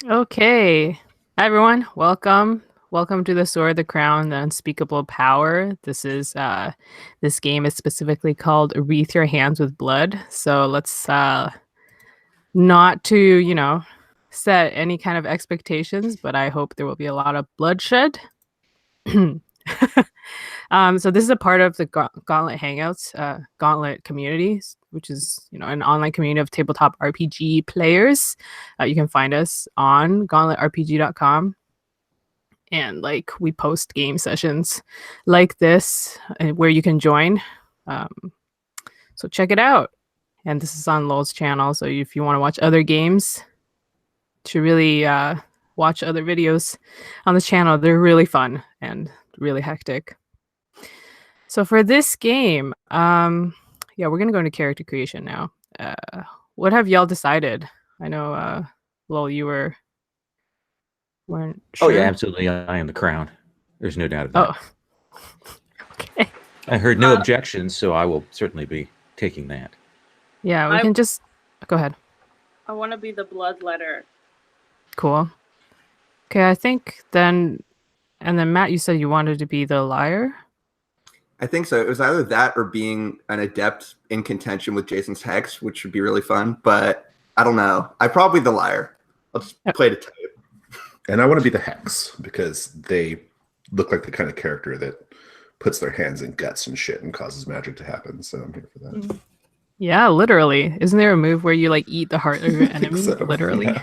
Okay. Hi everyone. Welcome. Welcome to the Sword, the Crown, the Unspeakable Power. This game is specifically called Wreathe Your Hands with Blood. So let's not to, set any kind of expectations, but I hope there will be a lot of bloodshed. So this is a part of the Gauntlet Hangouts, Gauntlet community, which is an online community of tabletop RPG players. You can find us on gauntletrpg.com, and we post game sessions like this where you can join. So check it out. And this is on Lowell's channel, so if you want to watch other games, to really watch other videos on this channel. They're really fun and really hectic. So for this game, yeah, we're gonna go into character creation now. What have y'all decided? I know, Lowell, you weren't sure. Oh yeah, absolutely. I am the crown. There's no doubt about that. Okay. I heard no objections, so I will certainly be taking that. Yeah, we can just go ahead. I want to be the bloodletter. Cool. Okay, I think then, and then Matt, you said you wanted to be the liar. I think so. It was either that or being an adept in contention with Jason's hex, which would be really fun. But I don't know. I'd probably be the liar. I'll just play it tight. And I want to be the hex because they look like the kind of character that puts their hands in guts and shit and causes magic to happen. So I'm here for that. Yeah, literally. Isn't there a move where you eat the heart of your enemy? So, literally. Yeah.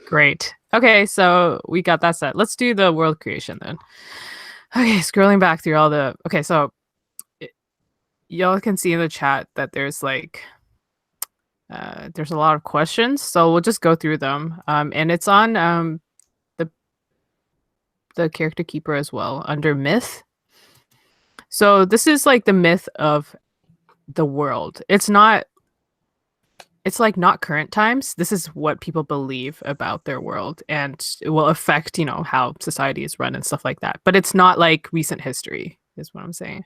Great. Okay, so we got that set. Let's do the world creation then. Okay, scrolling back through all the... Okay, so y'all can see in the chat that there's there's a lot of questions, so we'll just go through them. And it's on the character keeper as well, under myth. So this is the myth of the world. It's not current times. This is what people believe about their world, and it will affect how society is run and stuff like that, but it's not recent history is what I'm saying.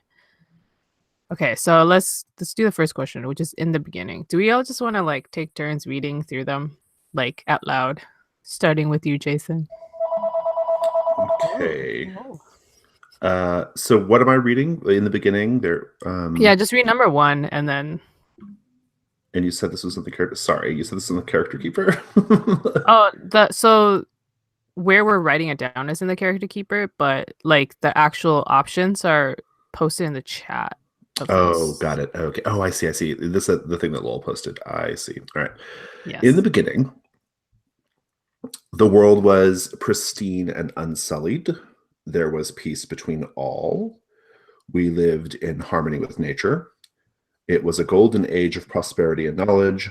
Okay, so let's do the first question, which is in the beginning. Do we all just want to take turns reading through them out loud, starting with you, Jason? Okay. So what am I reading in the beginning there? Yeah, just read number 1 and then... And you said this was in the character. Sorry, you said this is in the character keeper. So where we're writing it down is in the character keeper, but the actual options are posted in the chat. Oh, got it. Okay. Oh, I see. This is the thing that Lowell posted. I see. All right. Yes. In the beginning, the world was pristine and unsullied. There was peace between all. We lived in harmony with nature. It was a golden age of prosperity and knowledge.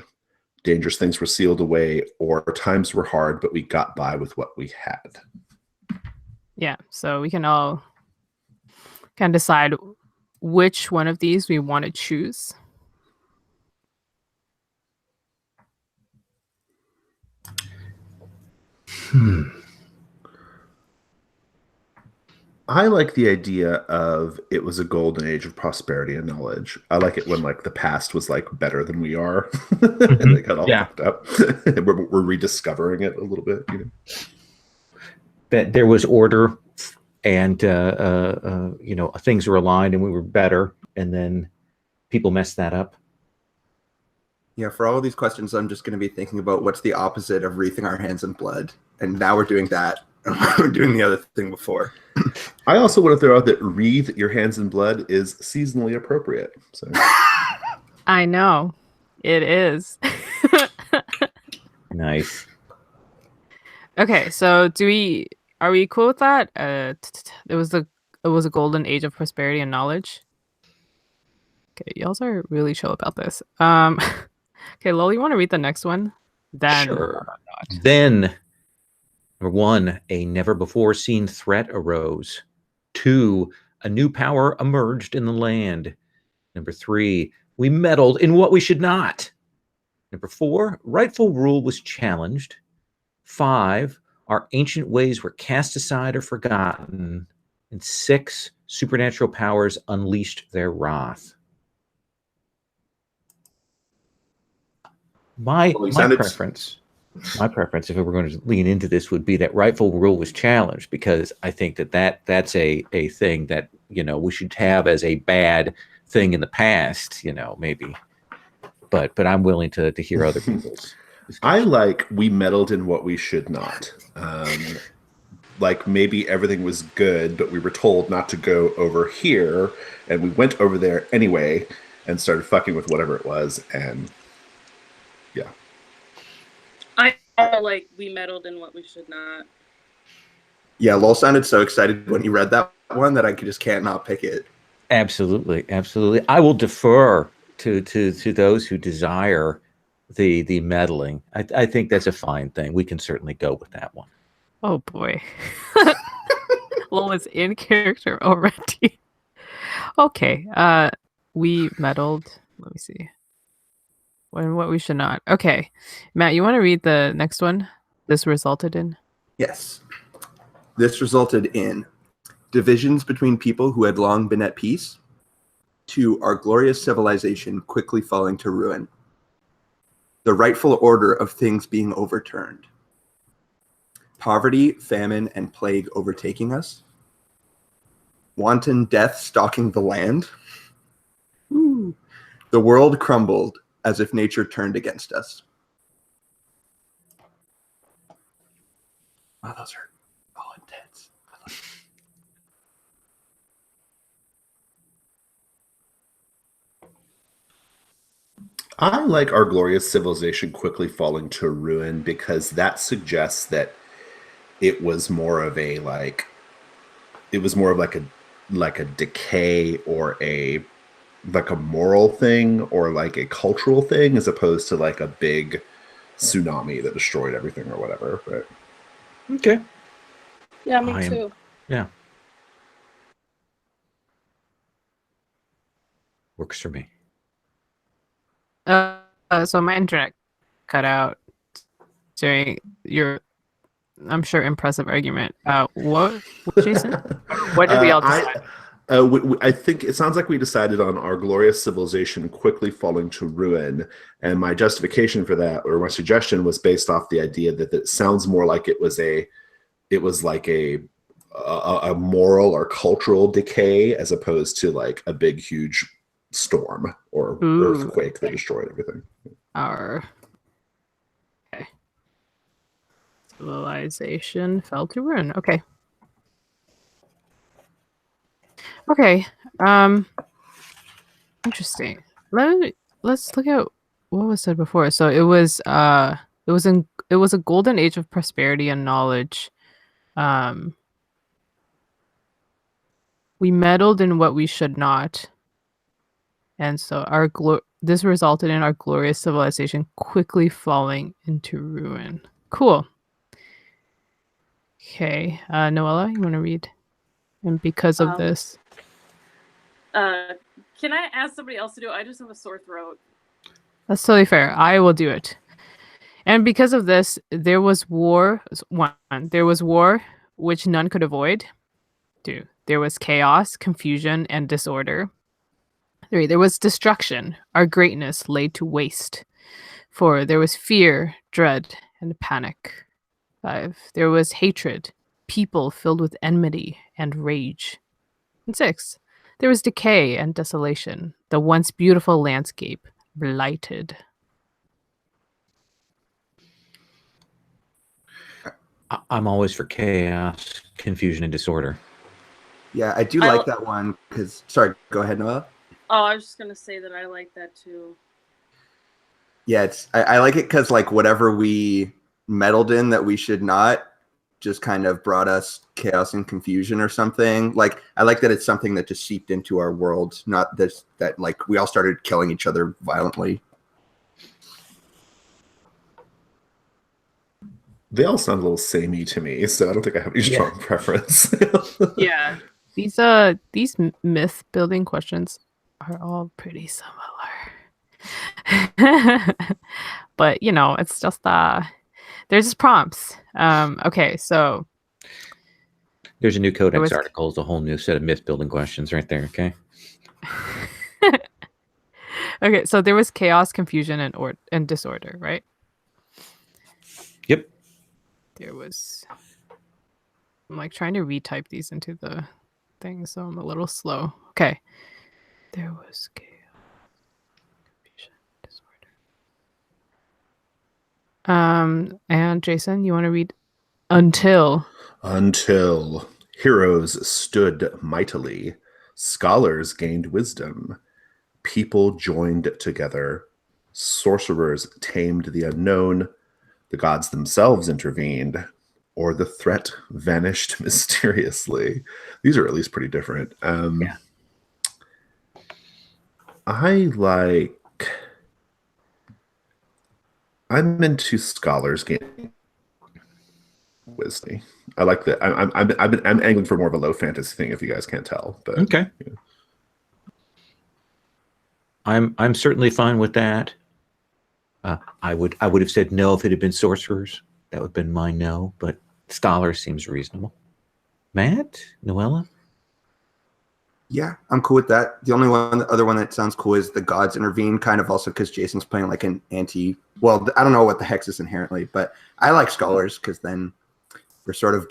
Dangerous things were sealed away, or times were hard, but we got by with what we had. Yeah, so we can all kind of decide which one of these we want to choose. I like the idea of it was a golden age of prosperity and knowledge. I like it when the past was better than we are, and they got all fucked up. we're rediscovering it a little bit. That there was order, and things were aligned, and we were better, and then people messed that up. Yeah, for all of these questions, I'm just going to be thinking about what's the opposite of wreathing our hands in blood, and now we're doing that. We're doing the other thing before. I also want to throw out that wreathe your hands in blood is seasonally appropriate. So I know it is. Nice. Okay, so are we cool with that? It was a golden age of prosperity and knowledge. Okay, y'all are really chill about this. Okay, Lowell, you want to read the next one? Then sure. Then number 1, a never-before-seen threat arose. 2, a new power emerged in the land. Number 3, we meddled in what we should not. Number 4, rightful rule was challenged. 5, our ancient ways were cast aside or forgotten. And 6, supernatural powers unleashed their wrath. My preference my preference, if we were going to lean into this, would be that rightful rule was challenged, because I think that's a thing that, we should have as a bad thing in the past, maybe. But I'm willing to hear other people's I discussion. like we meddled in what we should not. Like maybe everything was good, but we were told not to go over here, and we went over there anyway and started fucking with whatever it was, and yeah. I feel like we meddled in what we should not. Yeah, Lowell sounded so excited when he read that one that I just can't not pick it. Absolutely, absolutely. I will defer to those who desire the meddling. I think that's a fine thing. We can certainly go with that one. Oh boy. Lowell is in character already. Okay. We meddled. Let me see. When what we should not. Okay. Matt, you want to read the next one? This resulted in? Yes. This resulted in divisions between people who had long been at peace, to our glorious civilization quickly falling to ruin, the rightful order of things being overturned, poverty, famine, and plague overtaking us, wanton death stalking the land. Ooh. The world crumbled as if nature turned against us. Wow, those are all intense. I like our glorious civilization quickly falling to ruin, because that suggests that it was more of a like a decay, or a moral thing, or like a cultural thing, as opposed to like a big tsunami that destroyed everything or whatever. But Okay. Yeah, me too. Yeah. Works for me. So my internet cut out during your, I'm sure, impressive argument. What Jason? What did we all decide? I think it sounds like we decided on our glorious civilization quickly falling to ruin, and my justification for that, or my suggestion, was based off the idea that it sounds more like it was like a moral or cultural decay, as opposed to like a big huge storm or earthquake that destroyed everything. Our civilization fell to ruin. Okay. Interesting. Let's look at what was said before. So it was a golden age of prosperity and knowledge. We meddled in what we should not. And so this resulted in our glorious civilization quickly falling into ruin. Cool. Okay, Noella, you want to read? And because of this. Can I ask somebody else to do it? I just have a sore throat. That's totally fair. I will do it. And because of this, there was war. One, there was war, which none could avoid. 2, there was chaos, confusion, and disorder. 3, there was destruction, our greatness laid to waste. 4, there was fear, dread, and panic. 5, there was hatred, people filled with enmity and rage. And 6, there was decay and desolation, the once beautiful landscape blighted. I'm always for chaos, confusion, and disorder. Yeah, I do like that one because. Sorry, go ahead, Noah. Oh, I was just gonna say that I like that too. Yeah, I like it because like whatever we meddled in that we should not, just kind of brought us chaos and confusion or something. Like I like that it's something that just seeped into our world, not this that like we all started killing each other violently. They all sound a little samey to me, so I don't think I have any strong preference. Yeah, these myth building questions are all pretty similar. But it's just they're just prompts. Okay, so there's a new codex article. It's a whole new set of myth building questions right there. Okay. Okay, so there was chaos, confusion, and disorder, right? There was. I'm like trying to retype these into the thing, so I'm a little slow. Okay. There was chaos, confusion, disorder. And Jason, you want to read until heroes stood mightily, scholars gained wisdom, people joined together, sorcerers tamed the unknown, the gods themselves intervened, or the threat vanished mysteriously. These are at least pretty different. Yeah. I'm into scholars gaining wisdom. I like that. I'm angling for more of a low fantasy thing, if you guys can't tell. But Okay. yeah. I'm certainly fine with that. I would have said no if it had been sorcerers. That would have been my no, but scholar seems reasonable. Matt, Noella? Yeah, I'm cool with that. The other one that sounds cool is the gods intervene, kind of also because Jason's playing like an anti. Well, I don't know what the hex is inherently, but I like scholars because then we're sort of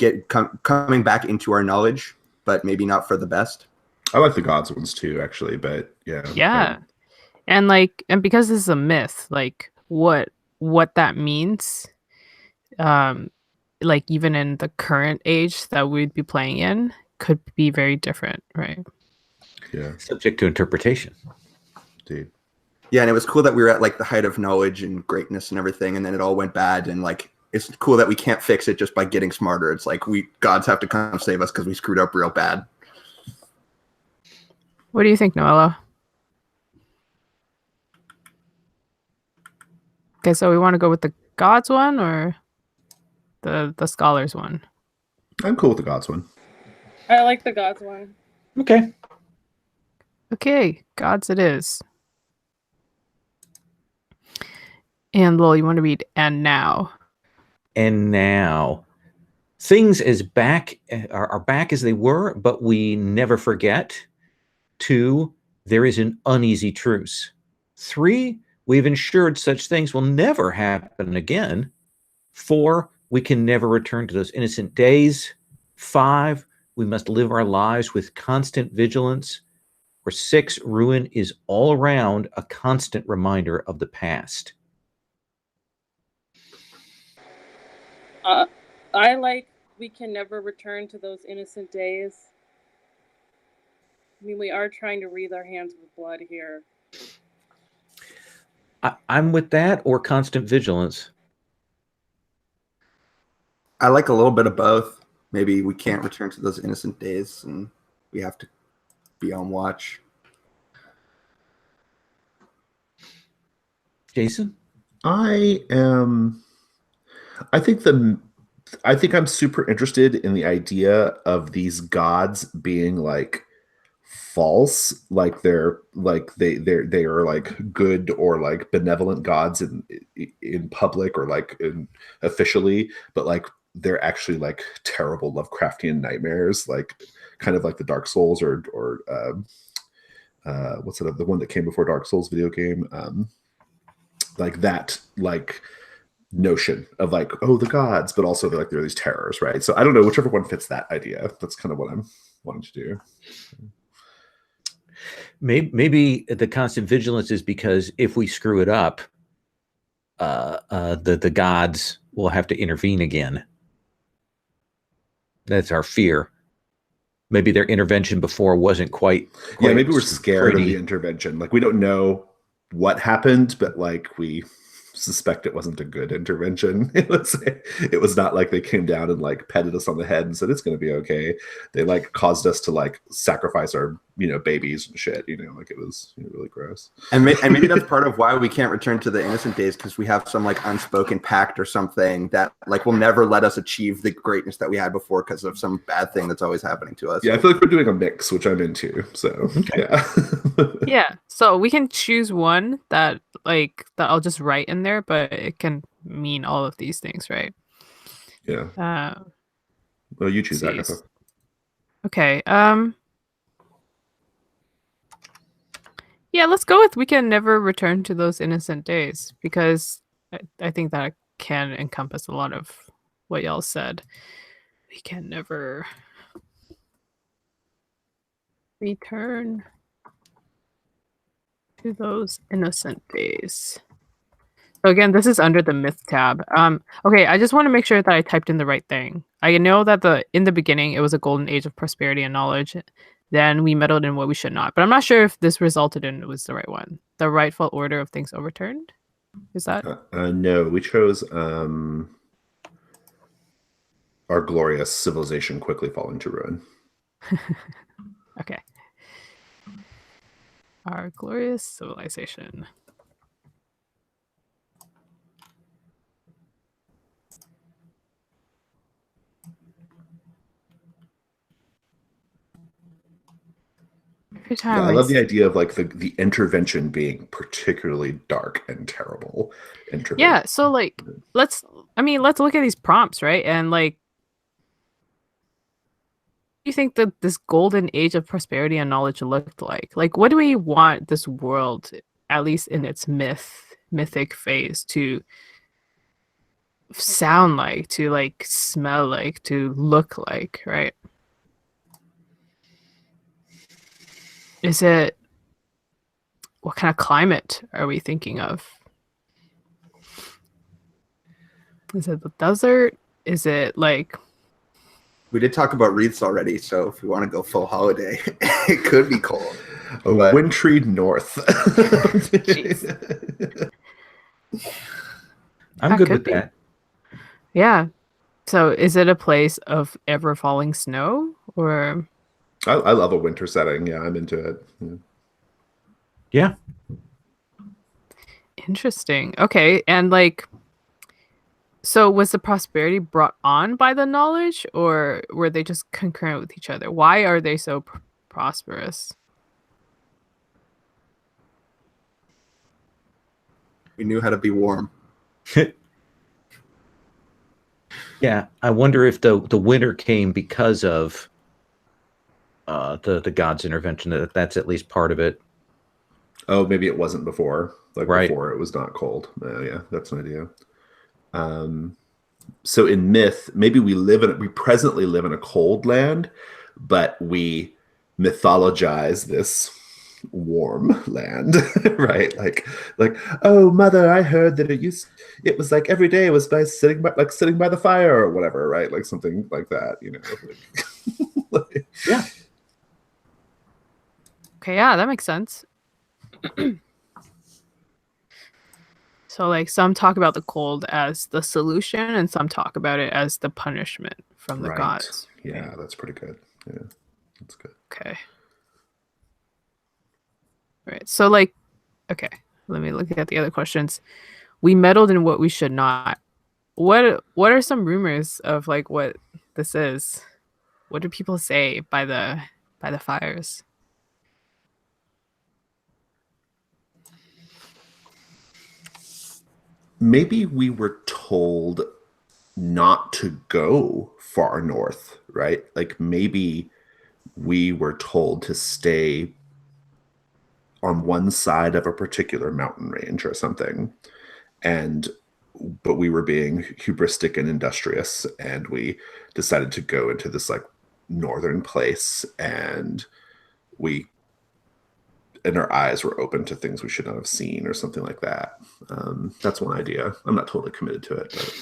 coming back into our knowledge, but maybe not for the best. I like the gods ones too, actually. But yeah, yeah. And because this is a myth, like what that means, like even in the current age that we'd be playing in could be very different, right? Yeah, subject to interpretation. Dude. Yeah, and it was cool that we were at like the height of knowledge and greatness and everything, and then it all went bad. And like, it's cool that we can't fix it just by getting smarter. It's like gods have to come save us because we screwed up real bad. What do you think, Noella? Okay, so we want to go with the gods one or the scholars one? I'm cool with the gods one. I like the gods one. Okay. Okay, gods it is. And Lil, you want to read and now? And now, things are back as they were, but we never forget. 2, there is an uneasy truce. 3, we've ensured such things will never happen again. 4, we can never return to those innocent days. 5, we must live our lives with constant vigilance. Or 6, ruin is all around, a constant reminder of the past. I like we can never return to those innocent days. I mean, we are trying to wreathe our hands with blood here. I'm with that, or constant vigilance. I like a little bit of both. Maybe we can't return to those innocent days and we have to be on watch. Jason? I think I'm super interested in the idea of these gods being like false, like they are like good or like benevolent gods in public or like officially, but like they're actually like terrible Lovecraftian nightmares, like kind of like the Dark Souls or what's it, the one that came before Dark Souls video game, like that, like notion of like, oh, the gods, but also like there are these terrors, right? So I don't know, whichever one fits that idea. That's kind of what I'm wanting to do. Maybe the constant vigilance is because if we screw it up, the gods will have to intervene again. That's our fear. Maybe their intervention before wasn't quite yeah, maybe we're scared pretty. of the intervention. Like we don't know what happened, but like we suspect it wasn't a good intervention. It was not like they came down and like petted us on the head and said it's going to be okay. They like caused us to like sacrifice our babies and shit. Like it was really gross. And maybe that's part of why we can't return to the innocent days, because we have some like unspoken pact or something that like will never let us achieve the greatness that we had before because of some bad thing that's always happening to us. Yeah, I feel like we're doing a mix, which I'm into. So Okay. yeah. Yeah, so we can choose one that I'll just write in there, but it can mean all of these things, right? Yeah. Well, you choose, Agatha. Okay. Yeah, let's go with we can never return to those innocent days, because I think that can encompass a lot of what y'all said. We can never return to those innocent days. So again, this is under the myth tab. Okay, I just want to make sure that I typed in the right thing. I know that in the beginning it was a golden age of prosperity and knowledge. Then we meddled in what we should not. But I'm not sure if this resulted in it was the right one. The rightful order of things overturned. Is that? No, we chose our glorious civilization quickly falling to ruin. Okay. Our glorious civilization. Every time I love the idea of like the intervention being particularly dark and terrible. Yeah, so like let's look at these prompts, right? And like, you think that this golden age of prosperity and knowledge looked like? Like, what do we want this world, at least in its mythic phase, to sound like, to like smell like, to look like, right? Is it, what kind of climate are we thinking of? Is it the desert? Is it like... We did talk about wreaths already, so if we want to go full holiday, it could be cold. A wintry north. I'm good with that. Yeah. So is it a place of ever falling snow, or... I love a winter setting. Yeah, I'm into it. Yeah. Interesting. Okay. And like, so was the prosperity brought on by the knowledge, or were they just concurrent with each other? Why are they so prosperous? We knew how to be warm. Yeah, I wonder if the winter came because of the god's intervention. That's at least part of it. Oh, maybe it wasn't before. Like right. Before it was not cold. Yeah, that's an idea. So in myth, maybe we presently live in a cold land, but we mythologize this warm land, right? Like, oh, mother, I heard that it was like every day was by sitting by the fire or whatever, right? Like something like that, you know. Yeah. Okay, yeah, that makes sense. So like some talk about the cold as the solution, and some talk about it as the punishment from the gods. Yeah, right? That's pretty good. Yeah, that's good. Okay. All right. So like, okay, let me look at the other questions. We meddled in what we should not. What are some rumors of like what this is? What do people say by the fires? Maybe we were told not to go far north, right? Like maybe we were told to stay on one side of a particular mountain range or something. But we were being hubristic and industrious, and we decided to go into this like northern place, and our eyes were open to things we should not have seen or something like that. That's one idea. I'm not totally committed to it. But...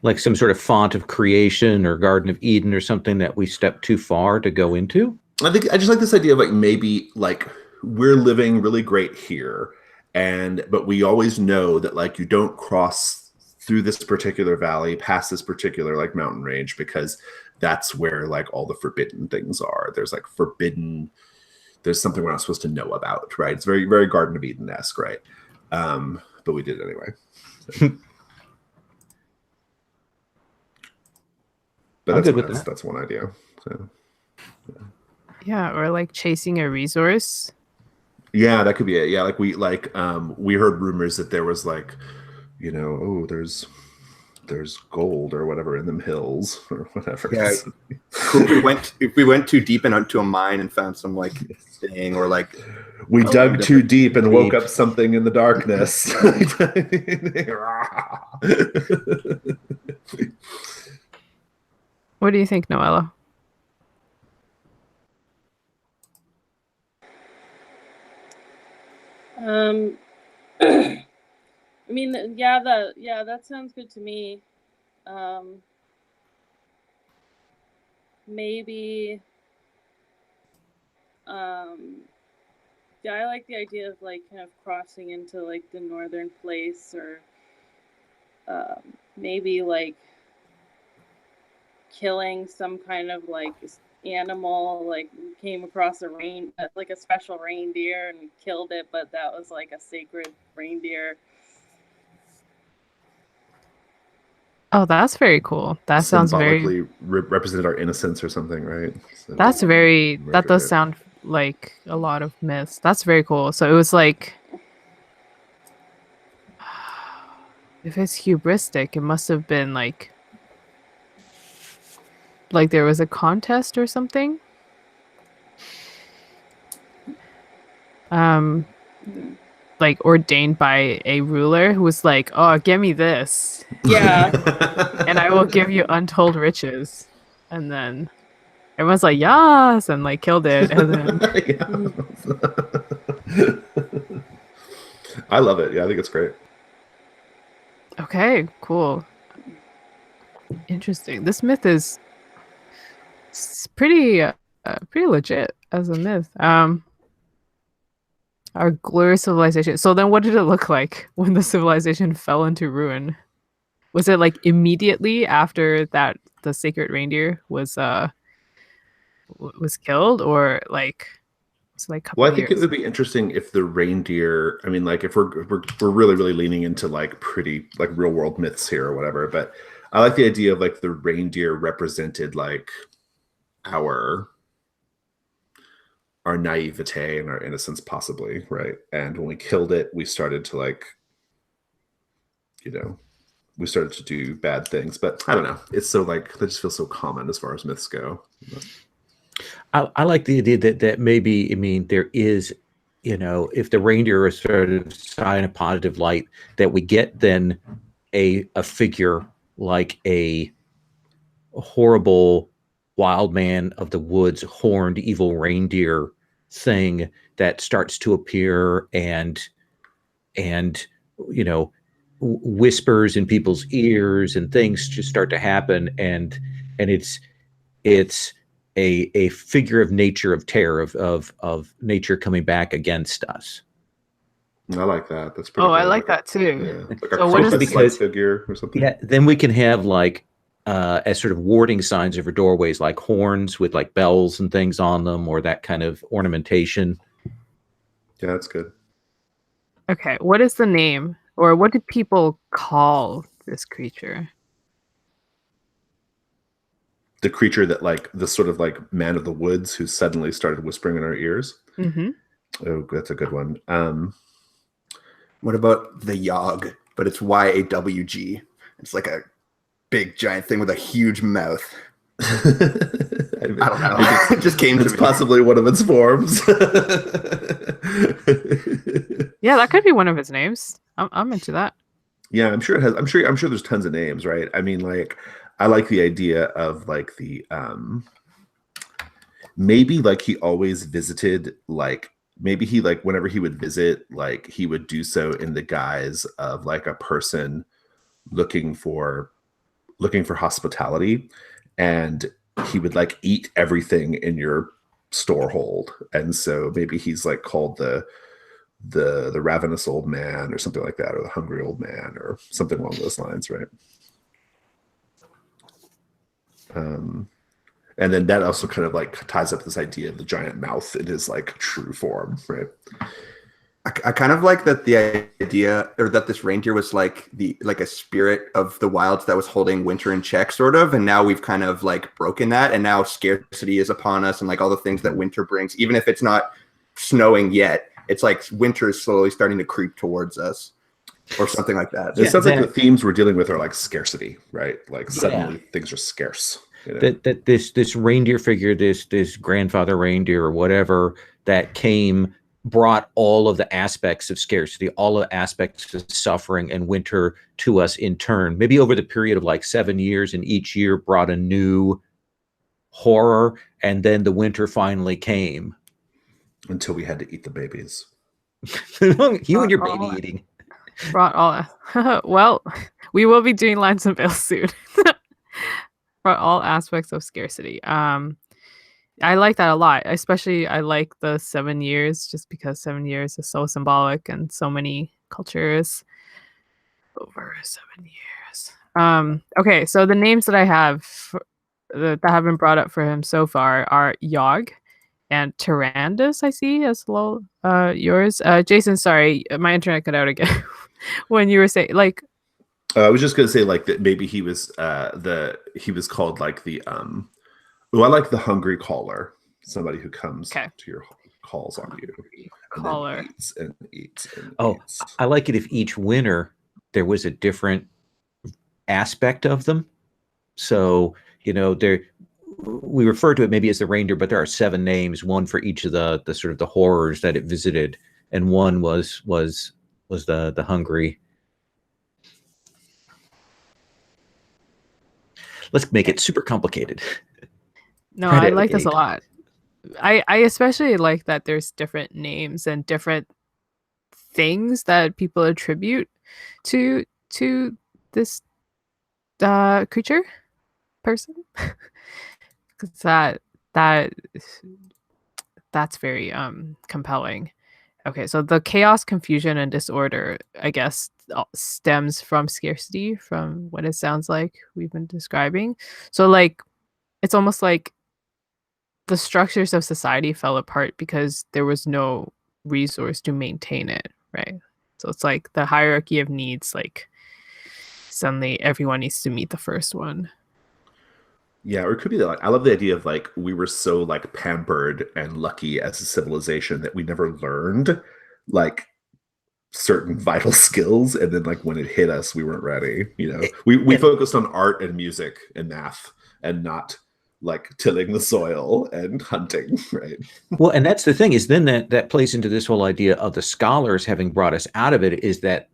like some sort of font of creation or Garden of Eden or something that we stepped too far to go into. I just like this idea of like maybe like we're living really great here, but we always know that like you don't cross through this particular valley past this particular like mountain range, because that's where like all the forbidden things are. There's like there's something we're not supposed to know about, right? It's very, very Garden of Eden-esque, right? But we did it anyway. So. But that's one idea. So, yeah, or like chasing a resource. Yeah, that could be it. Yeah, like we heard rumors that there was like, you know, oh, there's gold or whatever in them hills or whatever. Yeah. if we went too deep into a mine and found some like thing, or like we dug too deep and woke up something in the darkness. What do you think, Noella? I mean, yeah, that sounds good to me. Maybe, yeah, I like the idea of like kind of crossing into like the northern place, or maybe like killing some kind of like animal. Like we came across like a special reindeer and killed it, but that was like a sacred reindeer. Oh, that's very cool. That sounds very. Symbolically represented our innocence or something, right? So That's very. That does murdered it. sound like a lot of myths. That's very cool. So it was like, if it's hubristic, it must have been like there was a contest or something. Like ordained by a ruler who was like, "Oh, give me this, Yeah. and I will give you untold riches." And then everyone's like, "Yes," and like killed it. And then I love it. Yeah, I think it's great. okay, cool, interesting. This myth is pretty legit as a myth. Our glorious civilization. So then, what did it look like when the civilization fell into ruin? Was it like immediately after that the sacred reindeer was killed, or like it's like a couple Well, I think it years? would be interesting if the reindeer. I mean, like if we're really leaning into like pretty like real world myths here or whatever. But I like the idea of like the reindeer represented like our naivete and our innocence, possibly, right? And when we killed it, we started to like, we started to do bad things. But I don't know. It's so like that just feels so common as far as myths go. I like the idea that maybe, I mean, there is, if the reindeer is sort of shine a positive light, that we get then a figure like a horrible wild man of the woods, horned evil reindeer thing that starts to appear and whispers in people's ears, and things just start to happen, and it's a figure of nature, of terror, of nature coming back against us. I like that. That's pretty. Oh, I good. like that too. Yeah, like So a what is Krampus-like figure or something. Yeah, then we can have like as sort of warding signs over doorways, like horns with like bells and things on them, or that kind of ornamentation. Yeah, that's good. Okay, what is the name, or what do people call this creature? The creature that like the sort of like man of the woods who suddenly started whispering in our ears. Mm-hmm. Oh, that's a good one. What about the Yawg? But it's YAWG. It's like a big giant thing with a huge mouth. I don't know. It just came to me. It's possibly one of its forms. Yeah, that could be one of its names. I'm into that. Yeah, I'm sure it has. I'm sure there's tons of names, right? I mean, like, I like the idea of like the maybe like he always visited, like maybe he like whenever he would visit, like he would do so in the guise of like a person looking for hospitality, and he would like eat everything in your storehold. And so maybe he's like called the ravenous old man or something like that, or the hungry old man or something along those lines, right? And then that also kind of like ties up this idea of the giant mouth in his like true form, right? I kind of like that the idea, or that this reindeer was like a spirit of the wilds that was holding winter in check, sort of. And now we've kind of like broken that, and now scarcity is upon us, and like all the things that winter brings, even if it's not snowing yet, it's like winter is slowly starting to creep towards us, or something like that. It sounds like the themes we're dealing with are like scarcity, right? Like suddenly things are scarce. That this reindeer figure, this grandfather reindeer or whatever that came, brought all of the aspects of scarcity, all of the aspects of suffering and winter to us in turn, maybe over the period of like 7 years, and each year brought a new horror, and then the winter finally came. Until we had to eat the babies. You and your Brought baby all- eating. Brought all well, we will be doing Lines and Veils soon. Brought all aspects of scarcity. I like that a lot. Especially I like the 7 years, just because 7 years is so symbolic and so many cultures over 7 years. Okay, so the names that I have that have been brought up for him so far are Yogg and Tyrannus. I see as well. Yours, Jason. Sorry, my internet cut out again when you were saying like. I was just gonna say like that maybe he was called like the I like the hungry caller, somebody who comes to your calls on you. Caller. And eats and eats and eats. I like it if each winner there was a different aspect of them. So, we refer to it maybe as the reindeer, but there are 7 names, one for each of the sort of the horrors that it visited, and one was the hungry. Let's make it super complicated. No, I like this a lot. I especially like that there's different names and different things that people attribute to this creature person, because that's very compelling. Okay, so the chaos, confusion, and disorder, I guess, stems from scarcity, from what it sounds like we've been describing. So like it's almost like the structures of society fell apart because there was no resource to maintain it, right? So it's like the hierarchy of needs, like suddenly everyone needs to meet the first one. Yeah, or it could be that like I love the idea of like we were so like pampered and lucky as a civilization that we never learned like certain vital skills, and then like when it hit us, we weren't ready. We focused on art and music and math and not like tilling the soil and hunting, right? Well, and that's the thing is then that plays into this whole idea of the scholars having brought us out of it, is that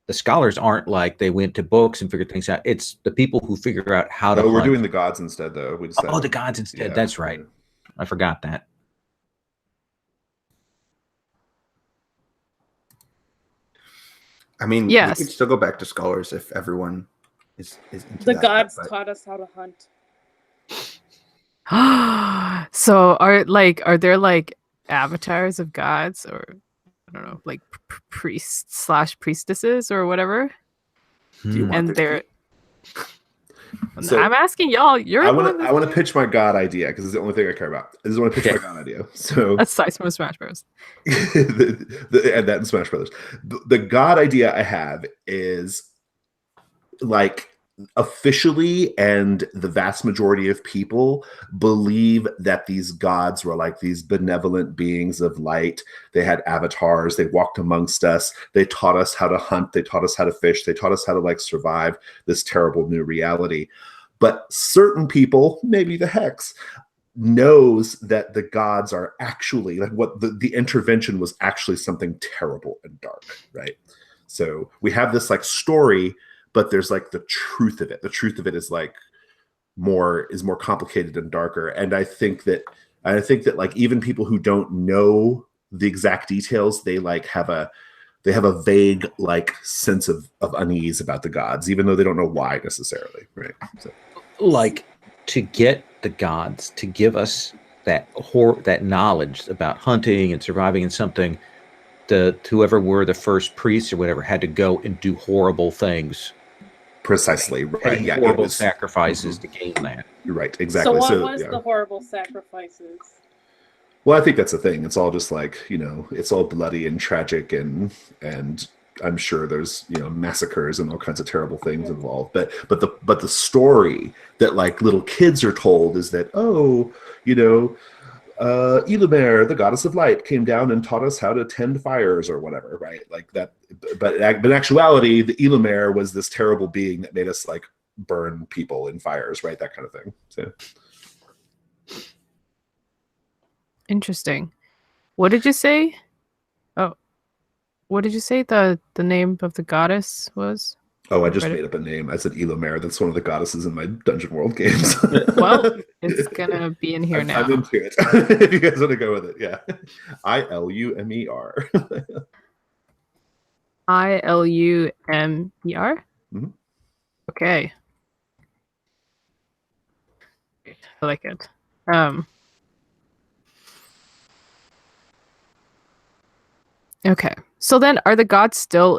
the scholars aren't like they went to books and figured things out. It's the people who figure out how to. We're doing the gods instead, though. We decided, the gods instead. Yeah, that's right. I forgot that. I mean, yes, we could still go back to scholars if everyone is into The that, gods but taught us how to hunt. So are there like avatars of gods, or I don't know, like priests / priestesses or whatever? do you want And there to they're So I'm asking y'all. I want to pitch my god idea because it's the only thing I care about. I just want to pitch my god idea. So aside from Smash Bros. and that in Smash Brothers, the god idea I have is like officially, and the vast majority of people believe that these gods were like these benevolent beings of light. They had avatars. They walked amongst us. They taught us how to hunt. They taught us how to fish. They taught us how to like survive this terrible new reality. But certain people, maybe the Hex, knows that the gods are actually like what the intervention was actually something terrible and dark, right? So we have this like story, but there's like the truth of it. The truth of it is like more complicated and darker. And I think that like even people who don't know the exact details, they like have a vague like sense of unease about the gods, even though they don't know why necessarily, right? So like to get the gods to give us that knowledge about hunting and surviving in something, whoever were the first priests or whatever had to go and do horrible things. Precisely, right? Yeah, horrible sacrifices to gain that. You're right, exactly. So what was the horrible sacrifices? Well, I think that's the thing. It's all just like, it's all bloody and tragic, and I'm sure there's massacres and all kinds of terrible things involved. But the story that like little kids are told is that Illumer, the goddess of light, came down and taught us how to tend fires or whatever, right? Like that. But in actuality, the Illumer was this terrible being that made us like burn people in fires, right? That kind of thing. So. Interesting. What did you say? Oh, what did you say the name of the goddess was? Oh, I just Reddit. made up a name. I said Elomare. That's one of the goddesses in my Dungeon World games. Well, it's gonna be in here now. I'm into it. If you guys want to go with it, yeah. Ilumer. Ilumer. Mhm. Okay, I like it. Okay, so then are the gods still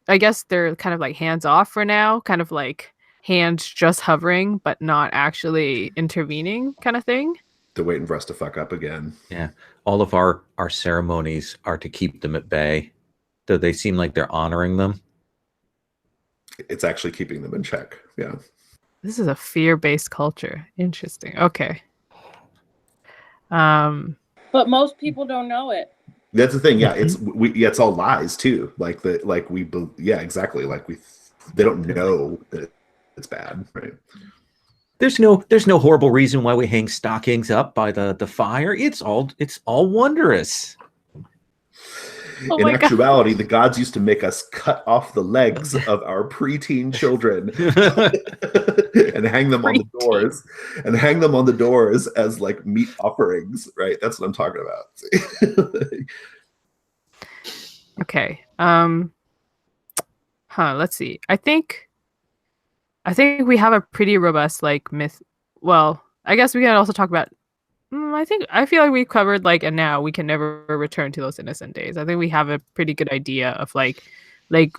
I guess they're kind of like hands off for now, kind of like hands just hovering but not actually intervening, kind of thing. They're waiting for us to fuck up again. Yeah. All of our ceremonies are to keep them at bay. Do they seem like they're honoring them? It's actually keeping them in check. Yeah. This is a fear-based culture. Interesting. Okay. But most people don't know it. That's the thing. Yeah, Mm-hmm. it's all lies too. Yeah, exactly. They don't know that it's bad, right? There's no horrible reason why we hang stockings up by the fire. It's all wondrous. Oh In my God. actuality, the gods used to make us cut off the legs of our preteen children and hang them on the doors, as like meat offerings, right? That's what I'm talking about. Okay. Let's see. I think we have a pretty robust like myth. Well, I guess we can also talk about I feel like we've covered like and now we can never return to those innocent days. I think we have a pretty good idea of like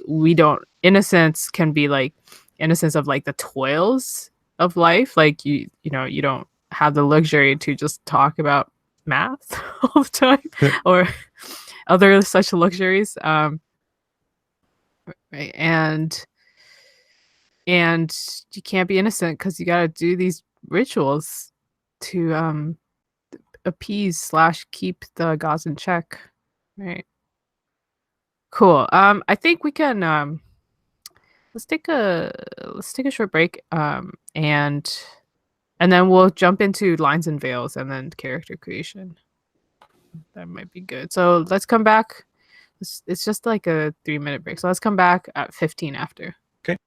we don't innocence can be like innocence of like the toils of life. Like you know, you don't have the luxury to just talk about math all the time or other such luxuries. Right. And you can't be innocent because you got to do these rituals to appease slash keep the gods in check. Right. Cool. I think we can let's take a short break. And then we'll jump into lines and veils and then character creation. That might be good. So let's come back. It's just like a 3-minute break. So let's come back at 15 after. Okay.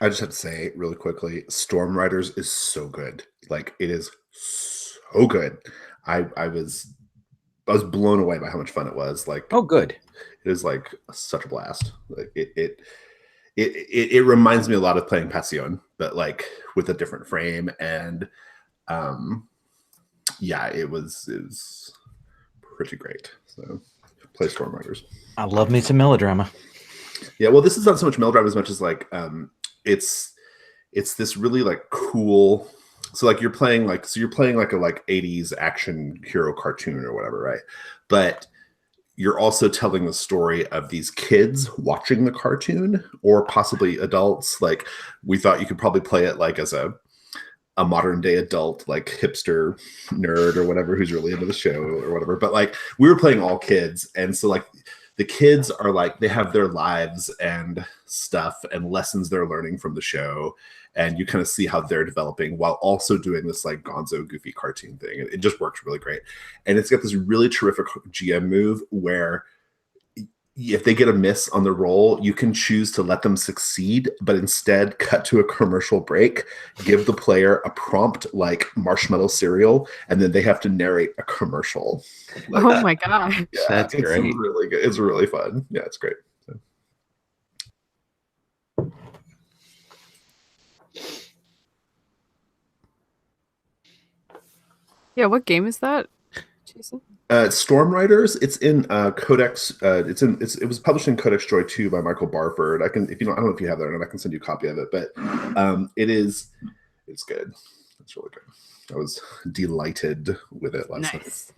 I just have to say really quickly, Storm Riders is so good. Like it is so good. I was blown away by how much fun it was. Like Oh, good. it is like such a blast. Like it reminds me a lot of playing Passion, but like with a different frame. And yeah, it was pretty great. So play Storm Riders. I love me some melodrama. Yeah, well, this is not so much melodrama as much as like it's this really like cool. So like you're playing like a like 80s action hero cartoon or whatever, right? But you're also telling the story of these kids watching the cartoon, or possibly adults. Like we thought you could probably play it like as a modern day adult, like hipster nerd or whatever, who's really into the show or whatever. But like we were playing all kids, and so like the kids are like, they have their lives and stuff and lessons they're learning from the show, and you kind of see how they're developing while also doing this like gonzo goofy cartoon thing. It just works really great. And it's got this really terrific GM move where if they get a miss on the roll, you can choose to let them succeed, but instead cut to a commercial break, give the player a prompt like marshmallow cereal, and then they have to narrate a commercial. Like, Oh my god. yeah, That's it's great. really good. It's really fun. Yeah, it's great. So. Yeah, what game is that, Jason? Storm Riders. It's in Codex. It was published in Codex Joy 2 by Michael Barford. I don't know if you have that or not. I can send you a copy of it. But it's good. It's really good. I was delighted with it last night.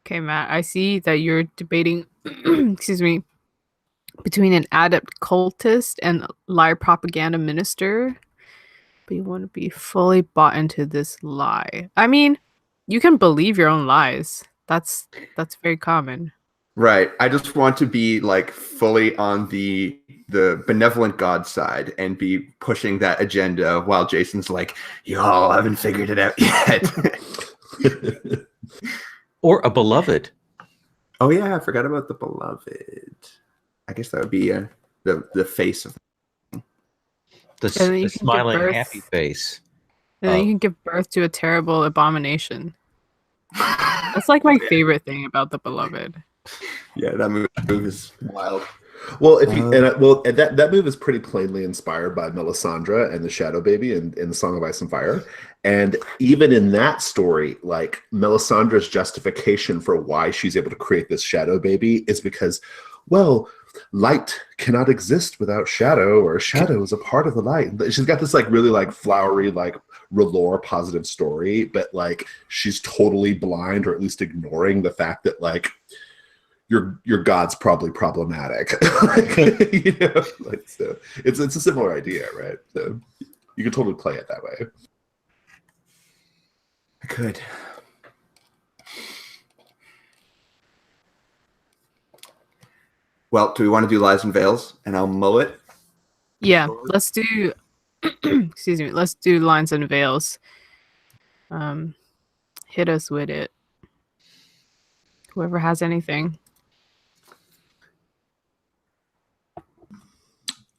Okay, Matt, I see that you're debating excuse me, between an adept cultist and liar propaganda minister, but you want to be fully bought into this lie. I mean, you can believe your own lies. That's very common. Right. I just want to be like fully on the benevolent God side and be pushing that agenda while Jason's like, y'all haven't figured it out yet. Or a beloved. Oh yeah, I forgot about the beloved. I guess that would be the face of The then you can give smiling, birth. happy face. And then you can give birth to a terrible abomination. That's like my favorite thing about the beloved. Yeah, that move is wild. Well, that move is pretty plainly inspired by Melisandre and the Shadow Baby in the Song of Ice and Fire. And even in that story, like Melisandre's justification for why she's able to create this Shadow Baby is because, well, light cannot exist without shadow, or shadow is a part of the light. She's got this like really like flowery, like R'hllor positive story, but like she's totally blind, or at least ignoring the fact that like your god's probably problematic. Like, you know, like, so it's a similar idea, right? So you can totally play it that way. I could. Well, do we want to do lies and veils, and I'll mow it? Yeah, let's do excuse me, let's do lines and veils. Hit us with it. Whoever has anything.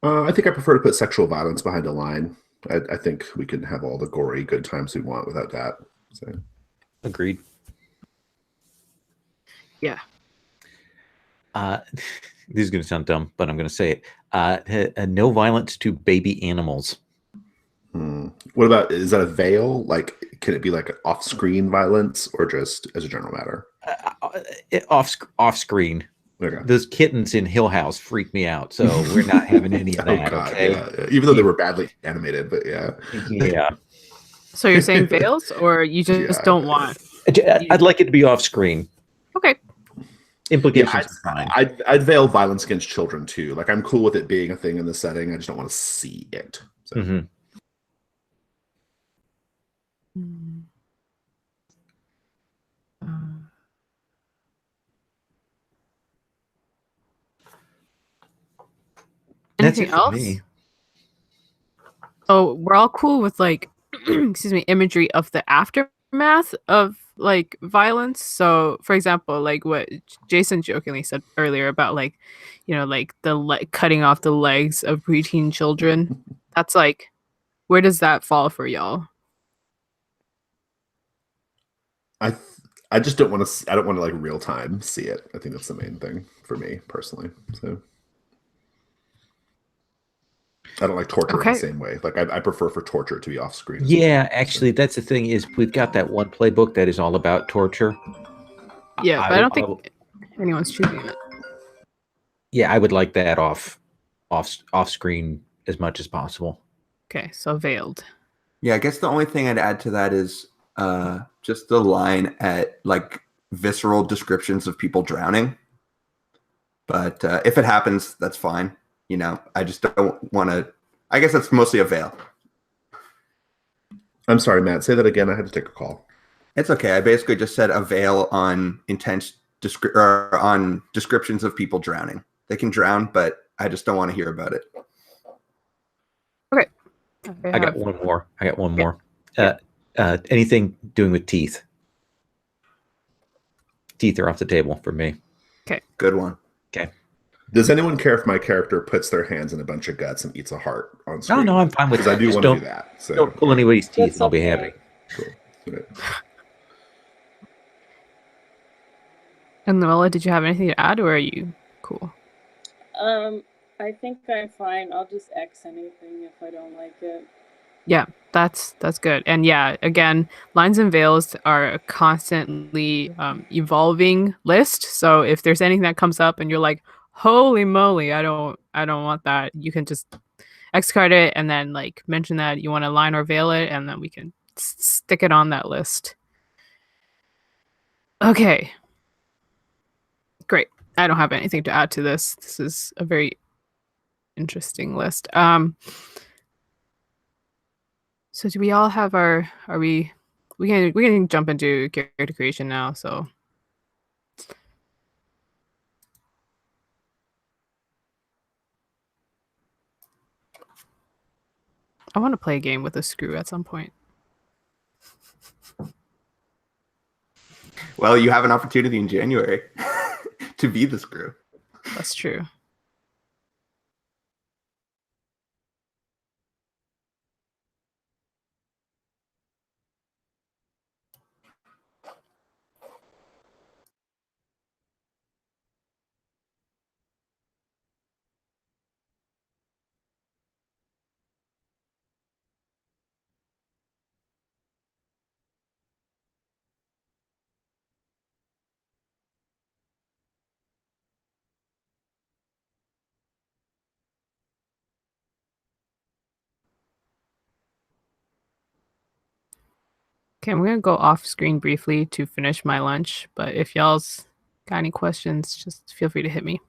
I think I prefer to put sexual violence behind a line. I think we can have all the gory good times we want without that. So. Agreed. Yeah. This is going to sound dumb, but I'm going to say it. No violence to baby animals. What about, is that a veil? Like, can it be like off-screen violence, or just as a general matter? Off-screen. Okay. Those kittens in Hill House freak me out, so we're not having any of that. God, okay? yeah. Even though they were badly animated, but yeah. Yeah. So you're saying veils, or you just don't want? I'd like it to be off-screen. Okay. Implications Yeah, are fine. I'd veil violence against children too. Like, I'm cool with it being a thing in the setting. I just don't want to see it. So. Mm-hmm. Anything else? Oh, we're all cool with like excuse me, imagery of the aftermath of like violence. So, for example, like what Jason jokingly said earlier about like, like the cutting off the legs of preteen children. That's like, where does that fall for y'all? I just don't want to. I don't want to like real time see it. I think that's the main thing for me personally. So I don't like torture in Okay. the same way. Like I prefer for torture to be off screen. Yeah, actually, that's the thing is we've got that one playbook that is all about torture. Yeah, but I don't think will- anyone's choosing it. yeah, I would like that off screen as much as possible. Okay, so veiled. Yeah, I guess the only thing I'd add to that is just the line at like visceral descriptions of people drowning. But if it happens, that's fine. I just don't want to. I guess that's mostly a veil. I'm sorry, Matt. Say that again. I had to take a call. It's okay. I basically just said a veil on on descriptions of people drowning. They can drown, but I just don't want to hear about it. Okay. I got one more. Yeah. Anything doing with teeth. Teeth are off the table for me. Okay. Good one. Okay. Does anyone care if my character puts their hands in a bunch of guts and eats a heart on screen? No, I'm fine with because that. I do Just want to don't- do that. So Don't pull anybody's teeth, That's and I'll be okay. happy. cool. Okay. And Noella, did you have anything to add, or are you cool? I think I'm fine. I'll just X anything if I don't like it. Yeah, that's good. And yeah, again, lines and veils are a constantly evolving list. So if there's anything that comes up and you're like, "Holy moly, I don't want that," you can just X card it and then like mention that you want to line or veil it, and then we can stick it on that list. Okay, great. I don't have anything to add to this. This is a very interesting list. So do we all have our? Are we? We can jump into character creation now. So I want to play a game with a screw at some point. Well, you have an opportunity in January to be the screw. That's true. Okay, I'm gonna go off screen briefly to finish my lunch. But if y'all's got any questions, just feel free to hit me.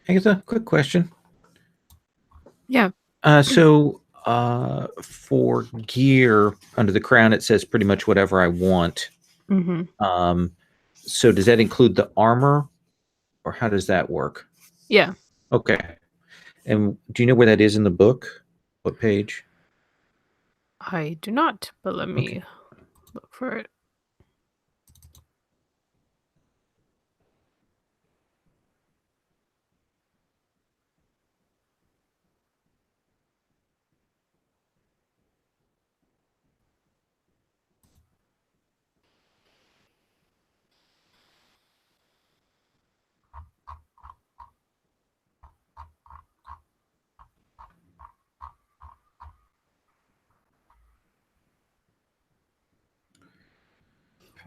Agatha, quick question. Yeah. So for gear under the crown, it says pretty much whatever I want. Mm-hmm. So does that include the armor, or how does that work? Yeah. Okay. And do you know where that is in the book? What page? I do not, but let me Okay. look for it.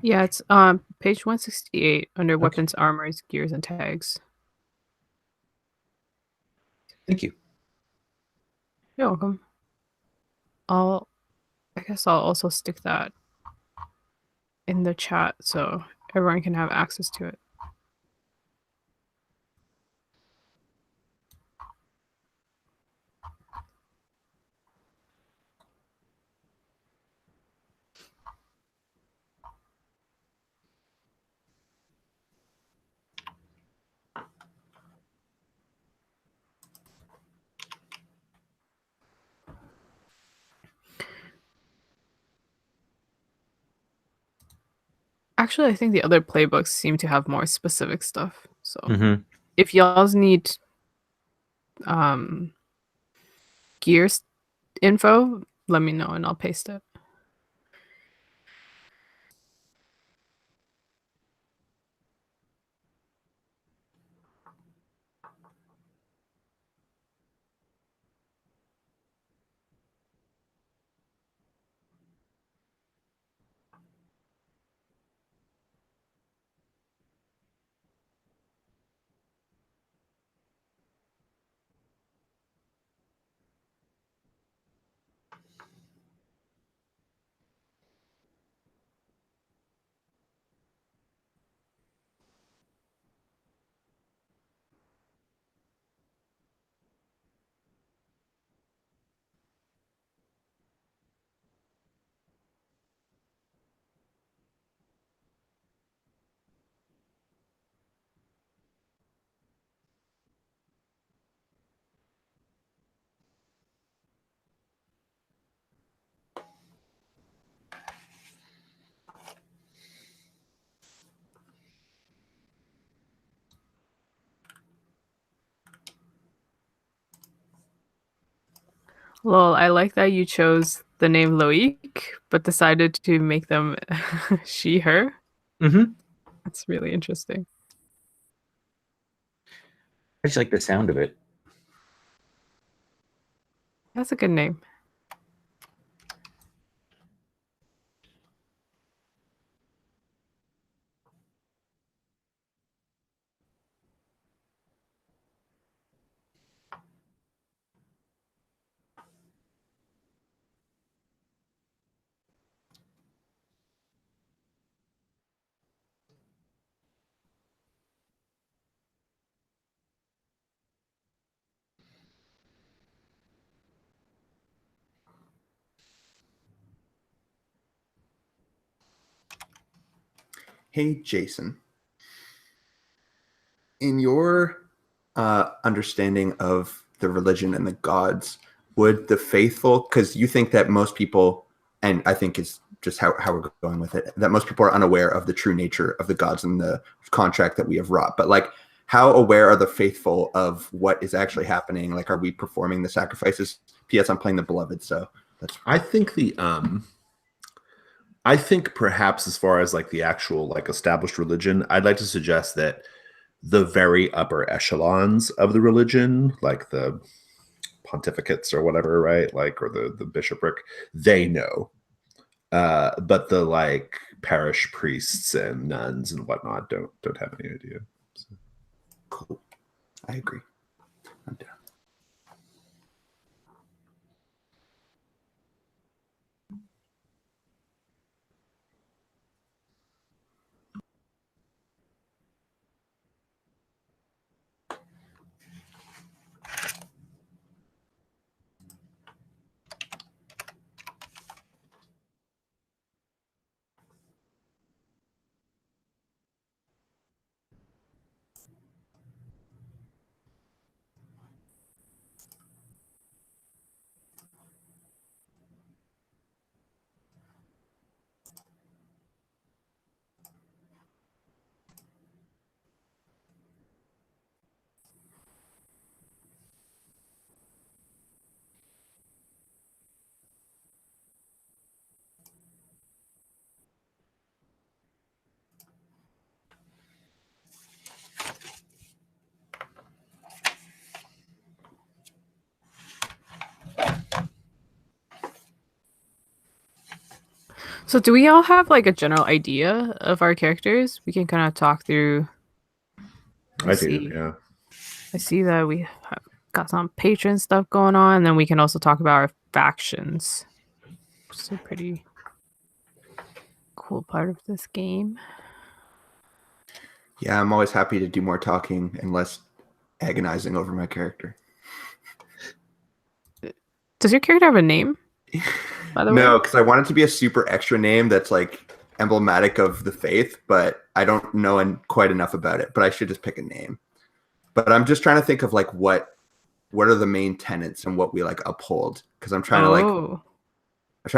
Yeah, it's page 168 under Okay. weapons, armors, gears, and tags. Thank you. You're welcome. I guess I'll also stick that in the chat so everyone can have access to it. Actually, I think the other playbooks seem to have more specific stuff. So Mm-hmm. if y'all need gears info, let me know and I'll paste it. Well, I like that you chose the name Loic, but decided to make them she, her. Mm-hmm. That's really interesting. I just like the sound of it. That's a good name. Hey, Jason. In your understanding of the religion and the gods, would the faithful, because you think that most people, and I think it's just how we're going with it, that most people are unaware of the true nature of the gods and the contract that we have wrought. But like, how aware are the faithful of what is actually happening? Like, are we performing the sacrifices? P.S. I'm playing the Beloved, so that's. I think I think perhaps as far as like the actual like established religion, I'd like to suggest that the very upper echelons of the religion, like the pontificates or whatever, right? Like, or the bishopric, they know. But the like parish priests and nuns and whatnot don't have any idea. So. Cool. I agree. I'm down. So do we all have like a general idea of our characters? We can kind of talk through. I do, yeah. I see that we have got some patron stuff going on, and then we can also talk about our factions. Which is a pretty cool part of this game. Yeah, I'm always happy to do more talking and less agonizing over my character. Does your character have a name? By the way? No, because I want it to be a super extra name that's like emblematic of the faith, but I don't know quite enough about it. But I should just pick a name. But I'm just trying to think of like what are the main tenets and what we like uphold, because I'm trying to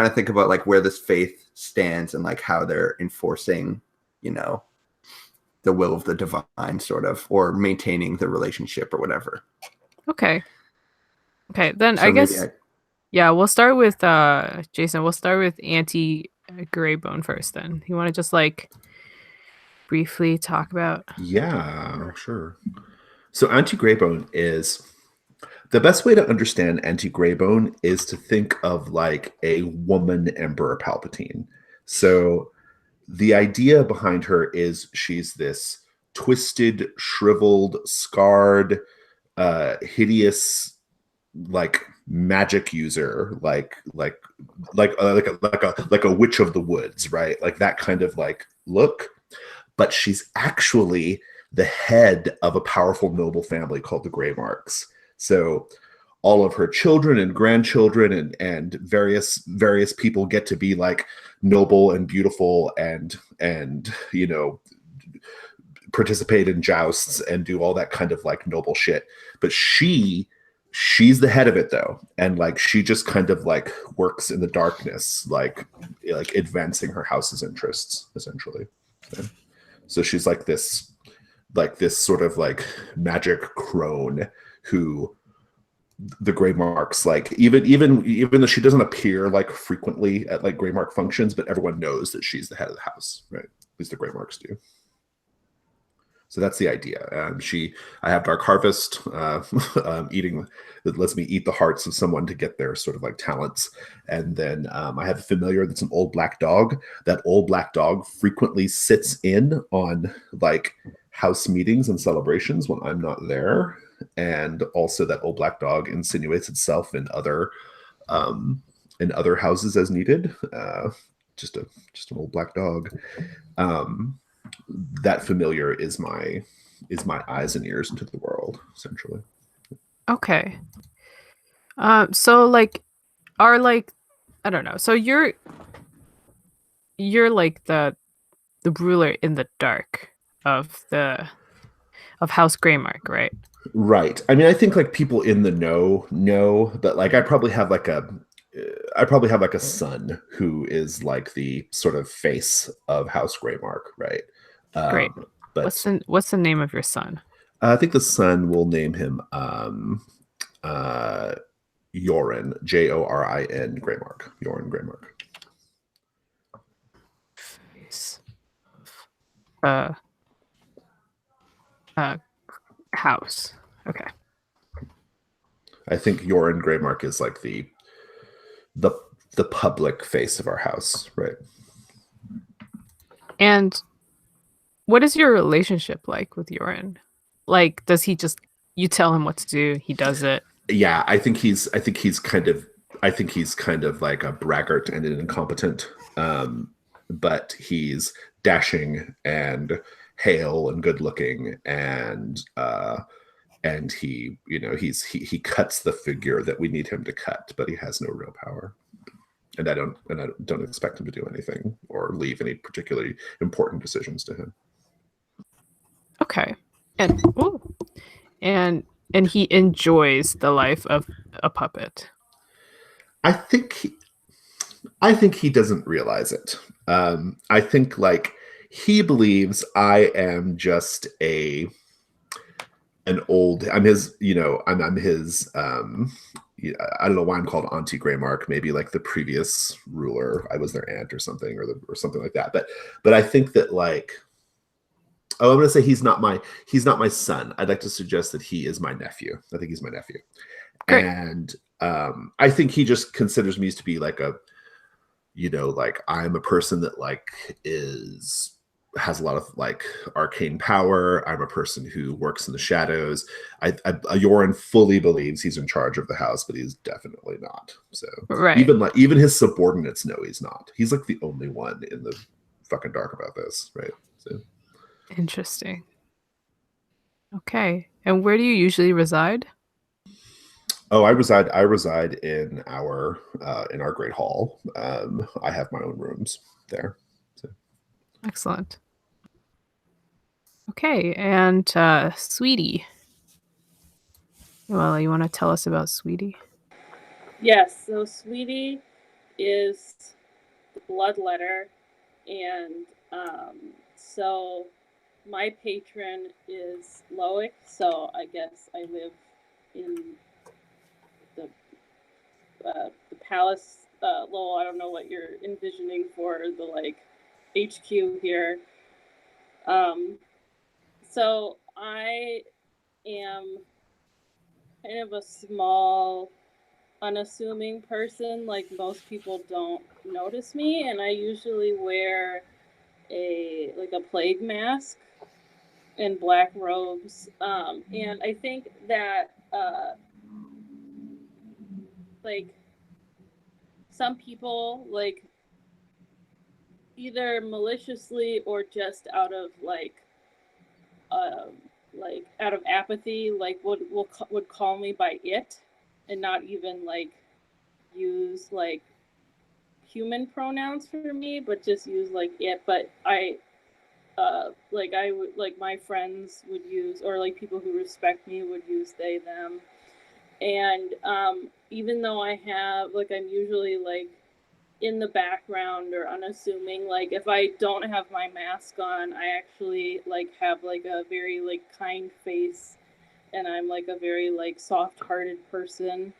think about like where this faith stands and like how they're enforcing, you know, the will of the divine, sort of, or maintaining the relationship or whatever. Okay, then So I maybe guess yeah, we'll start with Jason. We'll start with Auntie Greybone first. Then you want to just like briefly talk about? Yeah, sure. So Auntie Greybone is the best way to understand Auntie Greybone is to think of like a woman Emperor Palpatine. So the idea behind her is she's this twisted, shriveled, scarred, hideous, like magic user, like a witch of the woods, right? Like that kind of like look. But she's actually the head of a powerful noble family called the Greymarks. So all of her children and grandchildren and various people get to be like noble and beautiful and you know, participate in jousts and do all that kind of like noble shit. But she's the head of it though, and like she just kind of like works in the darkness, like advancing her house's interests essentially. So she's like this sort of like magic crone who the Greymarks, like even though she doesn't appear like frequently at like Greymark functions, but everyone knows that she's the head of the house, right? At least the Greymarks do. So that's the idea. I have Dark Harvest eating that lets me eat the hearts of someone to get their sort of like talents. And then I have a familiar that's an old black dog. That old black dog frequently sits in on like house meetings and celebrations when I'm not there. And also that old black dog insinuates itself in other houses as needed. Just an old black dog. That familiar is my eyes and ears into the world, essentially. Okay. So like, are like, I don't know. So you're like the ruler in the dark of House Greymark, right? Right. I mean, I think like people in the know, but like I probably have like a son who is like the sort of face of House Greymark, right? Great. But what's the name of your son? I think the son will name him Jorin, Jorin Greymark. Jorin Greymark. Face house. Okay. I think Jorin Greymark is like the public face of our house, right? And what is your relationship like with Jorin? Like, does he just, you tell him what to do, he does it? Yeah, I think he's kind of like a braggart and an incompetent, but he's dashing and hale and good looking, and he, you know, he cuts the figure that we need him to cut, but he has no real power. And I don't expect him to do anything or leave any particularly important decisions to him. Okay. And he enjoys the life of a puppet. I think he doesn't realize it. I think like he believes I am just I'm his, you know, I'm his, I don't know why I'm called Auntie Greymark. Maybe like the previous ruler, I was their aunt or something, or something like that. But I think that like, I'm going to say he's not my son. I'd like to suggest that he is my nephew. I think he's my nephew. Great. And I think he just considers me to be like you know, like I'm a person that like has a lot of like arcane power. I'm a person who works in the shadows. Yoren fully believes he's in charge of the house, but he's definitely not. So Right. even his subordinates know he's not. He's like the only one in the fucking dark about this, right? So Interesting. Okay. And where do you usually reside? oh, I reside in our great hall. I have my own rooms there. So. Excellent. Okay, and Sweetie. Well, you want to tell us about Sweetie? Yes, so Sweetie is the bloodletter, and so my patron is Loic, so I guess I live in the palace. Lowell, I don't know what you're envisioning for the like HQ here. So I am kind of a small, unassuming person. Like most people don't notice me, and I usually wear a plague mask and black robes. And I think that like some people like either maliciously or just out of out of apathy, like would call me by it, and not even like use like human pronouns for me, but just use like it. But I would like my friends would use, or like people who respect me would use they them. And even though I have like I'm usually like in the background or unassuming, like if I don't have my mask on, I actually like have like a very like kind face, and I'm like a very like soft-hearted person.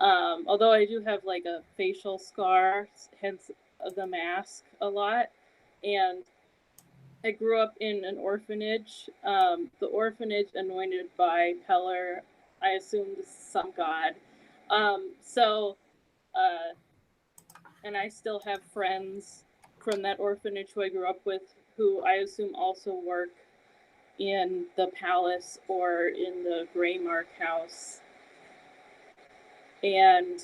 Although I do have like a facial scar, hence the mask a lot. And I grew up in an orphanage. The orphanage anointed by Peller, I assume some god. And I still have friends from that orphanage who I grew up with, who I assume also work in the palace or in the Greymark house. And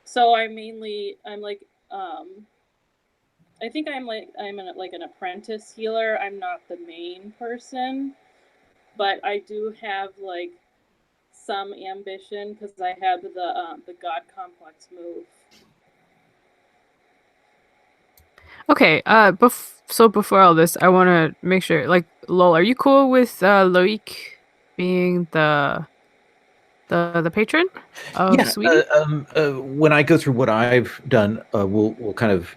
so I'm like I think I'm an apprentice healer. I'm not the main person, but I do have like some ambition because I have the God complex move. Okay, so before all this, I want to make sure, like, Lol, are you cool with Loic being the patron of Sweetie? When I go through what I've done, we'll kind of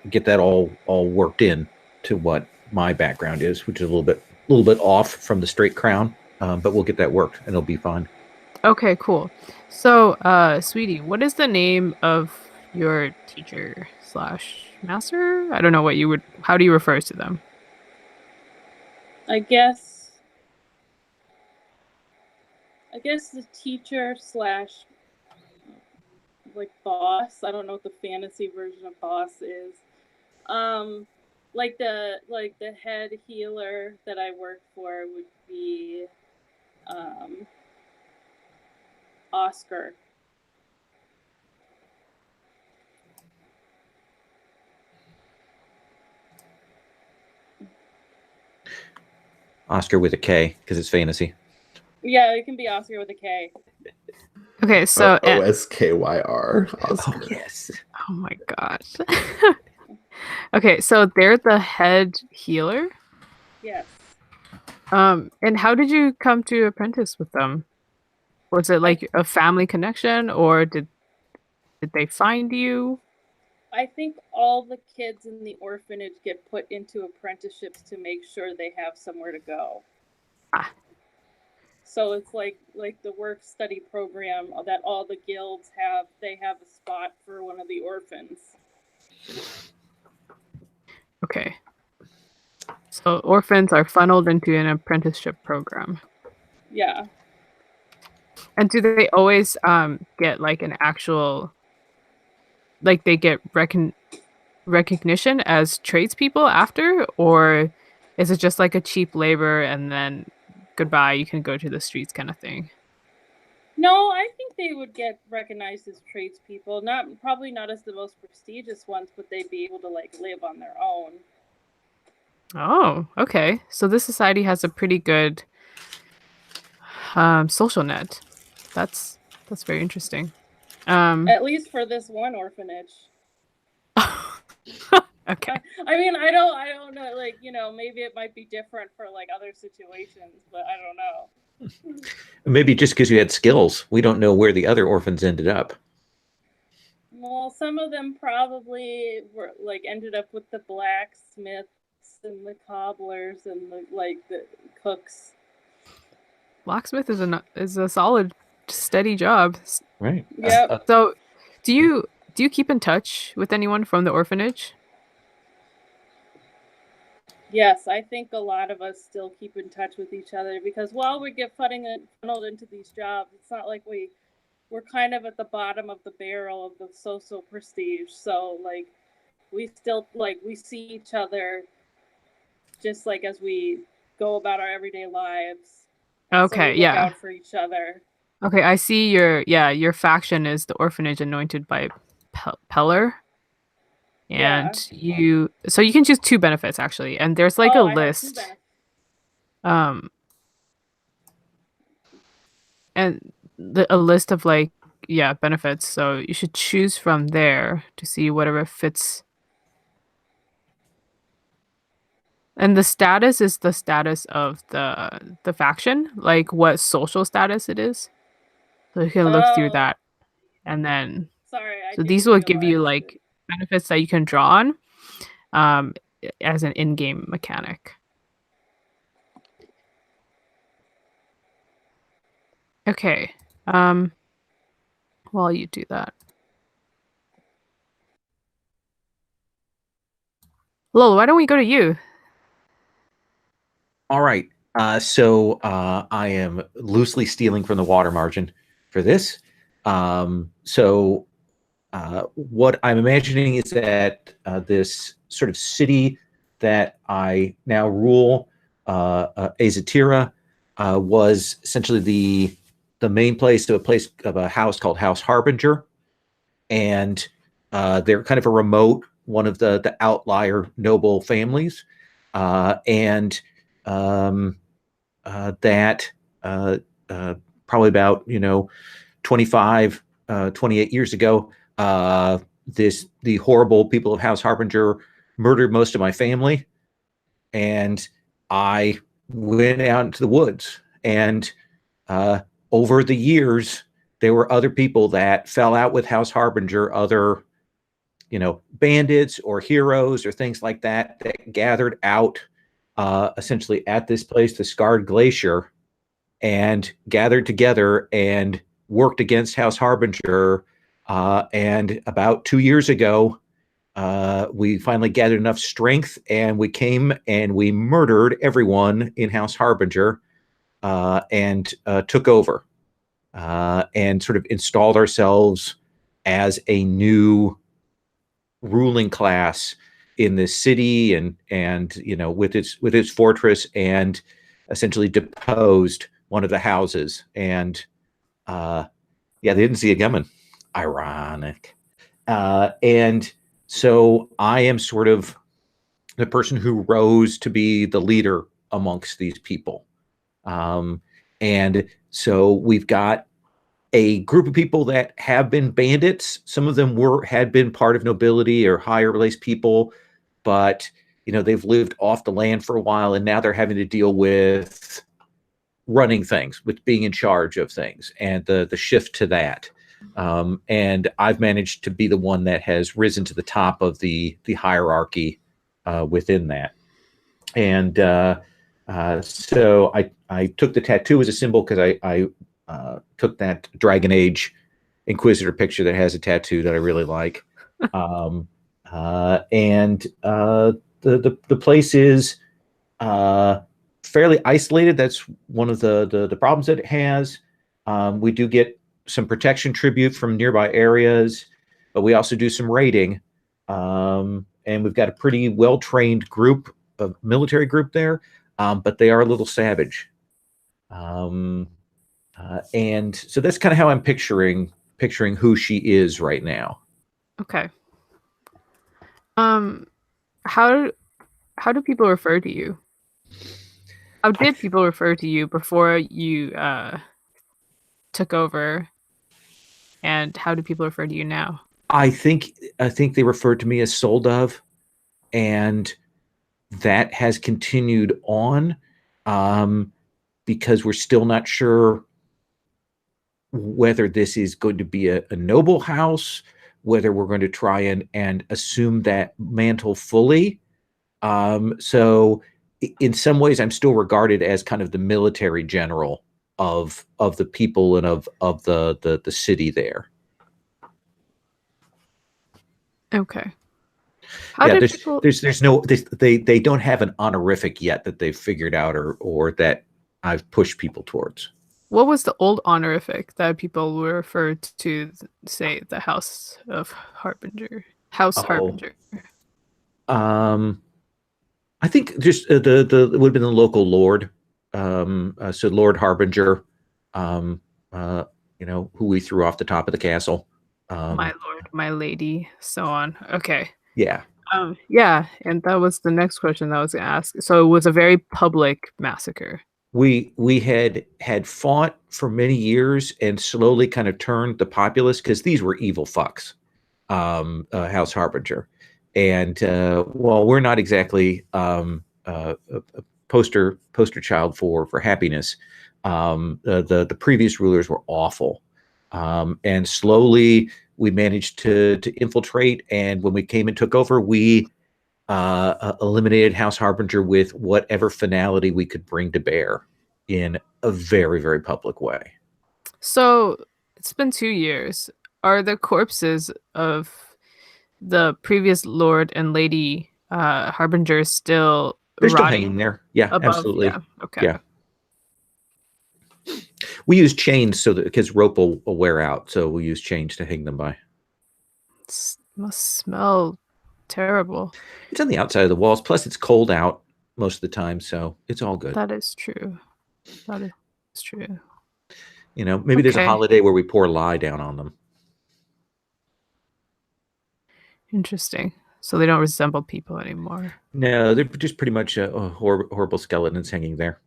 get that all worked in to what my background is, which is a little bit off from the straight crown, but we'll get that worked and it'll be fine. Okay, cool. So, Sweetie, what is the name of your teacher / master? I don't know how do you refer to them? I guess the teacher / like boss. I don't know what the fantasy version of boss is. Like the head healer that I work for would be Oscar. Oscar with a K because it's fantasy. Yeah, it can be Oscar with a K. Okay, so OSKYR. Oh yes. Oh my gosh. Okay, so they're the head healer. Yes. And how did you come to apprentice with them? Was it like a family connection, or did they find you? I think all the kids in the orphanage get put into apprenticeships to make sure they have somewhere to go. Ah. So it's like the work study program that all the guilds have. They have a spot for one of the orphans. Okay. So orphans are funneled into an apprenticeship program. Yeah. And do they always get like an actual like they get recognition as tradespeople after, or is it just like a cheap labor and then goodbye, you can go to the streets kind of thing? No, I think they would get recognized as tradespeople. Probably not as the most prestigious ones, but they'd be able to like live on their own. Oh, okay. So this society has a pretty good social net. That's very interesting. At least for this one orphanage. Okay. I mean, I don't know. Like, you know, maybe it might be different for like other situations, but I don't know. Maybe just because you had skills, we don't know where the other orphans ended up. Well, some of them probably were like ended up with the blacksmiths and the cobblers and the cooks. Blacksmith is a solid, steady job. Right. Yep. So, do you keep in touch with anyone from the orphanage? Yes, I think a lot of us still keep in touch with each other because while we get funneled into these jobs, it's not like we're kind of at the bottom of the barrel of the social prestige. So like we still like we see each other just like as we go about our everyday lives. Okay, so we look yeah. out for each other. Okay, I see your faction is the orphanage anointed by Peller. And so you can choose 2 benefits actually, and there's like a I have 2 list. benefits. And a list of like benefits. So you should choose from there to see whatever fits. And the status is the status of the faction, like what social status it is. So you can look through that, and then Sorry, I so didn't these will give you realize like benefits that you can draw on, as an in-game mechanic. Okay. While you do that, Lol, why don't we go to you? All right. So I am loosely stealing from the water margin for this. So what I'm imagining is that this sort of city that I now rule, Azatira, was essentially the main place of a house called House Harbinger, and they're kind of a remote one of the outlier noble families, and that probably about 25 28 years ago, the horrible people of House Harbinger murdered most of my family, and I went out into the woods, and over the years there were other people that fell out with House Harbinger, other bandits or heroes or things like that gathered out essentially at this place, the Scarred Glacier, and gathered together and worked against House Harbinger. And about 2 years ago, we finally gathered enough strength, and we came and we murdered everyone in House Harbinger, and took over, and sort of installed ourselves as a new ruling class in this city, and with its fortress, and essentially deposed one of the houses. And they didn't see it coming. Ironic. And so I am sort of the person who rose to be the leader amongst these people. And so we've got a group of people that have been bandits. Some of them had been part of nobility or higher placed people, but they've lived off the land for a while, and now they're having to deal with running things, with being in charge of things, and the shift to that. And I've managed to be the one that has risen to the top of the hierarchy within that. And so I took the tattoo as a symbol because I took that Dragon Age Inquisitor picture that has a tattoo that I really like. And the place is fairly isolated. That's one of the problems that it has. We do get some protection tribute from nearby areas, but we also do some raiding. And we've got a pretty well-trained group of military group there, but they are a little savage. And so that's kind of how I'm picturing who she is right now. Okay. How do people refer to you? How did people refer to you before you took over? And how do people refer to you now? I think they referred to me as Soul Dove, and that has continued on, because we're still not sure whether this is going to be a noble house, whether we're going to try and assume that mantle fully. So in some ways, I'm still regarded as kind of the military general of the people and of the city there. Okay. There's no they don't have an honorific yet that they've figured out or that I've pushed people towards. What was the old honorific that people were referred to, say, the House of Harbinger? Harbinger. I think just it would have been the local lord. So Lord Harbinger, who we threw off the top of the castle. My lord, my lady, so on. Okay. Yeah. Yeah, and that was the next question that I was going to ask. So it was a very public massacre. We had fought for many years and slowly kind of turned the populace, because these were evil fucks, House Harbinger, and while we're not exactly a poster child for happiness, the previous rulers were awful, and slowly we managed to infiltrate, and when we came and took over, we eliminated House Harbinger with whatever finality we could bring to bear in a very, very public way. So it's been 2 years. Are the corpses of the previous Lord and Lady Harbinger still They're still rotting hanging there? Yeah, above? absolutely. Yeah. Okay. Yeah. We use chains so that because rope will wear out, so we use chains to hang them by. Must smell terrible. It's on the outside of the walls. Plus, it's cold out most of the time, so it's all good. That is true. That is true. Maybe there's a holiday where we pour lye down on them. Interesting. So they don't resemble people anymore. No, they're just pretty much horrible skeletons hanging there.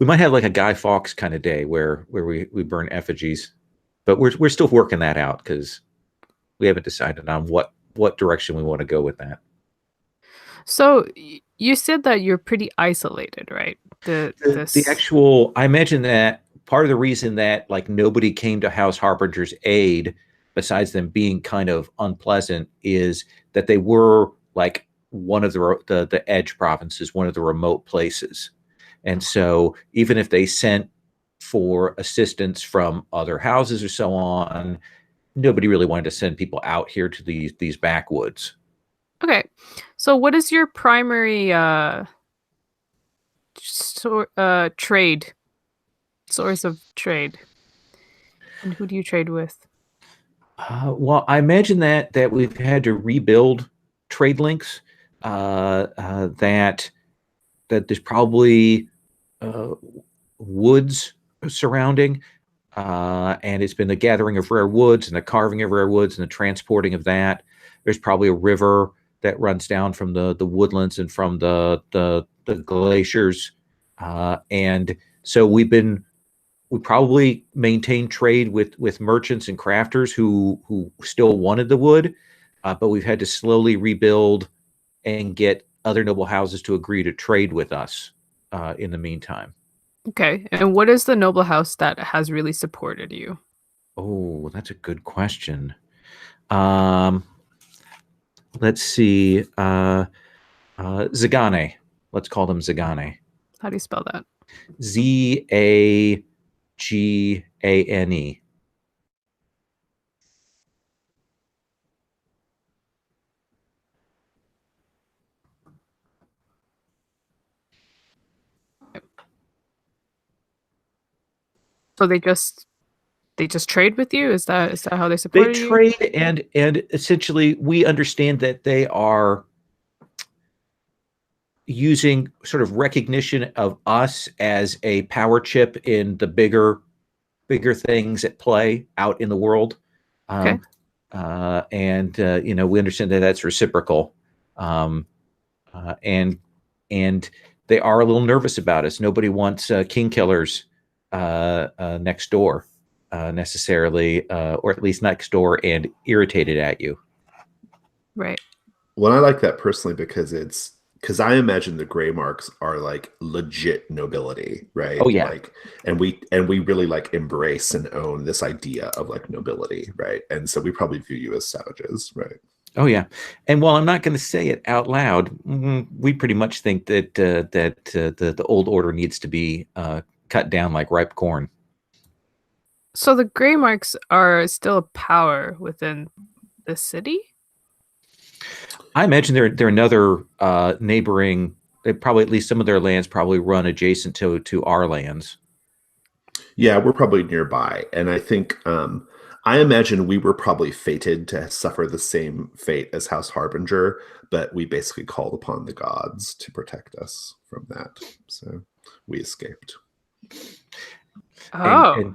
We might have like a Guy Fawkes kind of day where we burn effigies, but we're still working that out because we haven't decided on what direction we want to go with that. So you said that you're pretty isolated, right? The actual, I imagine that part of the reason that like nobody came to House Harbinger's aid, besides them being kind of unpleasant, is that they were like one of the edge provinces, one of the remote places. And so even if they sent for assistance from other houses or so on, nobody really wanted to send people out here to these backwoods. Okay. So what is your primary trade, source of trade? And who do you trade with? Well, I imagine that we've had to rebuild trade links, that there's probably woods surrounding, and it's been the gathering of rare woods and the carving of rare woods and the transporting of that. There's probably a river that runs down from the woodlands and from the glaciers, and so we probably maintain trade with merchants and crafters who still wanted the wood, but we've had to slowly rebuild and get other noble houses to agree to trade with us in the meantime. Okay. And what is the noble house that has really supported you? Oh, that's a good question. Let's see. Zagane. Let's call them Zagane. How do you spell that? Zagane. So they just trade with you? Is that how they They support you? trade, and essentially we understand that they are using sort of recognition of us as a power chip in the bigger things at play out in the world. Okay. And we understand that that's reciprocal. And they are a little nervous about us. Nobody wants king killers next door necessarily, or at least next door and irritated at you. Right. Well, I like that personally because I imagine the gray marks are like legit nobility, right? Oh, yeah. Like, and we really like embrace and own this idea of like nobility, right? And so we probably view you as savages, right? Oh, yeah. And while I'm not going to say it out loud, we pretty much think that the old order needs to be cut down like ripe corn. So the gray marks are still a power within the city? I imagine they're another neighboring. They probably, at least some of their lands probably run adjacent to our lands. Yeah, we're probably nearby, and I think I imagine we were probably fated to suffer the same fate as House Harbinger, but we basically called upon the gods to protect us from that, so we escaped. Oh.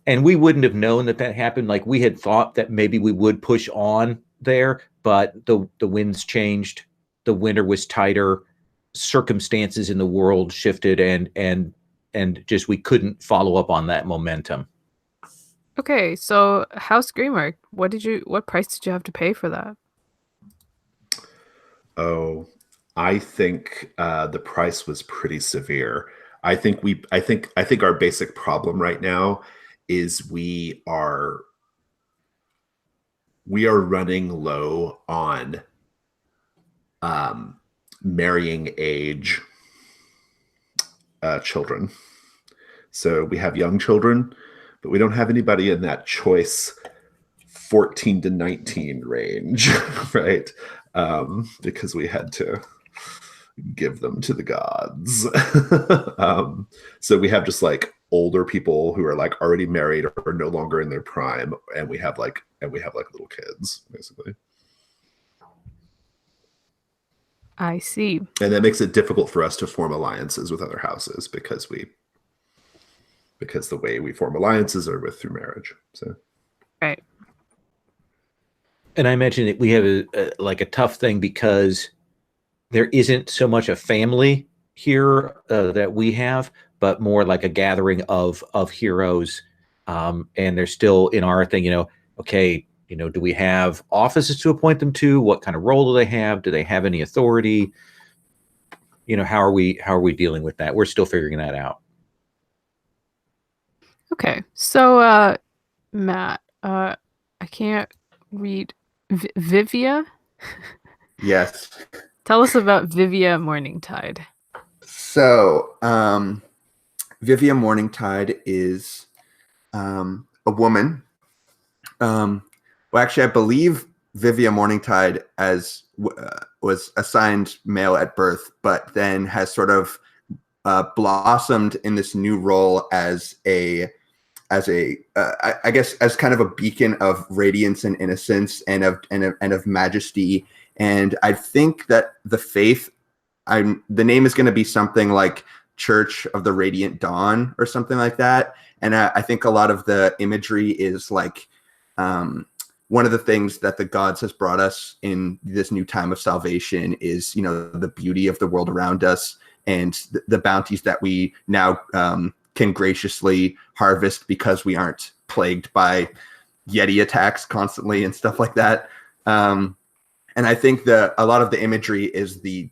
And we wouldn't have known that happened. Like, we had thought that maybe we would push on there, but the winds changed, the winter was tighter, circumstances in the world shifted, and just we couldn't follow up on that momentum. Okay, so House Greymark, what price did you have to pay for that? Oh, I think the price was pretty severe. I think our basic problem right now is we are running low on marrying age children. So we have young children, but we don't have anybody in that choice 14 to 19 range, right? Because we had to give them to the gods. So we have just like older people who are like already married or no longer in their prime, and we have like little kids, basically. I see. And that makes it difficult for us to form alliances with other houses because the way we form alliances are through marriage. So Right. And I imagine that we have a tough thing because there isn't so much a family here that we have, but more like a gathering of heroes. And they're still in our thing, okay, do we have offices to appoint them to? What kind of role do they have? Do they have any authority? How are we dealing with that? We're still figuring that out. Okay. So Matt, I can't read Vivia? Yes. Tell us about Vivia Morningtide. So, Vivia Morningtide is a woman. Well, actually, I believe Vivia Morningtide was assigned male at birth, but then has sort of blossomed in this new role as I guess as kind of a beacon of radiance and innocence and of majesty. And I think that the faith, the name is going to be something like Church of the Radiant Dawn or something like that. And I think a lot of the imagery is like one of the things that the gods has brought us in this new time of salvation is, the beauty of the world around us and the bounties that we now can graciously harvest because we aren't plagued by Yeti attacks constantly and stuff like that. And I think a lot of the imagery is the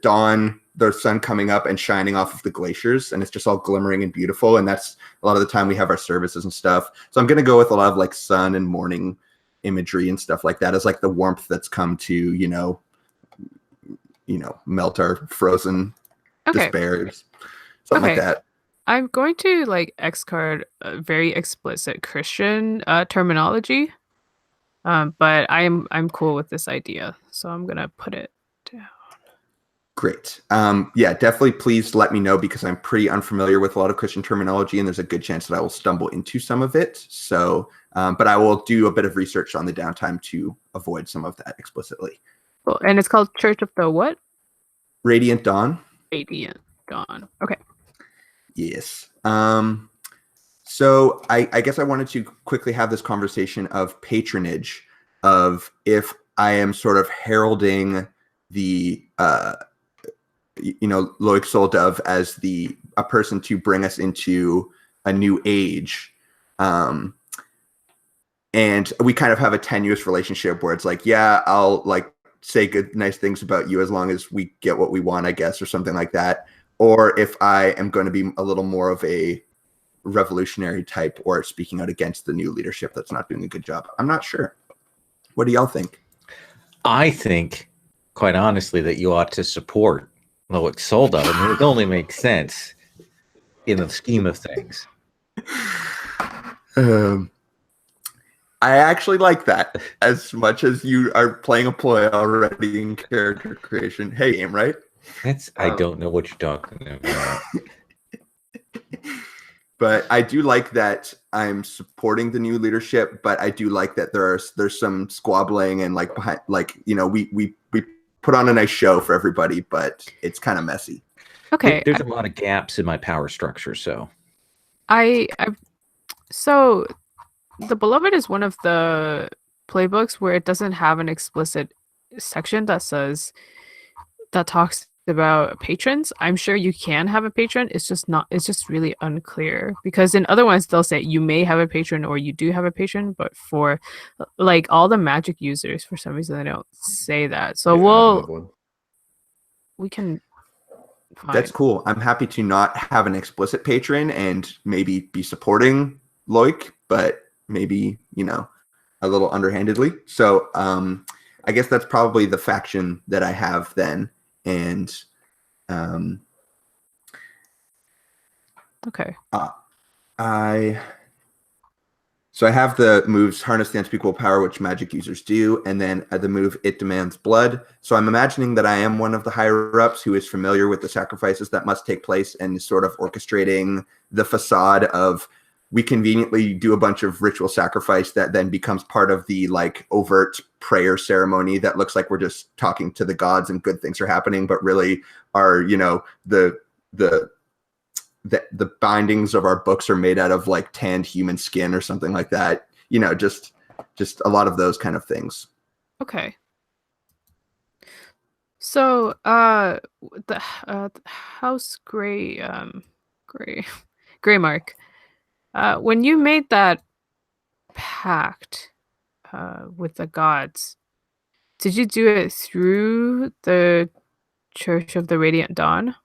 dawn, the sun coming up and shining off of the glaciers, and it's just all glimmering and beautiful. And that's a lot of the time we have our services and stuff. So I'm going to go with a lot of like sun and morning imagery and stuff like that as like the warmth that's come to, melt our frozen despairs, something like that. I'm going to X-card a very explicit Christian terminology. But I'm cool with this idea, so I'm gonna put it down. Great. Yeah, definitely please let me know, because I'm pretty unfamiliar with a lot of Christian terminology, and there's a good chance that I will stumble into some of it. So, but I will do a bit of research on the downtime to avoid some of that explicitly. Cool. And it's called Church of the what? Radiant Dawn. Radiant Dawn. Okay. Yes. So I guess I wanted to quickly have this conversation of patronage, of if I am sort of heralding the Loic Soldov as a person to bring us into a new age. And we kind of have a tenuous relationship where it's like, yeah, I'll like say good, nice things about you as long as we get what we want, I guess, or something like that. Or if I am going to be a little more of a revolutionary type, or speaking out against the new leadership that's not doing a good job. I'm not sure. What do y'all think? I think, quite honestly, that you ought to support Loic Soldov. I mean, it only makes sense in the scheme of things. I actually like that as much as you are playing a ploy already in character creation. Hey, game, right? I don't know what you're talking about. But I do like that I'm supporting the new leadership, but I do like that there's some squabbling and like behind, like, we put on a nice show for everybody, but it's kind of messy. Okay. There's a lot of gaps in my power structure, so So the Beloved is one of the playbooks where it doesn't have an explicit section that talks about patrons. I'm sure you can have a patron. It's just really unclear, because in other ones they'll say you may have a patron or you do have a patron, but for like all the magic users, for some reason they don't say that. So we can find. That's cool. I'm happy to not have an explicit patron and maybe be supporting Loic, but maybe, a little underhandedly. So I guess that's probably the faction that I have then. And okay. So I have the moves Harness the Unspeakable Power, which magic users do, and then the move It Demands Blood. So I'm imagining that I am one of the higher-ups who is familiar with the sacrifices that must take place and is sort of orchestrating the facade of, we conveniently do a bunch of ritual sacrifice that then becomes part of the like overt prayer ceremony that looks like we're just talking to the gods and good things are happening, but really are, the bindings of our books are made out of like tanned human skin or something like that. Just a lot of those kind of things. Okay. So the House Greymark. When you made that pact with the gods, did you do it through the Church of the Radiant Dawn?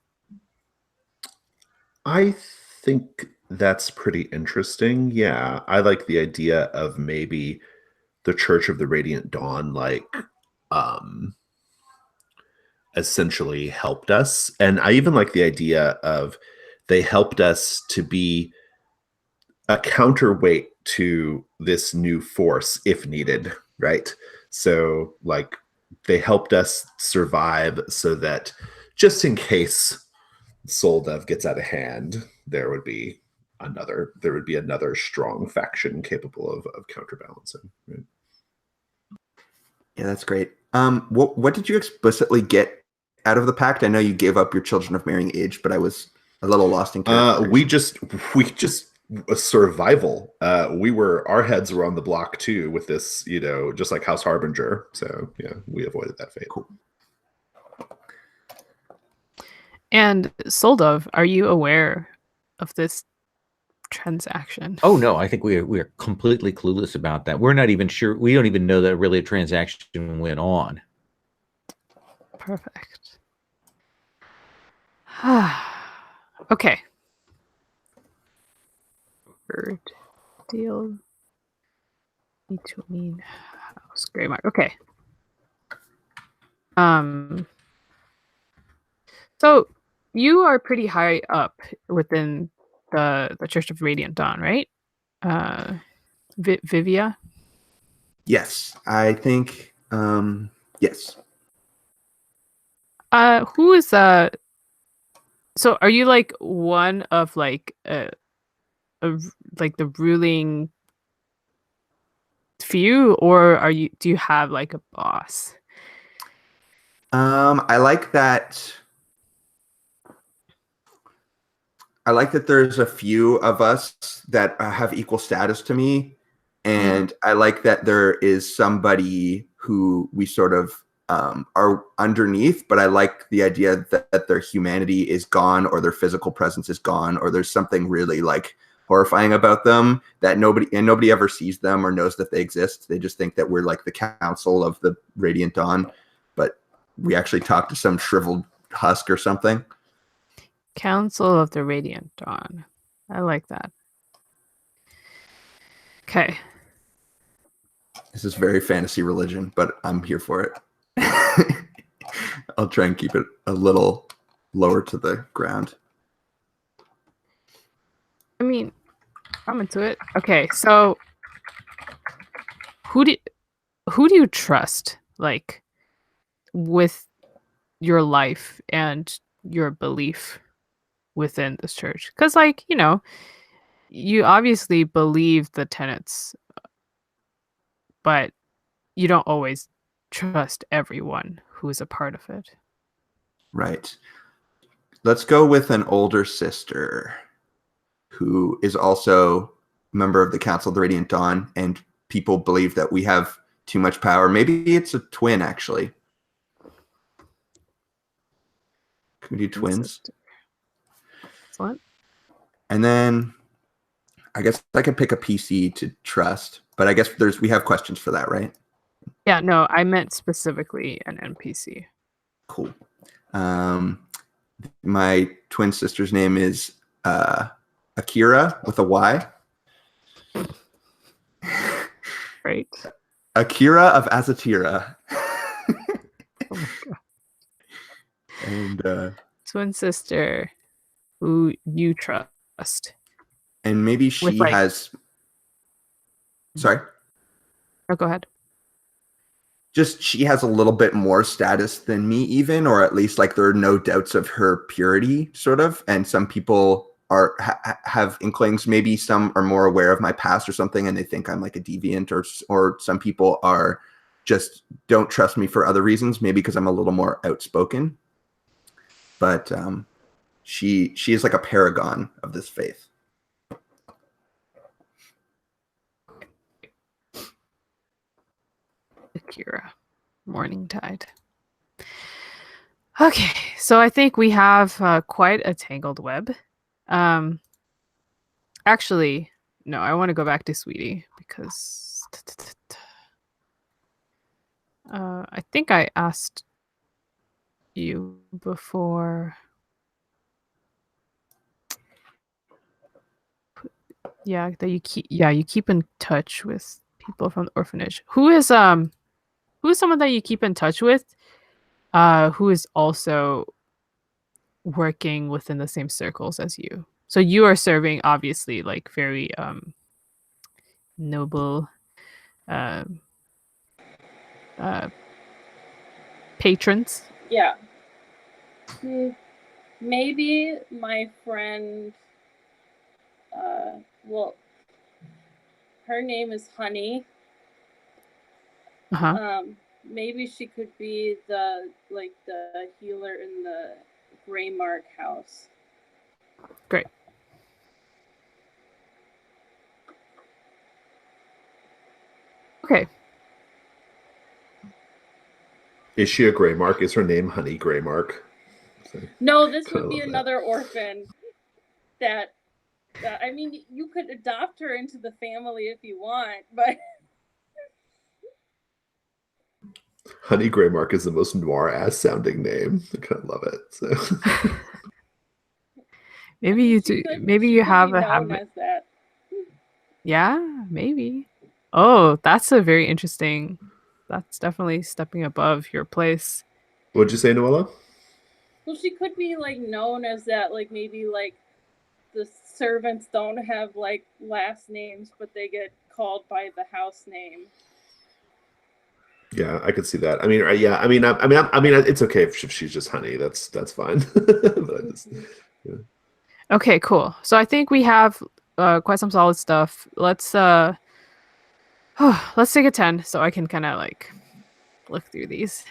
I think that's pretty interesting. Yeah, I like the idea of maybe the Church of the Radiant Dawn, like, essentially helped us. And I even like the idea of they helped us to be a counterweight to this new force if needed, right? So like they helped us survive so that just in case Soldev gets out of hand, there would be another strong faction capable of counterbalancing. Right? Yeah, that's great. What did you explicitly get out of the pact? I know you gave up your Children of Marrying Age, but I was a little lost in character. We just a survival. Our heads were on the block too with this, just like House Harbinger. So yeah, we avoided that fate. Cool. And Soldov, are you aware of this transaction? Oh no, I think we are completely clueless about that. We're not even sure. We don't even know that really a transaction went on. Perfect. Okay. Bird deal between House Greymark. Okay. So you are pretty high up within the Church of Radiant Dawn, right? Vivia? Yes, I think, yes. Who is so are you like one of like like the ruling few, or do you have like a boss? I like that. I like that there's a few of us that have equal status to me. And I like that there is somebody who we sort of are underneath, but I like the idea that their humanity is gone, or their physical presence is gone, or there's something really like horrifying about them that nobody ever sees them or knows that they exist. They just think that we're like the council of the Radiant Dawn, but we actually talk to some shriveled husk or something. Council of the Radiant Dawn. I like that. Okay. This is very fantasy religion, but I'm here for it. I'll try and keep it a little lower to the ground. I mean, I'm into it. Okay, so who do you trust, like, with your life and your belief within this church? Because, like, you obviously believe the tenets, but you don't always trust everyone who is a part of it. Right. Let's go with an older sister who is also a member of the Council of the Radiant Dawn, and people believe that we have too much power. Maybe it's a twin, actually. Can we do twins? Excellent. And then I guess I could pick a PC to trust, but I guess we have questions for that, right? Yeah, no, I meant specifically an NPC. Cool. My twin sister's name is Akira with a Y. Right. Akira of Azatira. Oh my god. And Twin sister who you trust. and maybe she has. Sorry. Oh, go ahead. Just she has a little bit more status than me, even, or at least like there are no doubts of her purity, sort of. And some people have inklings. Maybe some are more aware of my past or something, and they think I'm like a deviant, or some people are just don't trust me for other reasons, maybe because I'm a little more outspoken. But she is like a paragon of this faith. Akira, Morning Tide. Okay, so I think we have quite a tangled web. Actually, no, I want to go back to Sweetie because I think I asked you before. Yeah, that you keep in touch with people from the orphanage. Who is someone that you keep in touch with who is also working within the same circles as you? So you are serving obviously like very noble patrons. Yeah. Maybe my friend, well, her name is Honey. Maybe she could be the healer in the Gray Mark house. Great. Okay. Is she a Greymark? Is her name Honey Greymark? No, this would be another orphan that, I mean, you could adopt her into the family if you want, but... Honey Greymark is the most noir-ass sounding name. I kind of love it. So. Maybe you do. Maybe you have a habit. As that. Yeah, maybe. Oh, that's a very interesting. That's definitely stepping above your place. What'd you say, Noella? Well, she could be like known as that. Like maybe like the servants don't have like last names, but they get called by the house name. Yeah, I could see that. I mean, yeah, I mean, it's okay if she's just honey. That's fine. But I just, yeah. Okay, cool. So I think we have quite some solid stuff. Let's take a 10 so I can kind of like look through these.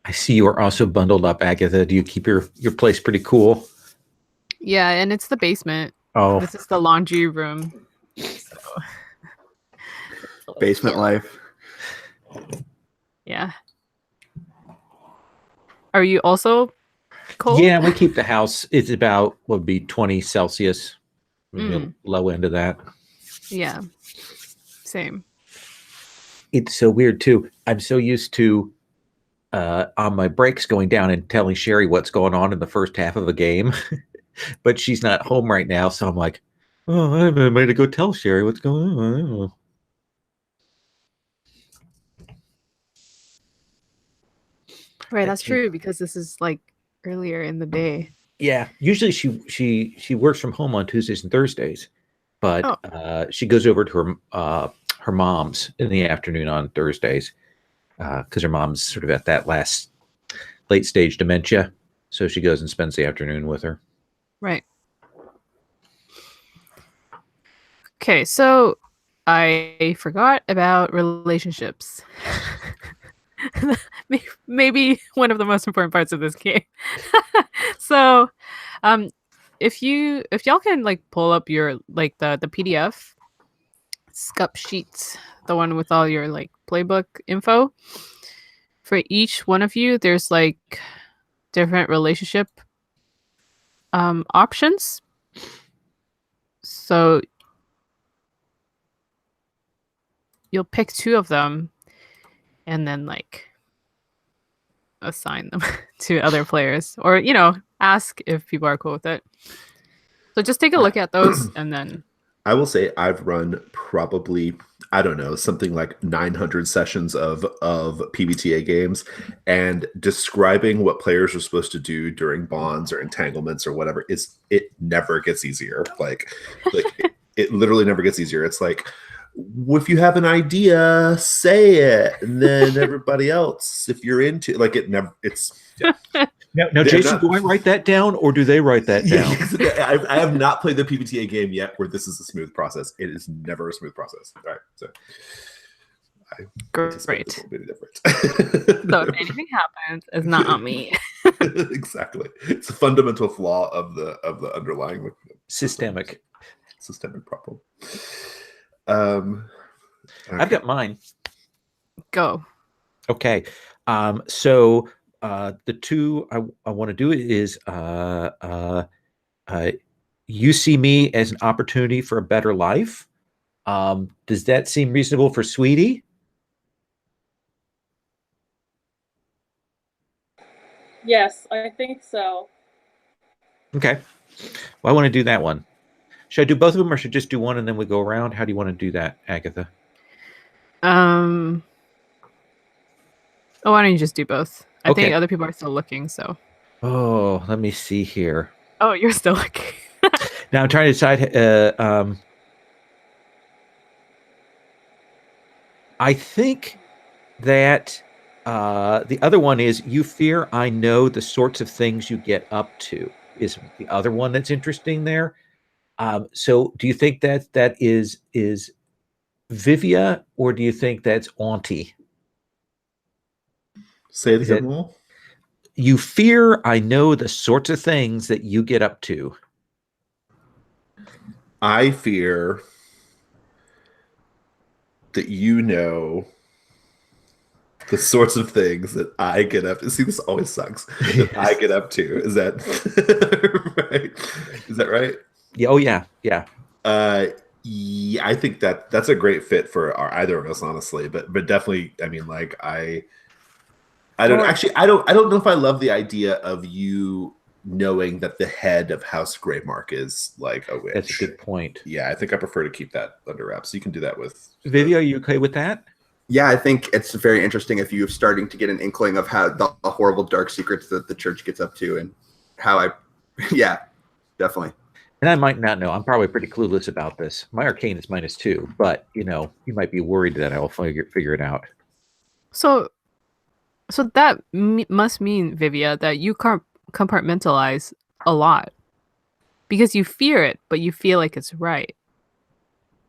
I see you are also bundled up, Agatha. Do you keep your place pretty cool? Yeah, and it's the basement. Oh, This is the laundry room. So Basement life. yeah. Are you also cold? yeah. We keep the house. It's about what would be 20 Celsius. The low end of that. Yeah. Same. It's so weird too. I'm so used to on my breaks going down and telling Sherry what's going on in the first half of a game, but she's not home right now, so I'm like, oh, I haven't anybody to go tell Sherry what's going on. Right, that's true because this is like earlier in the day. Yeah, usually she works from home on Tuesdays and Thursdays, but she goes over to her mom's in the afternoon on Thursdays because her mom's sort of at that late stage dementia, so she goes and spends the afternoon with her. Right. Okay, so I forgot about relationships. Maybe one of the most important parts of this game. So, if y'all can like pull up your like the PDF SCUP sheets, the one with all your like playbook info. For each one of you, there's like different relationship options. So you'll pick 2 of them and then like assign them to other players, or ask if people are cool with it. So just take a look at those and then I will say I've run probably, I don't know, something like 900 sessions of PBTA games, and describing what players are supposed to do during bonds or entanglements or whatever it never gets easier. Like it literally never gets easier. It's like, if you have an idea, say it, and then everybody else, if you're into like it, never. It's yeah. Now, Jason, do I write that down or do they write that down? Yeah, I have not played the PBTA game yet where this is a smooth process. It is never a smooth process. All right, so great. This will be different. So if anything happens, it's not on me. Exactly, it's a fundamental flaw of the underlying systemic problem. Okay. I've got mine. Go. Okay. So the 2 I want to do is you see me as an opportunity for a better life. Does that seem reasonable for Sweetie? Yes, I think so. Okay. Well, I want to do that one. Should I do both of them or should I just do one and then we go around? How do you want to do that, Agatha? Oh, why don't you just do both? I think other people are still looking, so. Oh, let me see here. Oh, you're still looking. Now I'm trying to decide. I think that the other one is you fear I know the sorts of things you get up to is the other one that's interesting there. So do you think that is Vivia or do you think that's Auntie? Say it again, Will. You fear I know the sorts of things that you get up to. I fear that you know the sorts of things that I get up to. See, this always sucks. That I get up to. Is that right? Is that right? Yeah. Oh, yeah. Yeah. Yeah, I think that's a great fit for either of us, honestly. But definitely, I mean, like I don't know if I love the idea of you knowing that the head of House Greymark is like a witch. That's a good point. Yeah, I think I prefer to keep that under wraps. So you can do that with Vivi. Are you okay with that? Yeah, I think it's very interesting if you're starting to get an inkling of how the horrible dark secrets that the church gets up to and how yeah, definitely. And I might not know. I'm probably pretty clueless about this. My arcane is -2, but you might be worried that I'll figure it out. So that must mean, Vivia, that you compartmentalize a lot because you fear it, but you feel like it's right.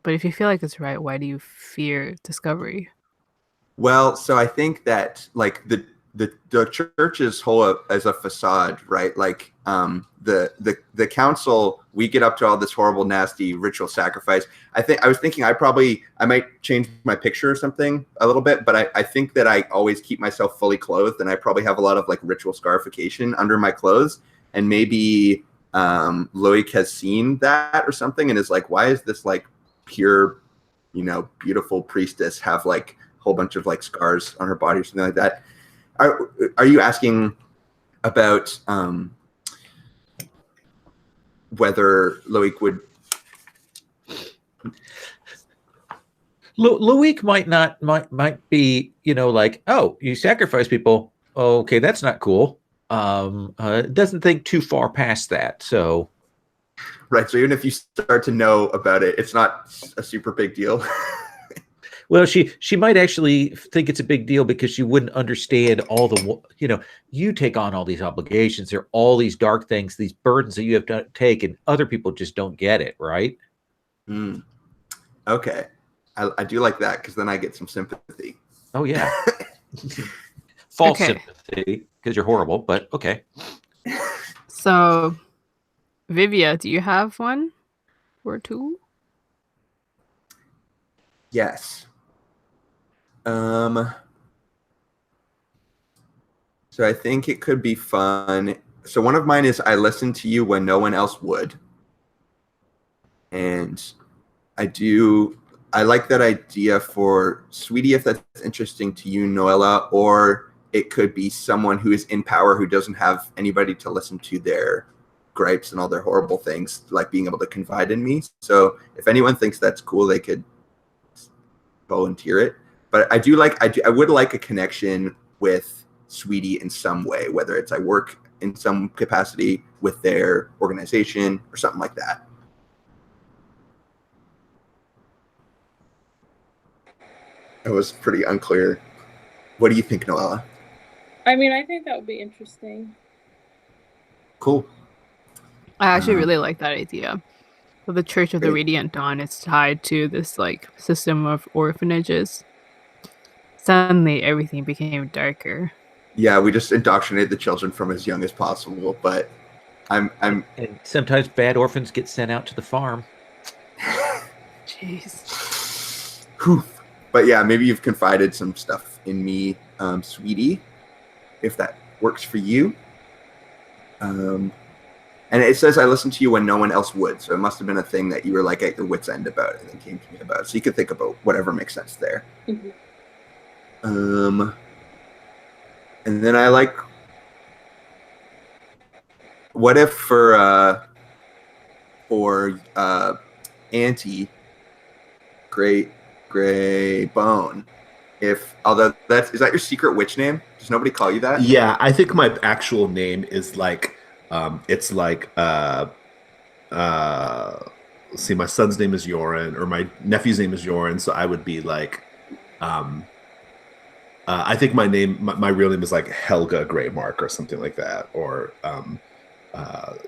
But if you feel like it's right, why do you fear discovery? Well, so I think that like the church is whole as a facade, right? Like the council, we get up to all this horrible, nasty ritual sacrifice. I was thinking I might change my picture or something a little bit, but I think that I always keep myself fully clothed, and I probably have a lot of like ritual scarification under my clothes, and maybe Loic has seen that or something and is like, why is this like pure, beautiful priestess have like a whole bunch of like scars on her body or something like that? Are you asking about whether Loic would? Loic might be, like, oh, you sacrifice people. Okay, that's not cool. Doesn't think too far past that. So, right. So even if you start to know about it, it's not a super big deal. Well, she might actually think it's a big deal because she wouldn't understand all the, you take on all these obligations. There are all these dark things, these burdens that you have to take, and other people just don't get it, right? Okay. I do like that because then I get some sympathy. Oh, yeah. False Okay. sympathy because you're horrible, but okay. So, Vivia, do you have one or two? Yes. So I think it could be fun. So one of mine is I listen to you when no one else would. And I like that idea for Sweetie, if that's interesting to you, Noella, or it could be someone who is in power who doesn't have anybody to listen to their gripes and all their horrible things, like being able to confide in me. So if anyone thinks that's cool, they could volunteer it. But I would like a connection with Sweetie in some way, whether it's I work in some capacity with their organization or something like that. It was pretty unclear. What do you think, Noella? I mean, I think that would be interesting. Cool. I actually really like that idea. So the Church of the Great. Radiant Dawn is tied to this like system of orphanages. Suddenly, everything became darker. Yeah, we just indoctrinate the children from as young as possible, but I'm And sometimes bad orphans get sent out to the farm. Jeez. Whew. But yeah, maybe you've confided some stuff in me, Sweetie, if that works for you. And it says I listened to you when no one else would, so it must have been a thing that you were like at your wit's end about and then came to me about. So you could think about whatever makes sense there. Mm-hmm. And then I like, what if for Auntie Gray Bone, although is that your secret witch name? Does nobody call you that? Yeah, I think my actual name is like it's like see, my son's name is Yoren, or my nephew's name is Yoren, so I would be like I think my real name is like Helga Greymark or something like that, or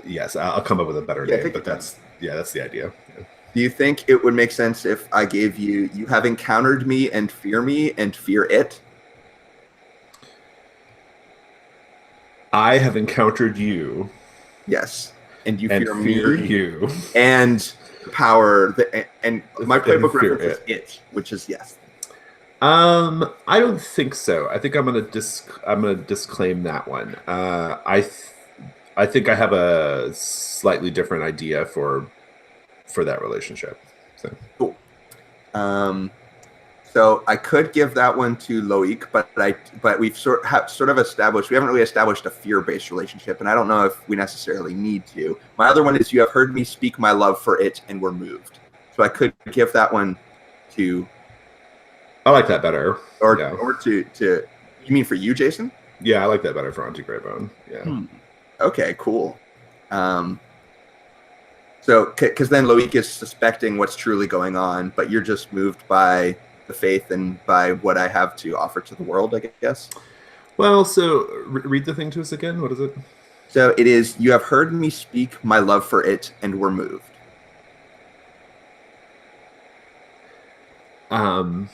yes, I'll come up with a better name, but that's the idea. Yeah. Do you think it would make sense if I gave you have encountered me and fear it? I have encountered you. Yes. And you and fear me. You. And power. And my playbook references it, which is yes. I don't think so. I think I'm gonna disclaim that one. I think I have a slightly different idea for that relationship. So cool. So I could give that one to Loic, but we've sort of established, we haven't really established a fear-based relationship, and I don't know if we necessarily need to. My other one is you have heard me speak my love for it and were moved. So I could give that one to. I like that better. Or to you mean for you, Jason? Yeah, I like that better for Auntie Greybone. Yeah. Okay, cool. So, because then Loic is suspecting what's truly going on, but you're just moved by the faith and by what I have to offer to the world, I guess. Well, so read the thing to us again. What is it? So it is, you have heard me speak my love for it and were moved. Are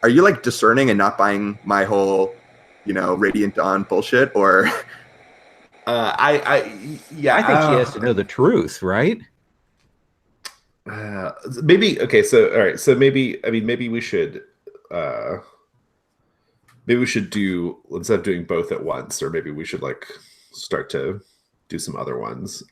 you like discerning and not buying my whole Radiant Dawn bullshit, or yeah, I think she has to know the truth, right? Maybe okay. So all right. So maybe we should do, instead of doing both at once, or maybe we should like start to do some other ones.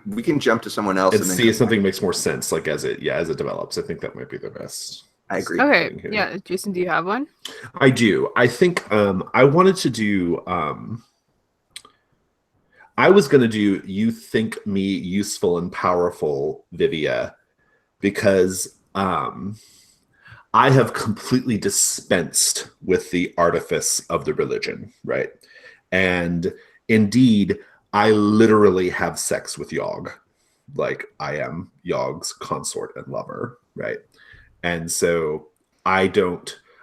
We can jump to someone else and and then see if something makes more sense, like as it develops. I think that might be the best. I agree. Okay. Yeah, Jason, do you have one? I do. I think I wanted to do. I was going to do "You Think Me Useful and Powerful," Vivia, because I have completely dispensed with the artifice of the religion, right? And indeed, I literally have sex with Yogg. Like, I am Yogg's consort and lover, right? And so I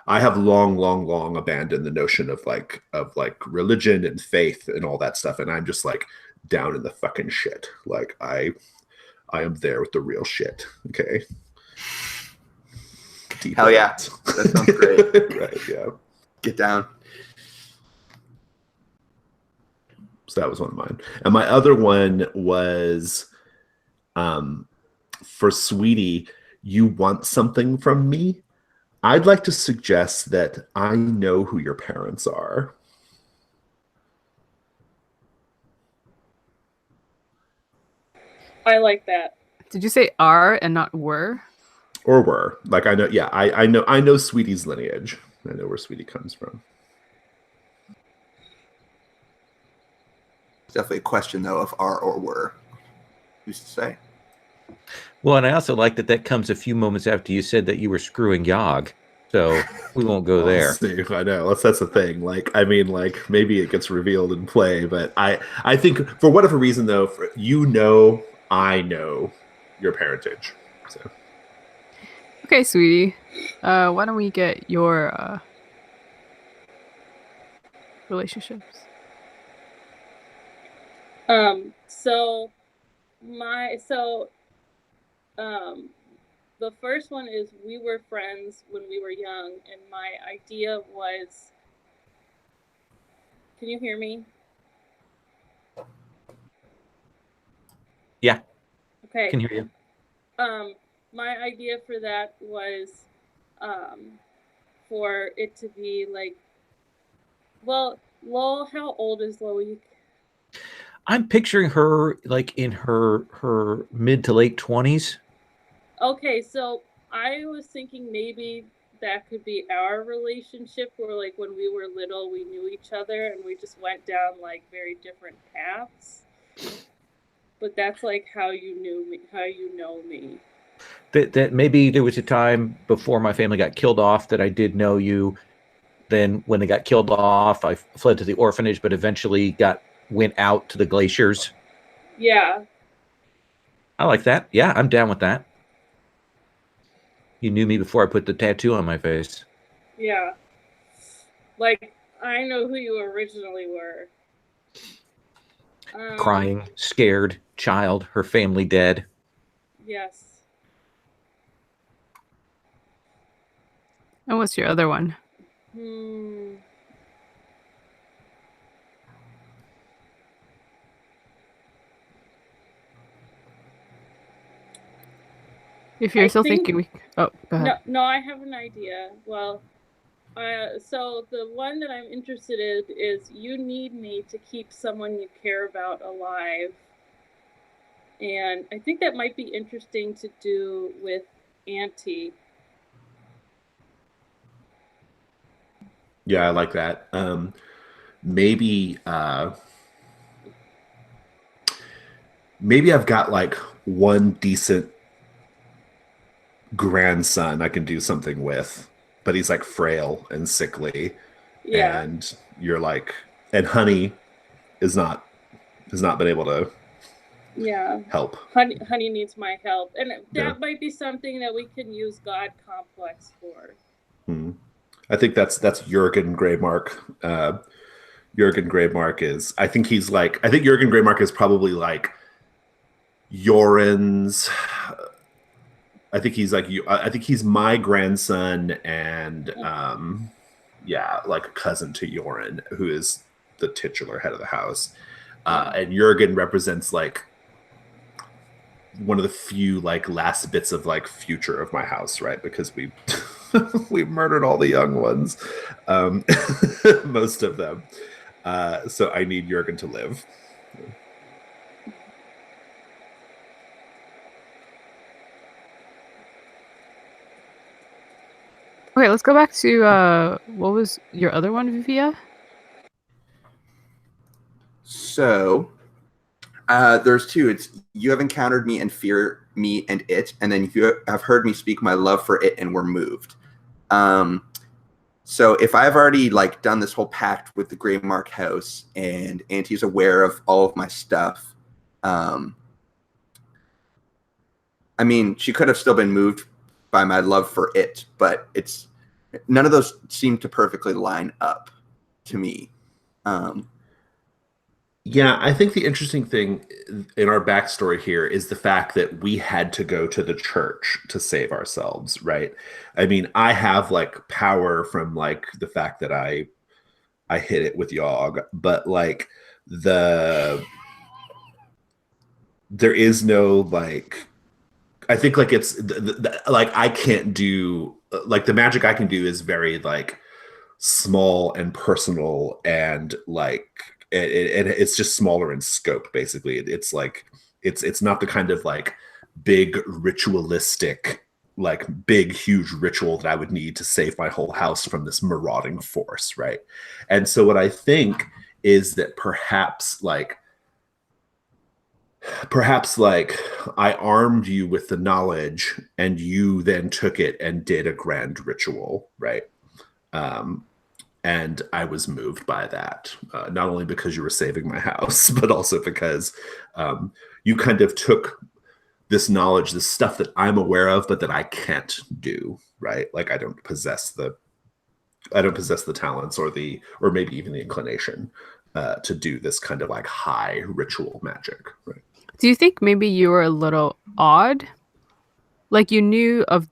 have long abandoned the notion of like religion and faith and all that stuff. And I'm just like down in the fucking shit. Like I am there with the real shit. Okay. Deep Hell yeah. That sounds great. Right, yeah. Get down. So that was one of mine. And my other one was for Sweetie, you want something from me? I'd like to suggest that I know who your parents are. I like that. Did you say are and not were? Or were. Like I know, yeah, I know Sweetie's lineage. I know where Sweetie comes from. It's definitely a question though of are or were. Who's to say? Well, and I also like that comes a few moments after you said that you were screwing Yogg. So we won't go there. See, I know. That's the thing. Like, I mean, like maybe it gets revealed in play, but I think for whatever reason though, I know your parentage. So. Okay, Sweetie. Why don't we get your relationships? The first one is we were friends when we were young, and my idea was, can you hear me? Yeah. Okay. Can hear you. My idea for that was for it to be like, well, Lowell, how old is Loie? I'm picturing her like in her mid to late 20s. Okay, so I was thinking maybe that could be our relationship, where like when we were little we knew each other and we just went down like very different paths. But that's like how you know me. That maybe there was a time before my family got killed off that I did know you. Then when they got killed off, I fled to the orphanage, but eventually went out to the glaciers. Yeah. I like that. Yeah, I'm down with that. You knew me before I put the tattoo on my face. Yeah. Like, I know who you originally were. Crying, scared, child, her family dead. Yes. And what's your other one? If you're still thinking, oh, go ahead. No, I have an idea. Well, so the one that I'm interested in is you need me to keep someone you care about alive. And I think that might be interesting to do with Auntie. Yeah, I like that. Maybe I've got like one decent grandson I can do something with, but he's like frail and sickly. Yeah. And you're like, and Honey has not been able to help. Honey needs my help. And that might be something that we can use God Complex for. I think that's Jurgen Greymark. Jurgen Greymark is, I think Jurgen Greymark is probably like Yoren's. I think he's like you. I think he's my grandson, and like a cousin to Yoren, who is the titular head of the house. And Jurgen represents like one of the few like last bits of like future of my house, right? Because we we murdered all the young ones, most of them. So I need Jurgen to live. Okay, let's go back to what was your other one, Vivia? So there's two. It's you have encountered me and fear me and it, and then you have heard me speak my love for it and were moved. So if I've already like done this whole pact with the Grey Mark House and Auntie's aware of all of my stuff, I mean, she could have still been moved by my love for it, but it's none of those seem to perfectly line up to me. Yeah, I think the interesting thing in our backstory here is the fact that we had to go to the church to save ourselves, right? I mean, I have like power from like the fact that I hit it with Yogg, but like there is no like, I think like it's like I can't do like the magic I can do is very like small and personal and like it's just smaller in scope. Basically, it's like it's not the kind of like big ritualistic like big huge ritual that I would need to save my whole house from this marauding force, right? And so what I think is that perhaps like I armed you with the knowledge and you then took it and did a grand ritual, right? And I was moved by that, not only because you were saving my house, but also because you kind of took this knowledge, this stuff that I'm aware of, but that I can't do, right? Like I don't possess the talents or maybe even the inclination to do this kind of like high ritual magic, right? Do you think maybe you were a little odd? Like you knew of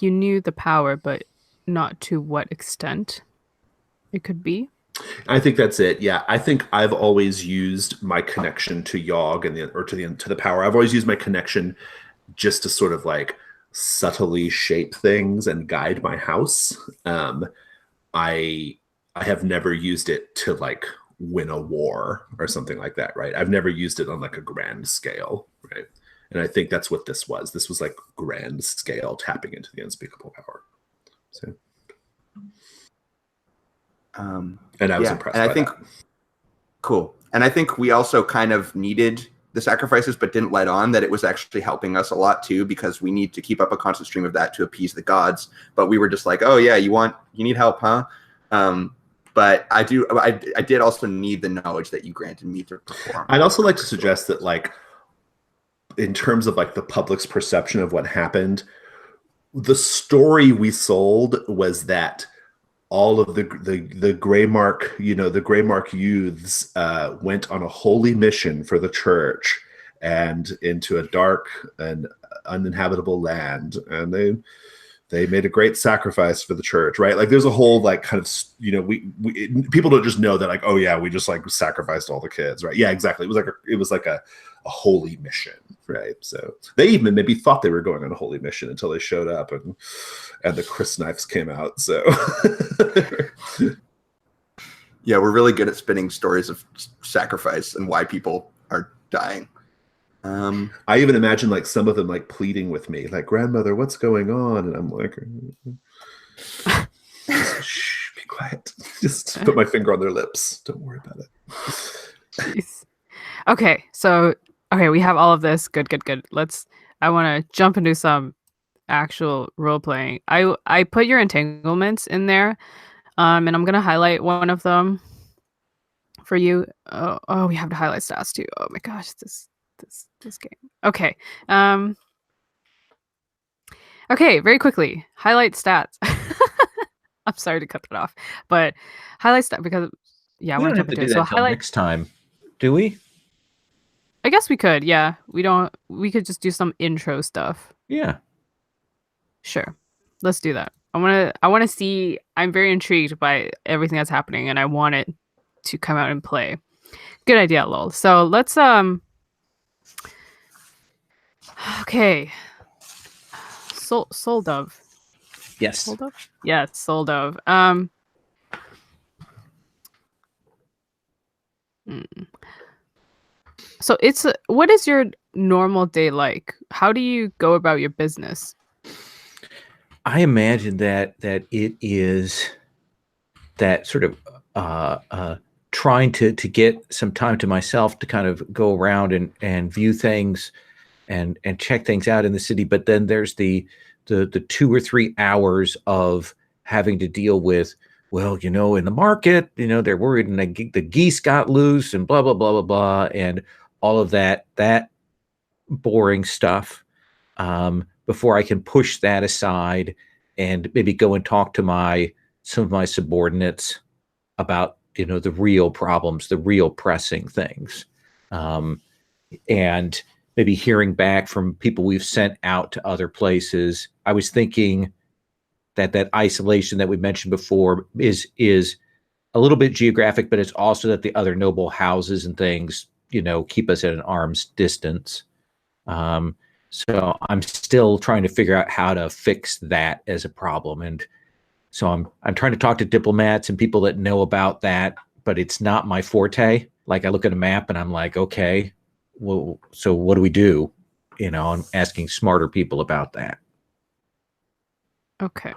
you knew the power, but not to what extent it could be? I think that's it. Yeah, I think I've always used my connection to Yogg and to the power. I've always used my connection just to sort of like subtly shape things and guide my house. I have never used it to like win a war or something like that, right? I've never used it on like a grand scale, right? And I think that's what this was. This was like grand scale tapping into the unspeakable power. So. And I was impressed by that. Cool. And I think we also kind of needed the sacrifices, but didn't let on that it was actually helping us a lot too, because we need to keep up a constant stream of that to appease the gods. But we were just like, oh yeah, you need help, huh? But I did also need the knowledge that you granted me to perform. I'd also like to suggest that like, in terms of like the public's perception of what happened, the story we sold was that all of the Grey Mark, the Grey Mark youths went on a holy mission for the church and into a dark and uninhabitable land, and they made a great sacrifice for the church, right? Like there's a whole like kind of we people don't just know that like, oh yeah, we just like sacrificed all the kids, right? Yeah, exactly. It was like a holy mission, right? So they even maybe thought they were going on a holy mission until they showed up and the Chris knives came out. So yeah, we're really good at spinning stories of sacrifice and why people are dying. I even imagine like some of them like pleading with me, like, grandmother, what's going on? And I'm like, shh, be quiet. Just put my finger on their lips. Don't worry about it. Jeez. Okay, we have all of this. Good. I want to jump into some actual role playing. I put your entanglements in there, and I'm gonna highlight one of them for you. Oh, we have to highlight stats too. Oh my gosh, this game. Okay. Okay, very quickly. Highlight stats. I'm sorry to cut that off, but highlight stats because I want to jump into it. So highlight next time, do we? I guess we could. Yeah, we could just do some intro stuff. Yeah. Sure. Let's do that. I want to see. I'm very intrigued by everything that's happening, and I want it to come out and play. Good idea, lol. So let's Okay. Soul Dove. Yes. Soul Dove? Yes, Soul Dove. So it's what is your normal day like? How do you go about your business? I imagine that it is that sort of trying to get some time to myself to kind of go around and view things and check things out in the city. But then there's the 2 or 3 hours of having to deal with, well, in the market, they're worried and the geese got loose and blah, blah, blah, blah, blah. And all of that boring stuff before I can push that aside and maybe go and talk to some of my subordinates about, the real problems, the real pressing things. And maybe hearing back from people we've sent out to other places. I was thinking that isolation that we mentioned before is a little bit geographic, but it's also that the other noble houses and things, keep us at an arm's distance. So I'm still trying to figure out how to fix that as a problem. And so I'm trying to talk to diplomats and people that know about that, but it's not my forte. Like I look at a map and I'm like, okay, well, so what do we do? I'm asking smarter people about that. Okay.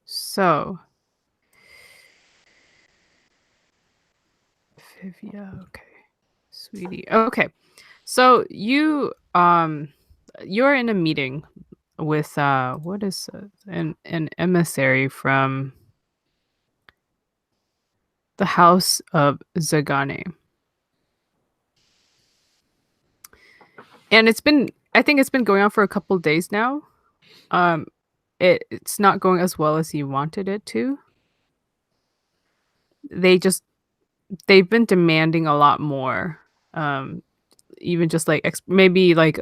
So Vivia, okay. Sweetie. Okay. So you're in a meeting with what is an emissary from the House of Zagane. And I think it's been going on for a couple days now. It's not going as well as he wanted it to. They've been demanding a lot more. Even just like maybe like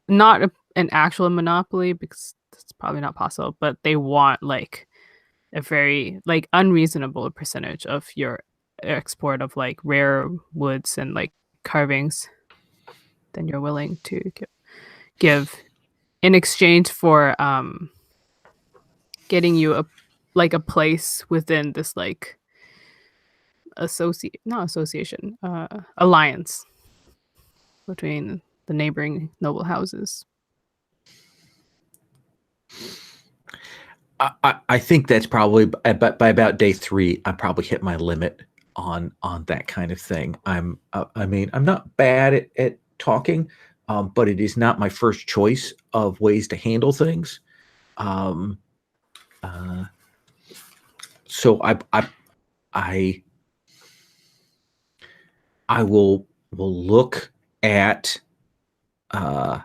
not an actual monopoly, because that's probably not possible, but they want like a very like unreasonable percentage of your export of like rare woods and like carvings than you're willing to give in exchange for getting you a place within this like alliance between the neighboring noble houses. I think that's probably by about day 3, I probably hit my limit on that kind of thing. I'm not bad at talking, but it is not my first choice of ways to handle things. So I will look at the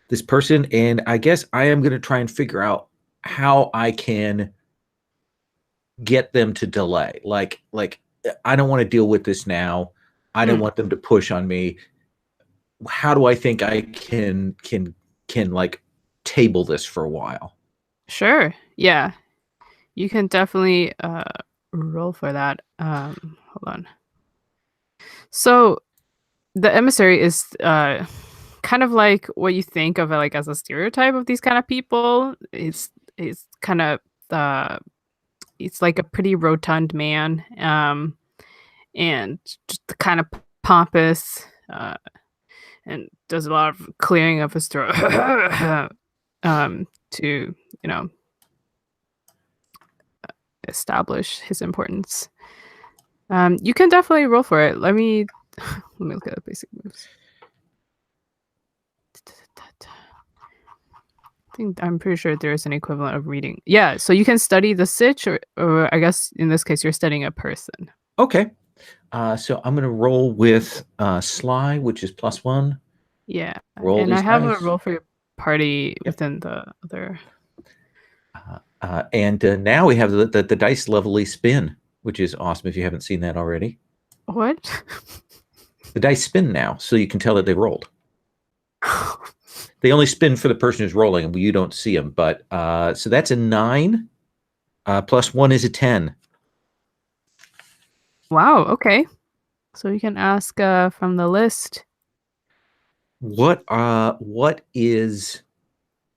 this person, and I guess I am going to try and figure out how I can get them to delay. Like I don't want to deal with this now. I don't want them to push on me. How do I think I can like table this for a while? Sure. Yeah. You can definitely roll for that. Hold on. So the emissary is kind of like what you think of like as a stereotype of these kind of people. It's kind of it's like a pretty rotund man, and just kind of pompous, and does a lot of clearing of his throat to establish his importance. You can definitely roll for it. Let me look at the basic moves. I'm pretty sure there is an equivalent of reading. Yeah, so you can study the sitch, or I guess in this case you're studying a person. Okay. So I'm going to roll with Sly, which is +1. Yeah, Roll and I these have dice. a roll for your party within the other. And now we have the dice levelly spin, which is awesome if you haven't seen that already. What? The dice spin now, so you can tell that they rolled. They only spin for the person who's rolling, and you don't see them. But so that's a 9. Plus 1 is a 10. Wow. Okay. So you can ask from the list. What is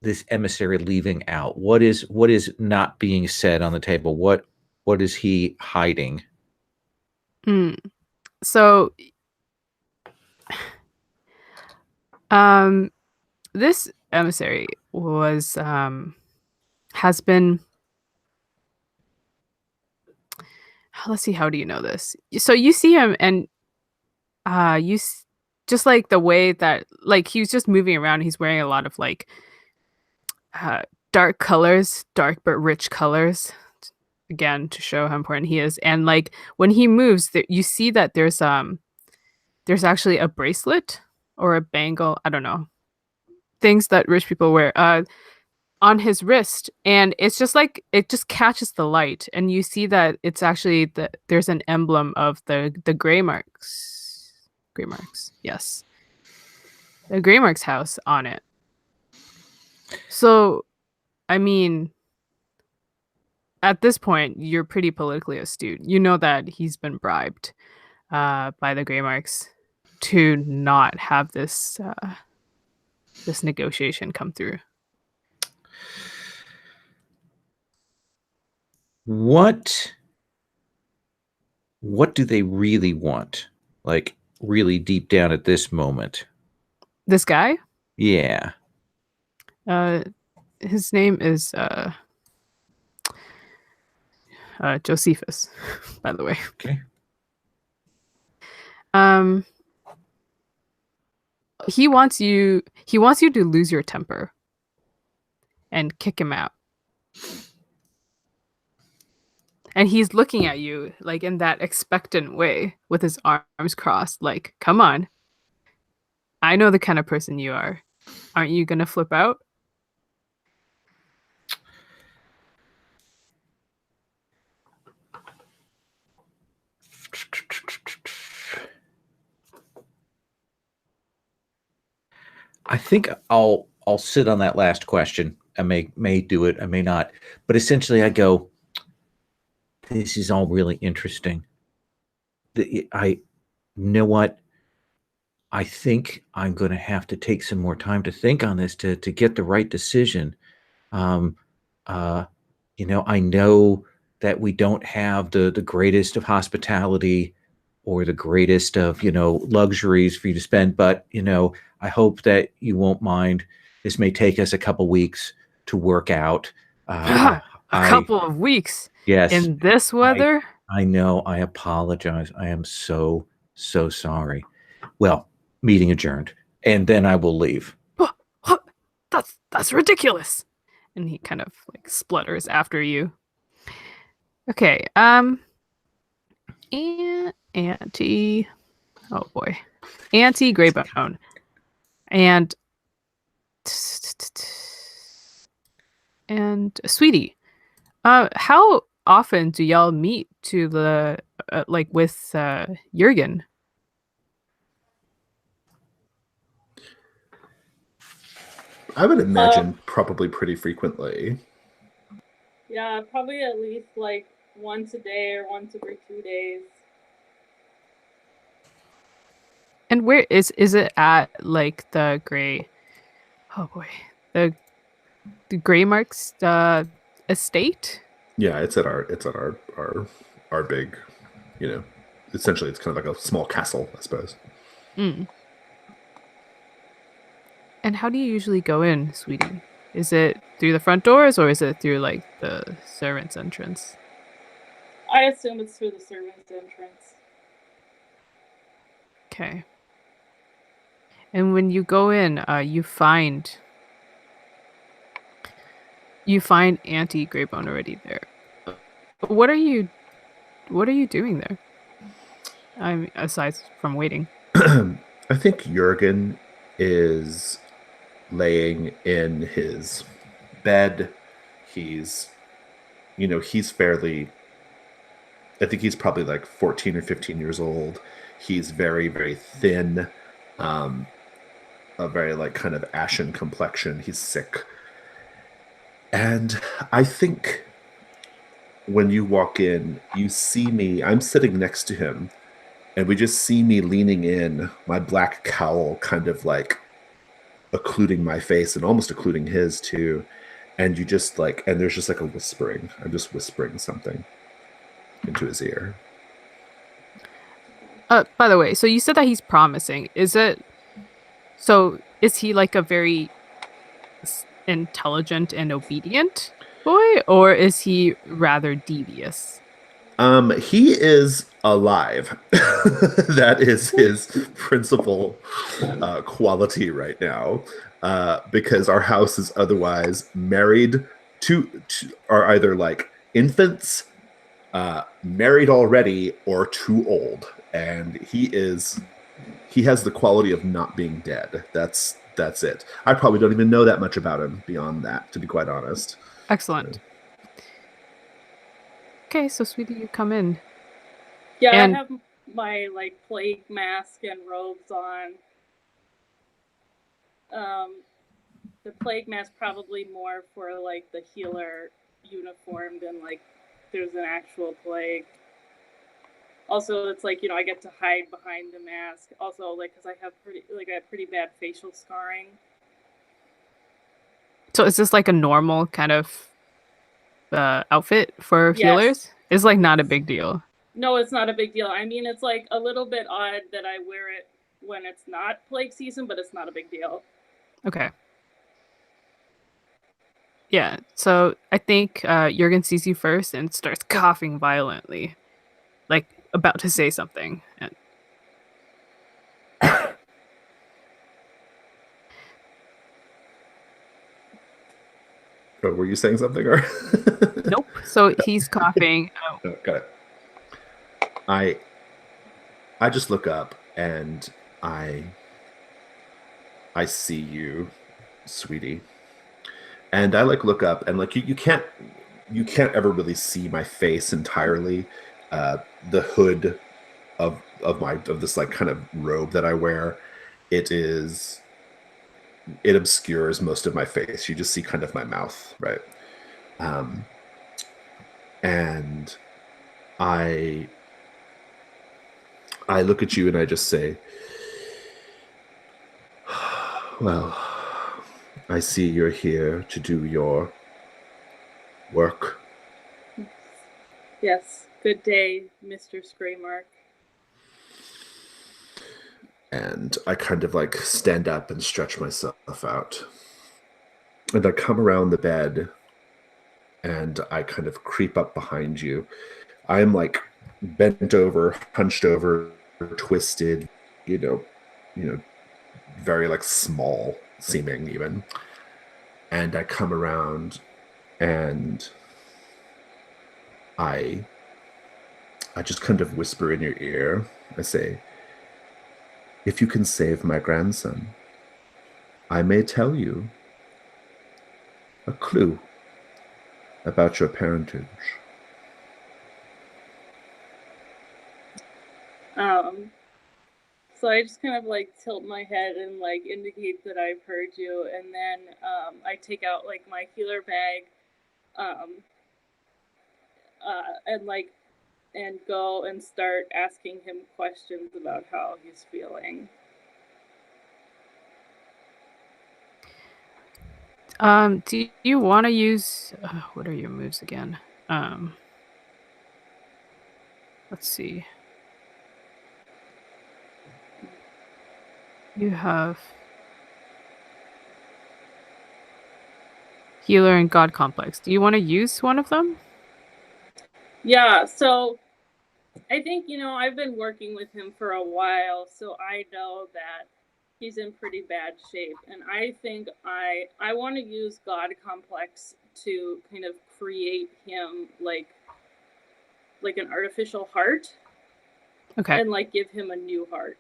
this emissary leaving out? What is not being said on the table? What is he hiding? So this emissary was has been, let's see, how do you know this? So you see him, and just like the way that, like, he was just moving around. He's wearing a lot of like dark colors, dark but rich colors, again to show how important he is. And like when he moves, you see that there's actually a bracelet or a bangle, I don't know, things that rich people wear on his wrist, and it's just like it just catches the light, and you see that it's actually there's an emblem of the Grey Marks, yes, the Grey Marks house on it. So I mean, at this point you're pretty politically astute. You know that he's been bribed by the Grey Marks to not have this this negotiation come through. What do they really want? Like really deep down at this moment? This guy? Yeah. His name is Josephus, by the way. Okay. He wants you to lose your temper and kick him out. And he's looking at you like in that expectant way with his arms crossed, like, come on. I know the kind of person you are. Aren't you gonna flip out? I think I'll sit on that last question. I may do it, I may not. But essentially I go, this is all really interesting. You know what? I think I'm going to have to take some more time to think on this to get the right decision. You know, I know that we don't have the greatest of hospitality or the greatest of, you know, luxuries for you to spend, but, you know, I hope that you won't mind. This may take us a couple weeks to work out. A couple of weeks? Yes. In this weather? I know. I apologize. I am so sorry. Well, meeting adjourned, and then I will leave. That's ridiculous. And he kind of like splutters after you. Okay. Auntie. Oh boy. Auntie Greybone. And Sweetie. How often do y'all meet to the like with Jurgen? I would imagine probably pretty frequently. Yeah, probably at least like once a day or once every 2 days. And where is it at, like the Grey? Oh boy, the Grey Marks estate. Yeah, it's at our big, you know, essentially it's kind of like a small castle, I suppose. Mm. And how do you usually go in, Sweetie? Is it through the front doors or is it through like the servants' entrance? I assume it's through the servants' entrance. Okay. And when you go in, you find Auntie Greybone already there. What are you doing there? Aside from waiting. I think Jurgen is laying in his bed. He's fairly, I think he's probably like 14 or 15 years old. He's very, very thin. a very like kind of ashen complexion. He's sick. And I think when you walk in, you see me, I'm sitting next to him, and we just see me leaning in, my black cowl kind of like occluding my face and almost occluding his too. And you just like, and there's just like a whispering. I'm just whispering something into his ear. By the way, so you said that he's promising. Is he like a very intelligent and obedient boy, or is he rather devious? He is alive. That is his principal quality right now, because our house is otherwise married to are either like infants, married already, or too old, and he has the quality of not being dead. That's it. I probably don't even know that much about him beyond that, to be quite honest. Excellent. Okay, so sweetie, you come in. Yeah, And- I have my like plague mask and robes on. The plague mask probably more for like the healer uniform than like there's an actual plague. Also, it's like, I get to hide behind the mask. Also, like, because I have pretty bad facial scarring. So is this like a normal kind of outfit for Yes. healers? It's like not a big deal. No, it's not a big deal. I mean, it's like a little bit odd that I wear it when it's not plague season, but it's not a big deal. Okay. Yeah, so I think Jurgen sees you first and starts coughing violently, like about to say something. And Oh, were you saying something or? nope. So he's coughing. Oh, got it. I just look up and I see you, sweetie. And I like look up and like you can't ever really see my face entirely. The hood of this like kind of robe that I wear, it obscures most of my face. You just see kind of my mouth, right? And I look at you and I just say, well, I see you're here to do your work. Yes. Good day, Mr. Scraymark. And I kind of like stand up and stretch myself out. And I come around the bed and I kind of creep up behind you. I'm like bent over, hunched over, twisted, very like small seeming even. And I come around and I just kind of whisper in your ear. I say, if you can save my grandson, I may tell you a clue about your parentage. So I just kind of like tilt my head and like indicate that I've heard you, and then I take out like my healer bag, and go and start asking him questions about how he's feeling. Do you want to use what are your moves again? Let's see. You have healer and god complex. Do you want to use one of them? Yeah, so I think, I've been working with him for a while, so I know that he's in pretty bad shape. And I think I want to use God Complex to kind of create him like an artificial heart. Okay. And like give him a new heart.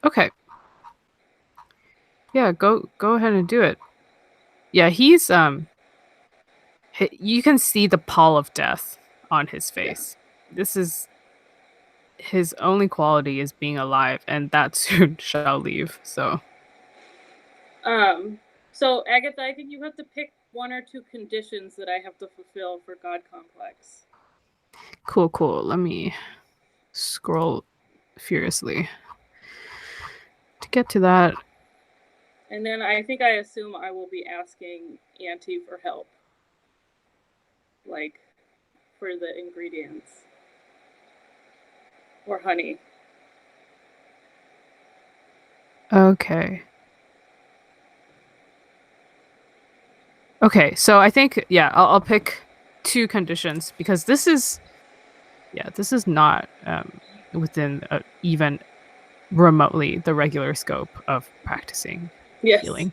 Okay. Yeah, go ahead and do it. Yeah, he's you can see the pall of death on his face. Yeah. This is his only quality is being alive, and that soon shall leave. So Agatha, I think you have to pick 1 or 2 conditions that I have to fulfill for God Complex. cool. Let me scroll furiously to get to that. And then I assume I will be asking Auntie for help. Like, for the ingredients. Or honey. Okay. So I think I'll pick 2 conditions because this is not within even remotely the regular scope of practicing healing.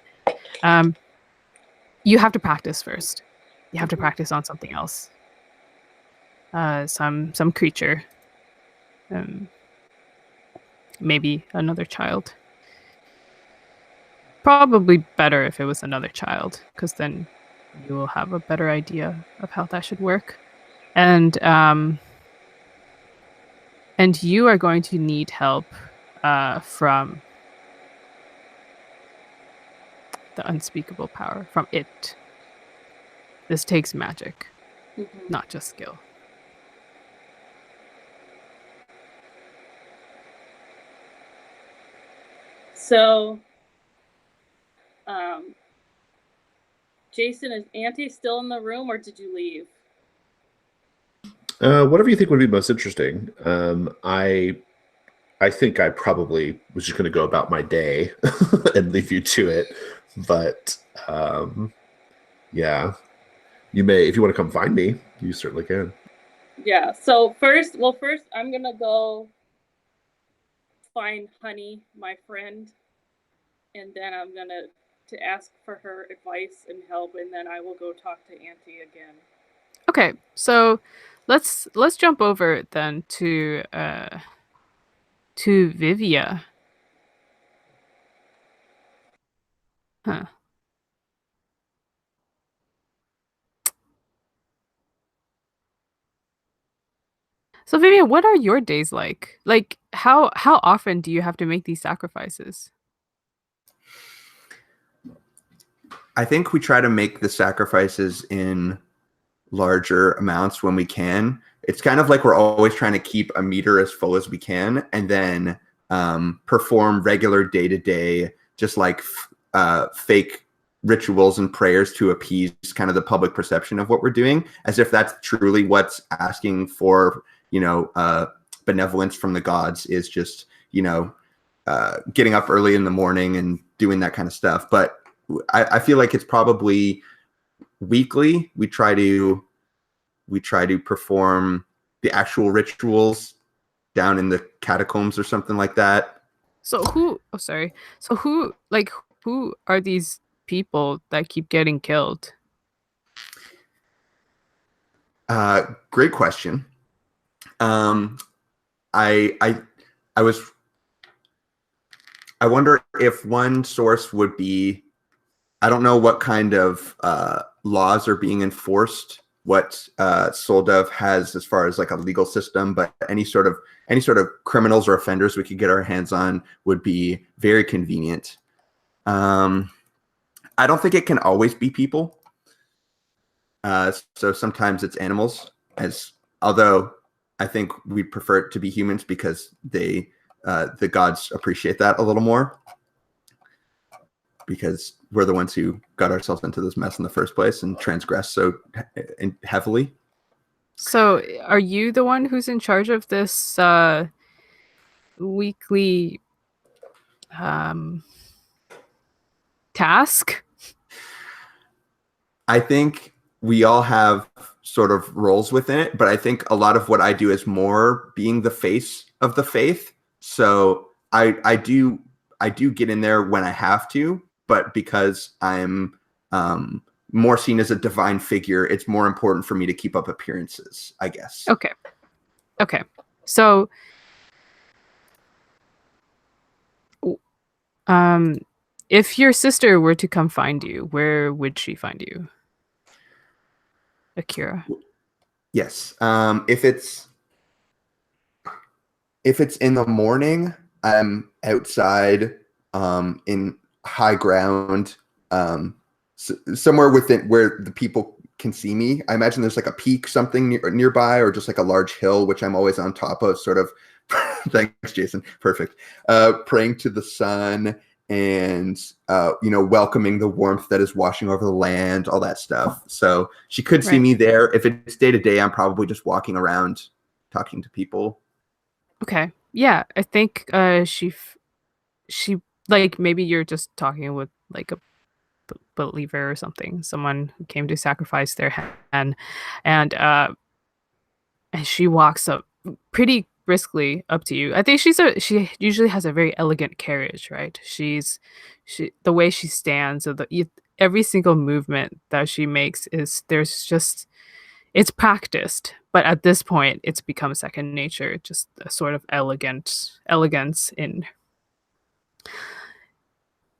You have to practice first. You have to practice on something else. Some creature. Maybe another child. Probably better if it was another child, because then you will have a better idea of how that should work. And you are going to need help from the unspeakable power, from it. This takes magic, not just skill. So, Jason, is Auntie still in the room, or did you leave? Whatever you think would be most interesting. I think I probably was just going to go about my day and leave you to it. But yeah, you may, if you want to come find me, you certainly can. Yeah. So first I'm going to go find Honey, my friend, and then I'm going to ask for her advice and help, and then I will go talk to Auntie again. Okay, so let's jump over then to Vivia. Huh. So Vivia, what are your days like? Like how often do you have to make these sacrifices? I think we try to make the sacrifices in larger amounts when we can. It's kind of like we're always trying to keep a meter as full as we can, and then perform regular day-to-day, just like fake rituals and prayers to appease kind of the public perception of what we're doing, as if that's truly what's asking for, benevolence from the gods, is just, getting up early in the morning and doing that kind of stuff. But I feel like it's probably weekly. We try to perform the actual rituals down in the catacombs or something like that. So who are these people that keep getting killed? Great question. I wonder if one source would be, I don't know what kind of laws are being enforced, what Soldov has as far as like a legal system, but any sort of criminals or offenders we could get our hands on would be very convenient. I don't think it can always be people. So sometimes it's animals, although I think we'd prefer it to be humans because the gods appreciate that a little more, because we're the ones who got ourselves into this mess in the first place and transgressed so heavily. So are you the one who's in charge of this weekly task? I think we all have sort of roles within it, but I think a lot of what I do is more being the face of the faith. So I do get in there when I have to, but because I'm more seen as a divine figure, it's more important for me to keep up appearances, I guess. Okay. So if your sister were to come find you, where would she find you? Akira. Yes. If it's if it's in the morning, I'm outside in high ground, somewhere within where the people can see me. I imagine there's like a peak something nearby, or just like a large hill, which I'm always on top of, sort of. Thanks, Jason. Perfect. Praying to the sun and welcoming the warmth that is washing over the land, all that stuff. So she could see me there. If it's day to day, I'm probably just walking around talking to people. Okay. Yeah, I think she like, maybe you're just talking with like a believer or something, someone who came to sacrifice their hen, and she walks up pretty briskly up to you. I think she usually has a very elegant carriage, right? She the way she stands, or every single movement that she makes it's practiced, but at this point it's become second nature, just a sort of elegance in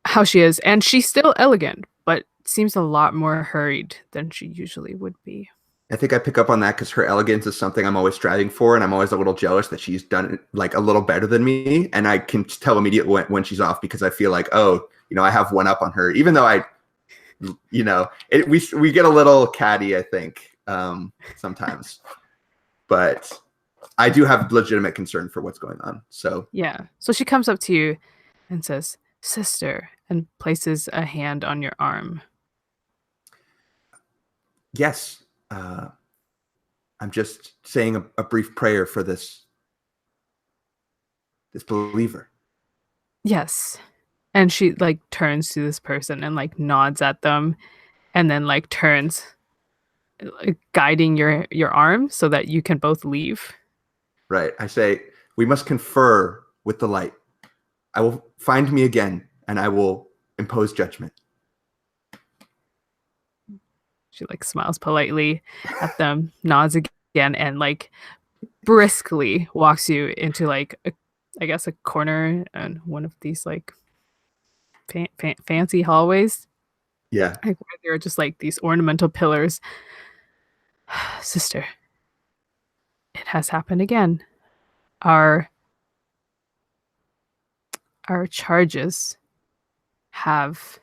how she is. And she's still elegant, but seems a lot more hurried than she usually would be. I think I pick up on that because her elegance is something I'm always striving for, and I'm always a little jealous that she's done it like a little better than me. And I can tell immediately when she's off, because I feel like, I have one up on her, even though we get a little catty, I think, sometimes. But I do have legitimate concern for what's going on. So yeah. So she comes up to you and says, "Sister," and places a hand on your arm. Yes. I'm just saying a brief prayer for this believer. Yes. And she like turns to this person and like nods at them, and then like turns, guiding your arm so that you can both leave. Right. I say, we must confer with the light. I will find me again, and I will impose judgment. She like smiles politely at them, nods again, and like briskly walks you into like a corner and one of these like fancy hallways. Yeah. Like, where there are just like these ornamental pillars. Sister, it has happened again. Our charges have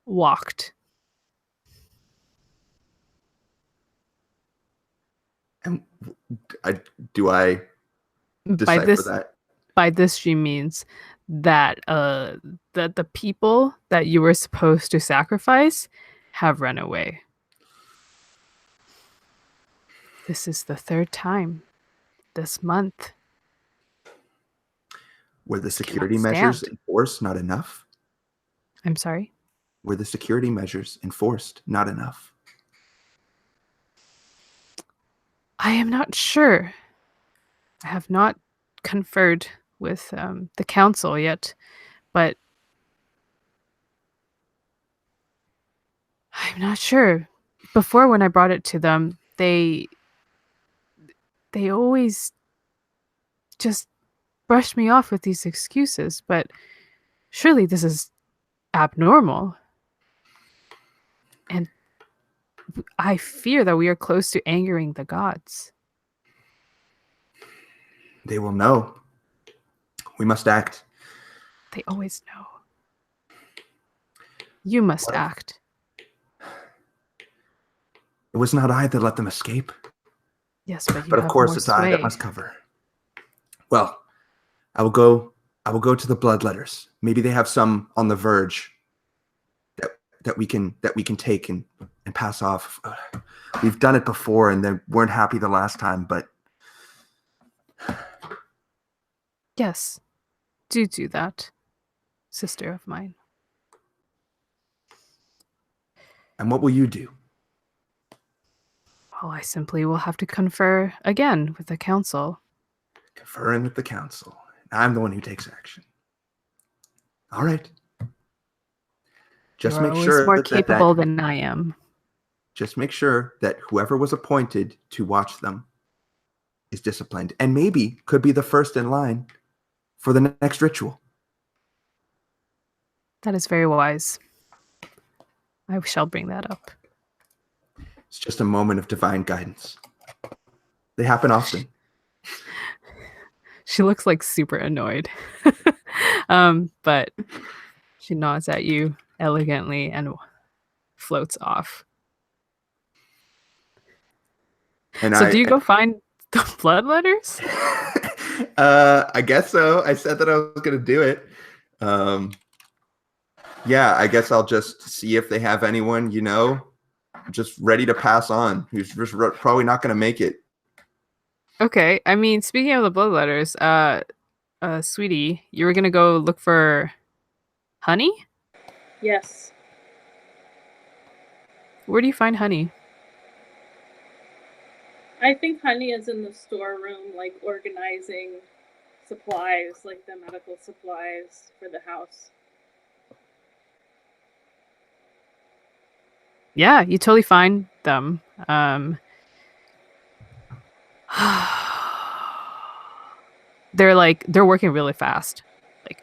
walked. And do I decipher that? By this, she means that the people that you were supposed to sacrifice have run away. This is the third time this month. Were the security measures enforced not enough? I'm sorry? Were the security measures enforced not enough? I am not sure. I have not conferred with the council yet, but I'm not sure. Before, when I brought it to them, they always just brushed me off with these excuses, but surely this is abnormal. And I fear that we are close to angering the gods. They will know. We must act. They always know. You must act. It was not I that let them escape. Yes, but of course it's I that must cover. Well, I will go to the bloodletters. Maybe they have some on the verge that we can take and pass off. We've done it before and they weren't happy the last time, but yes, do that, sister of mine. And what will you do? Well, I simply will have to confer again with the council. Conferring with the council. I'm the one who takes action. All right. Just You're make sure more capable than I am. Just make sure that whoever was appointed to watch them is disciplined, and maybe could be the first in line for the next ritual. That is very wise. I shall bring that up. It's just a moment of divine guidance. They happen often. She looks like super annoyed. But she nods at you elegantly and floats off. And So do you go find the bloodletters? I guess so. I said that I was going to do it. Yeah, I guess I'll just see if they have anyone, just ready to pass on, who's just probably not going to make it. Okay. I mean, speaking of the bloodletters, sweetie, you were gonna go look for honey? Yes. Where do you find honey? I think honey is in the storeroom, like organizing supplies, like the medical supplies for the house. Yeah, you totally find them. They're working really fast. Like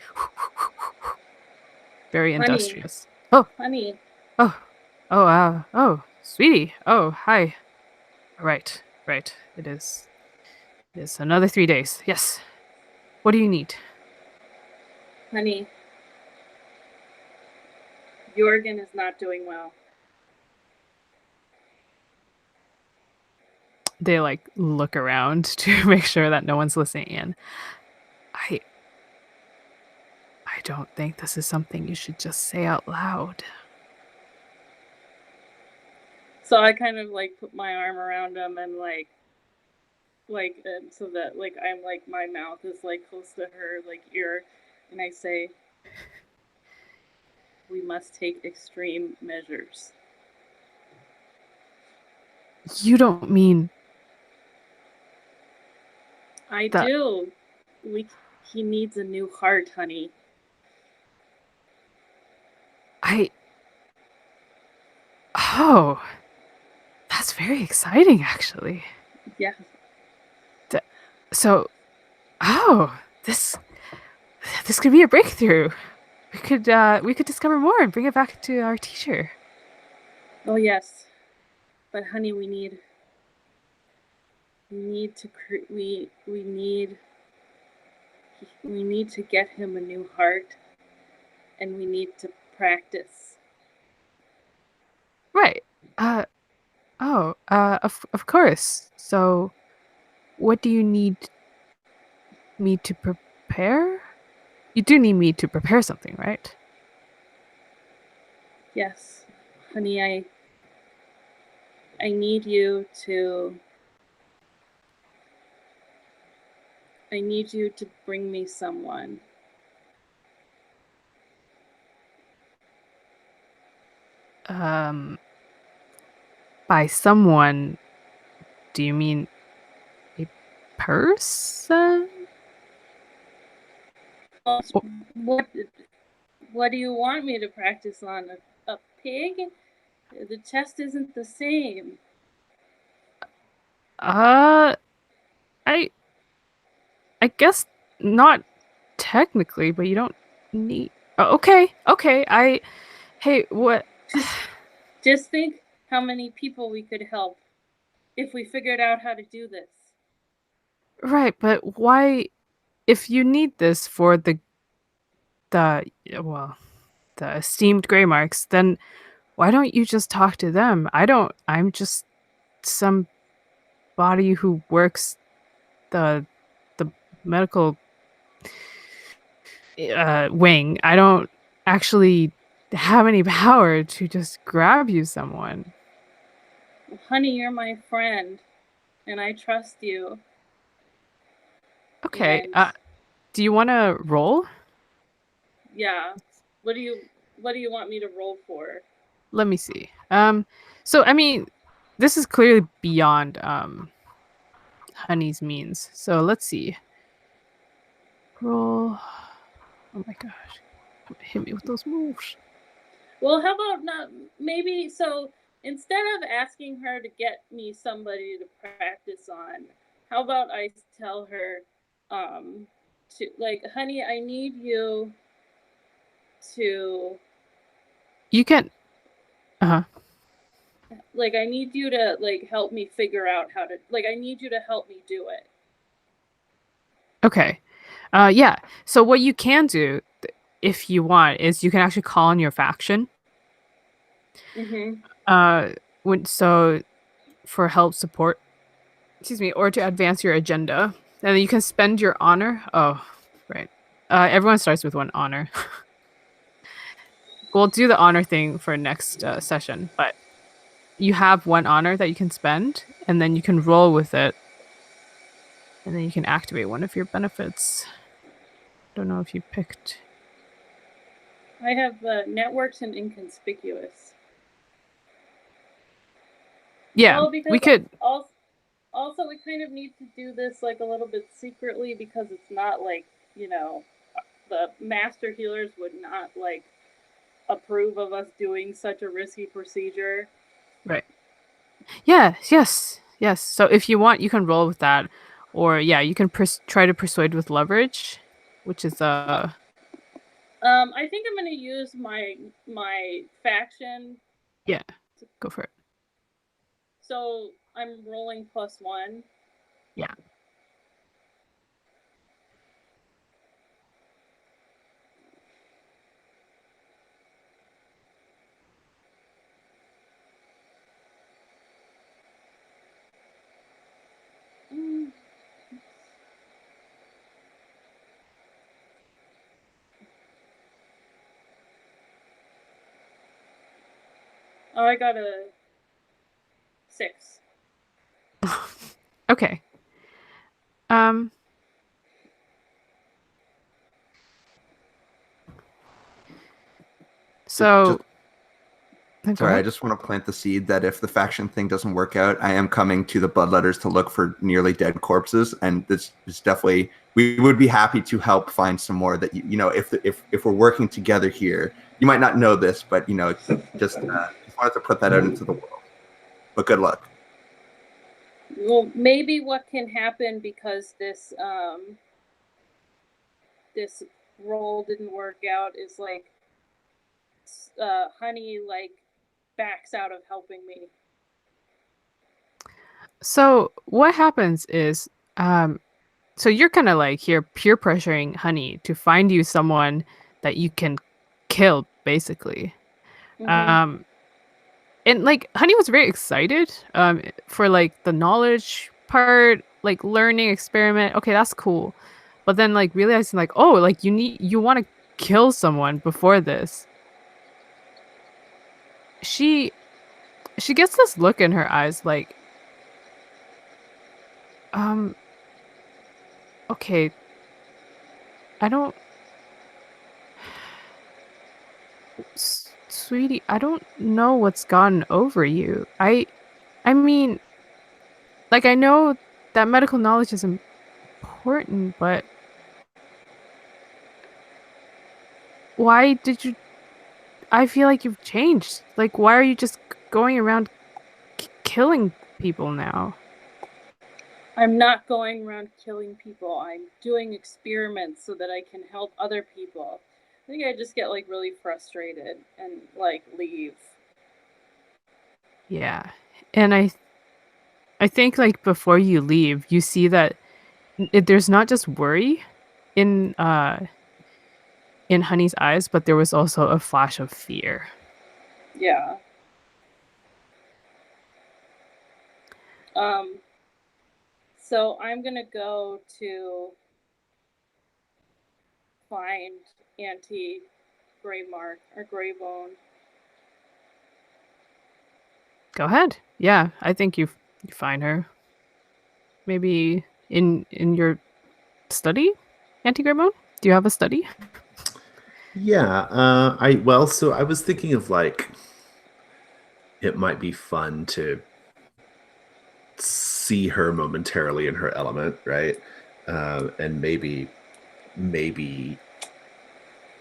very Honey. industrious. Oh, Honey. oh, sweetie. Oh, hi. Right. It is another 3 days. Yes. What do you need? Honey. Jorgen is not doing well. They like look around to make sure that no one's listening in. I don't think this is something you should just say out loud. So I kind of like put my arm around him and so that like I'm like my mouth is like close to her like ear, and I say, we must take extreme measures. You don't mean I that. do. He needs a new heart, honey. Oh, that's very exciting, actually. Yeah. So, this could be a breakthrough. We could discover more and bring it back to our teacher. Oh yes, but honey, we need to get him a new heart, and we need to practice. Right. Of course. So, what do you need me to prepare? You do need me to prepare something, right? Yes, honey, I need you to bring me someone. By someone, do you mean a person? What do you want me to practice on? A pig? The chest isn't the same. I guess not technically, but you don't need. Oh, okay. Hey, what? Just think how many people we could help if we figured out how to do this. Right, but why? If you need this for the esteemed gray marks, then why don't you just talk to them? I'm just somebody who works the medical wing. I don't actually have any power to just grab you someone. Well, honey, you're my friend, and I trust you. Okay. And do you want to roll? yeah. What do you want me to roll for? Let me see. So I mean, this is clearly beyond Honey's means. So let's see. Roll. Oh my gosh. Hit me with those moves. Well, how about not maybe so instead of asking her to get me somebody to practice on, how about I tell her to like, honey, I need you to You can like I need you to like help me figure out how to like I need you to help me do it. Okay. Yeah. So what you can do, if you want, is you can actually call on your faction. Mm-hmm. So for help, support, excuse me, or to advance your agenda, and then you can spend your honor. Oh, right. Everyone starts with 1 honor. We'll do the honor thing for next session, but you have 1 honor that you can spend, and then you can roll with it, and then you can activate one of your benefits. Don't know if you picked. I have networks and inconspicuous. Yeah, Well, because we could. also we kind of need to do this like a little bit secretly, because it's not like, the master healers would not like approve of us doing such a risky procedure. Right. Yeah. Yes. Yes. So if you want, you can roll with that, or yeah, you can try to persuade with leverage, which is I think I'm gonna use my faction. Yeah, go for it. So I'm rolling +1. Yeah. Oh, I got a 6. Okay. Um. So. Go Sorry, I ahead. just want to plant the seed that if the faction thing doesn't work out, I am coming to the Bloodletters to look for nearly dead corpses, and this is definitely, we would be happy to help find some more. That if we're working together here, you might not know this, but just wanted to put that out into the world. But good luck. Well, maybe what can happen, because this this roll didn't work out, is like Honey like backs out of helping me. So what happens is, so you're kind of like here peer pressuring Honey to find you someone that you can kill, basically. Mm-hmm. And like Honey was very excited, for like the knowledge part, like learning experiment. Okay, that's cool. But then like realizing like, oh, like you want to kill someone before this. She gets this look in her eyes like, um okay, I don't sweetie, I don't know what's gotten over you. I mean, like I know that medical knowledge is important, but why did you I feel like you've changed. Like why are you just going around killing people now? I'm not going around killing people. I'm doing experiments so that I can help other people. I think I just get like really frustrated and like leave. Yeah. And I think like before you leave, you see that there's not just worry in Honey's eyes, but there was also a flash of fear. Yeah. So I'm gonna go to find Auntie Greymark or Greybone. Go ahead. Yeah, I think you find her. Maybe in your study, Auntie Greymone? Do you have a study? Yeah, so I was thinking of like it might be fun to see her momentarily in her element, right? And maybe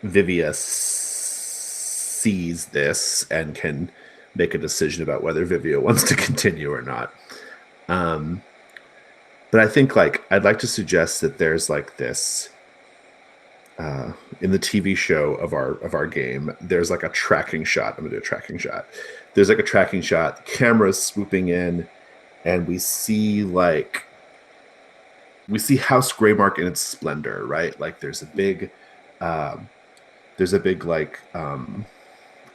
Vivia sees this and can make a decision about whether Vivia wants to continue or not. But I think like I'd like to suggest that there's like this in the TV show of our game, there's like a tracking shot. I'm gonna do a tracking shot. There's like a tracking shot, cameras swooping in, and we see like we see House Greymark in its splendor, right? Like there's a big like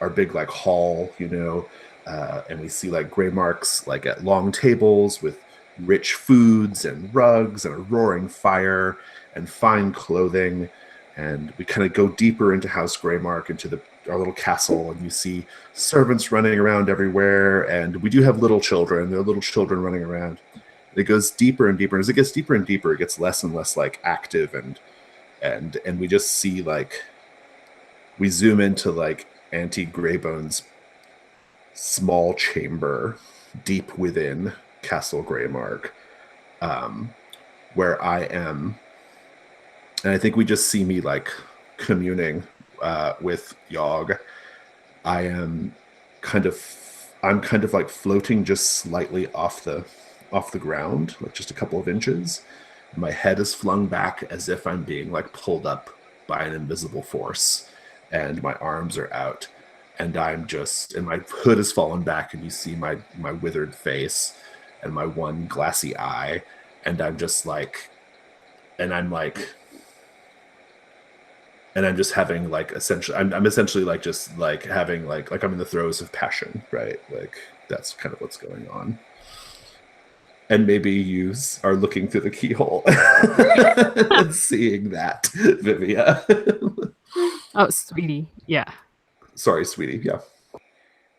our big like hall, you know, and we see like Greymarks like at long tables with rich foods and rugs and a roaring fire and fine clothing. And we kind of go deeper into House Greymark, into our little castle, and you see servants running around everywhere. And we do have little children. There are little children running around. It goes deeper and deeper. And as it gets deeper and deeper, it gets less and less like active, and we just see like, we zoom into like Auntie Greybone's small chamber deep within Castle Greymark, where I am. And I think we just see me like communing with Yogg. I'm kind of like floating just slightly off the ground, like just a couple of inches. My head is flung back as if I'm being like pulled up by an invisible force, and my arms are out, and and my hood has fallen back, and you see my withered face and my one glassy eye, and I'm just like, and I'm just having like I'm essentially like just like having like I'm in the throes of passion, right? Like that's kind of what's going on. And maybe you are looking through the keyhole and seeing that, Vivia. Oh, sweetie. Yeah. Sorry, sweetie. Yeah.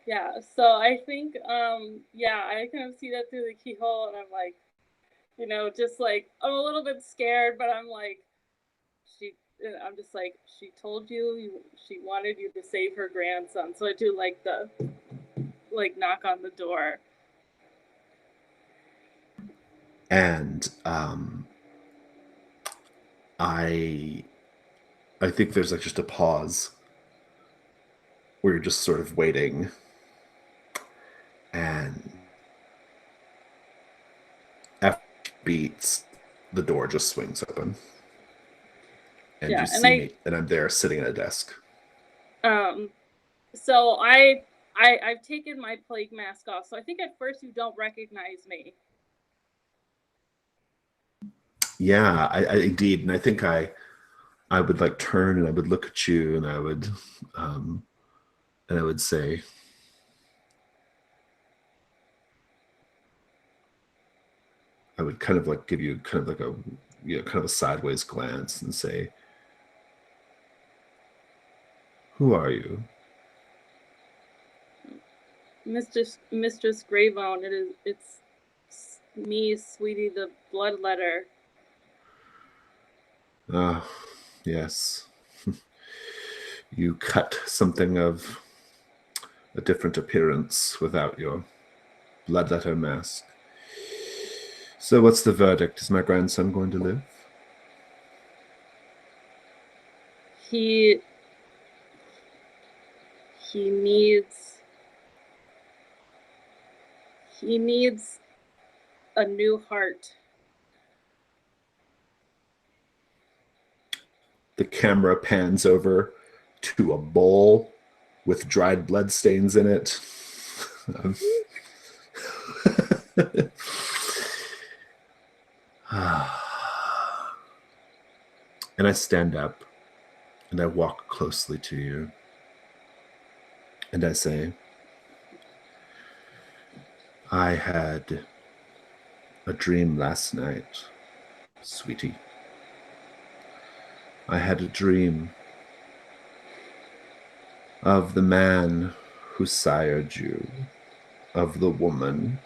Yeah, so I think, I kind of see that through the keyhole, and I'm like, you know, just like, I'm a little bit scared, but I'm like, I'm just like, she told you, she wanted you to save her grandson. So I do like the, like, knock on the door. And I think there's like just a pause where you're just sort of waiting, and after it beats, the door just swings open, and you see me, and I'm there sitting at a desk. So I've taken my plague mask off, so I think at first you don't recognize me. Yeah, I indeed, and I think I would like turn and I would look at you, and I would say, I would kind of like give you kind of like a, you know, kind of a sideways glance and say, "Who are you?" Mistress Greybone, it's me, Sweetie the Bloodletter. Ah, yes. You cut something of a different appearance without your bloodletter mask. So what's the verdict? Is my grandson going to live? He needs a new heart. The camera pans over to a bowl with dried blood stains in it. And I stand up and I walk closely to you. And I say, I had a dream last night, sweetie. I had a dream of the man who sired you, of the woman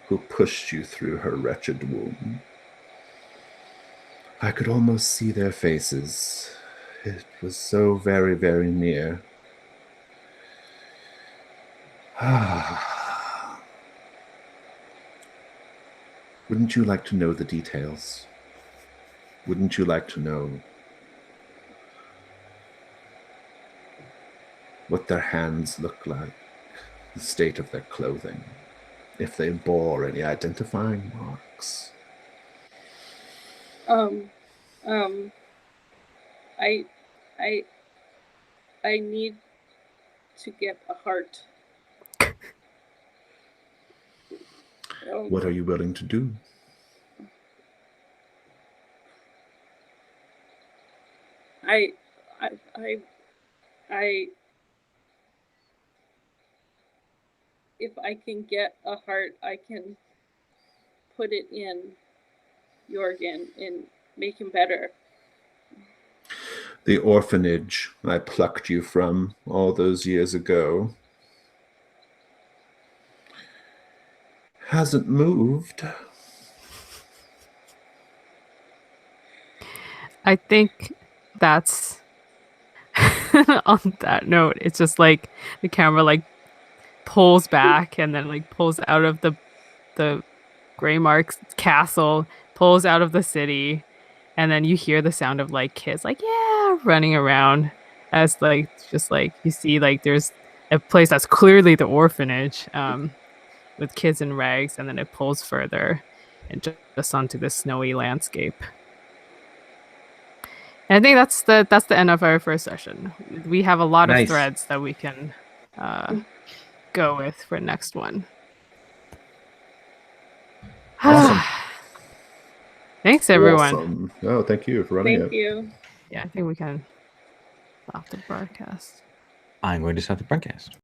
who pushed you through her wretched womb. I could almost see their faces. It was so very, very near. Wouldn't you like to know the details? Wouldn't you like to know what their hands looked like, the state of their clothing, if they bore any identifying marks? I need to get a heart. What are you willing to do? I, I, if I can get a heart, I can put it in Jorgen and make him better. The orphanage I plucked you from all those years ago hasn't moved. I think that's on that note, it's just like the camera like pulls back and then like pulls out of the Greymark's castle, pulls out of the city, and then you hear the sound of like kids like yeah running around as like just like you see like there's a place that's clearly the orphanage with kids in rags, and then it pulls further and just onto the snowy landscape. And I think that's the end of our first session. We have a lot of Nice. threads that we can go with for next one. Awesome. Thanks everyone. Awesome. Oh, thank you for running Thank it. you. Yeah, I think we can stop the broadcast. I'm going to stop the broadcast.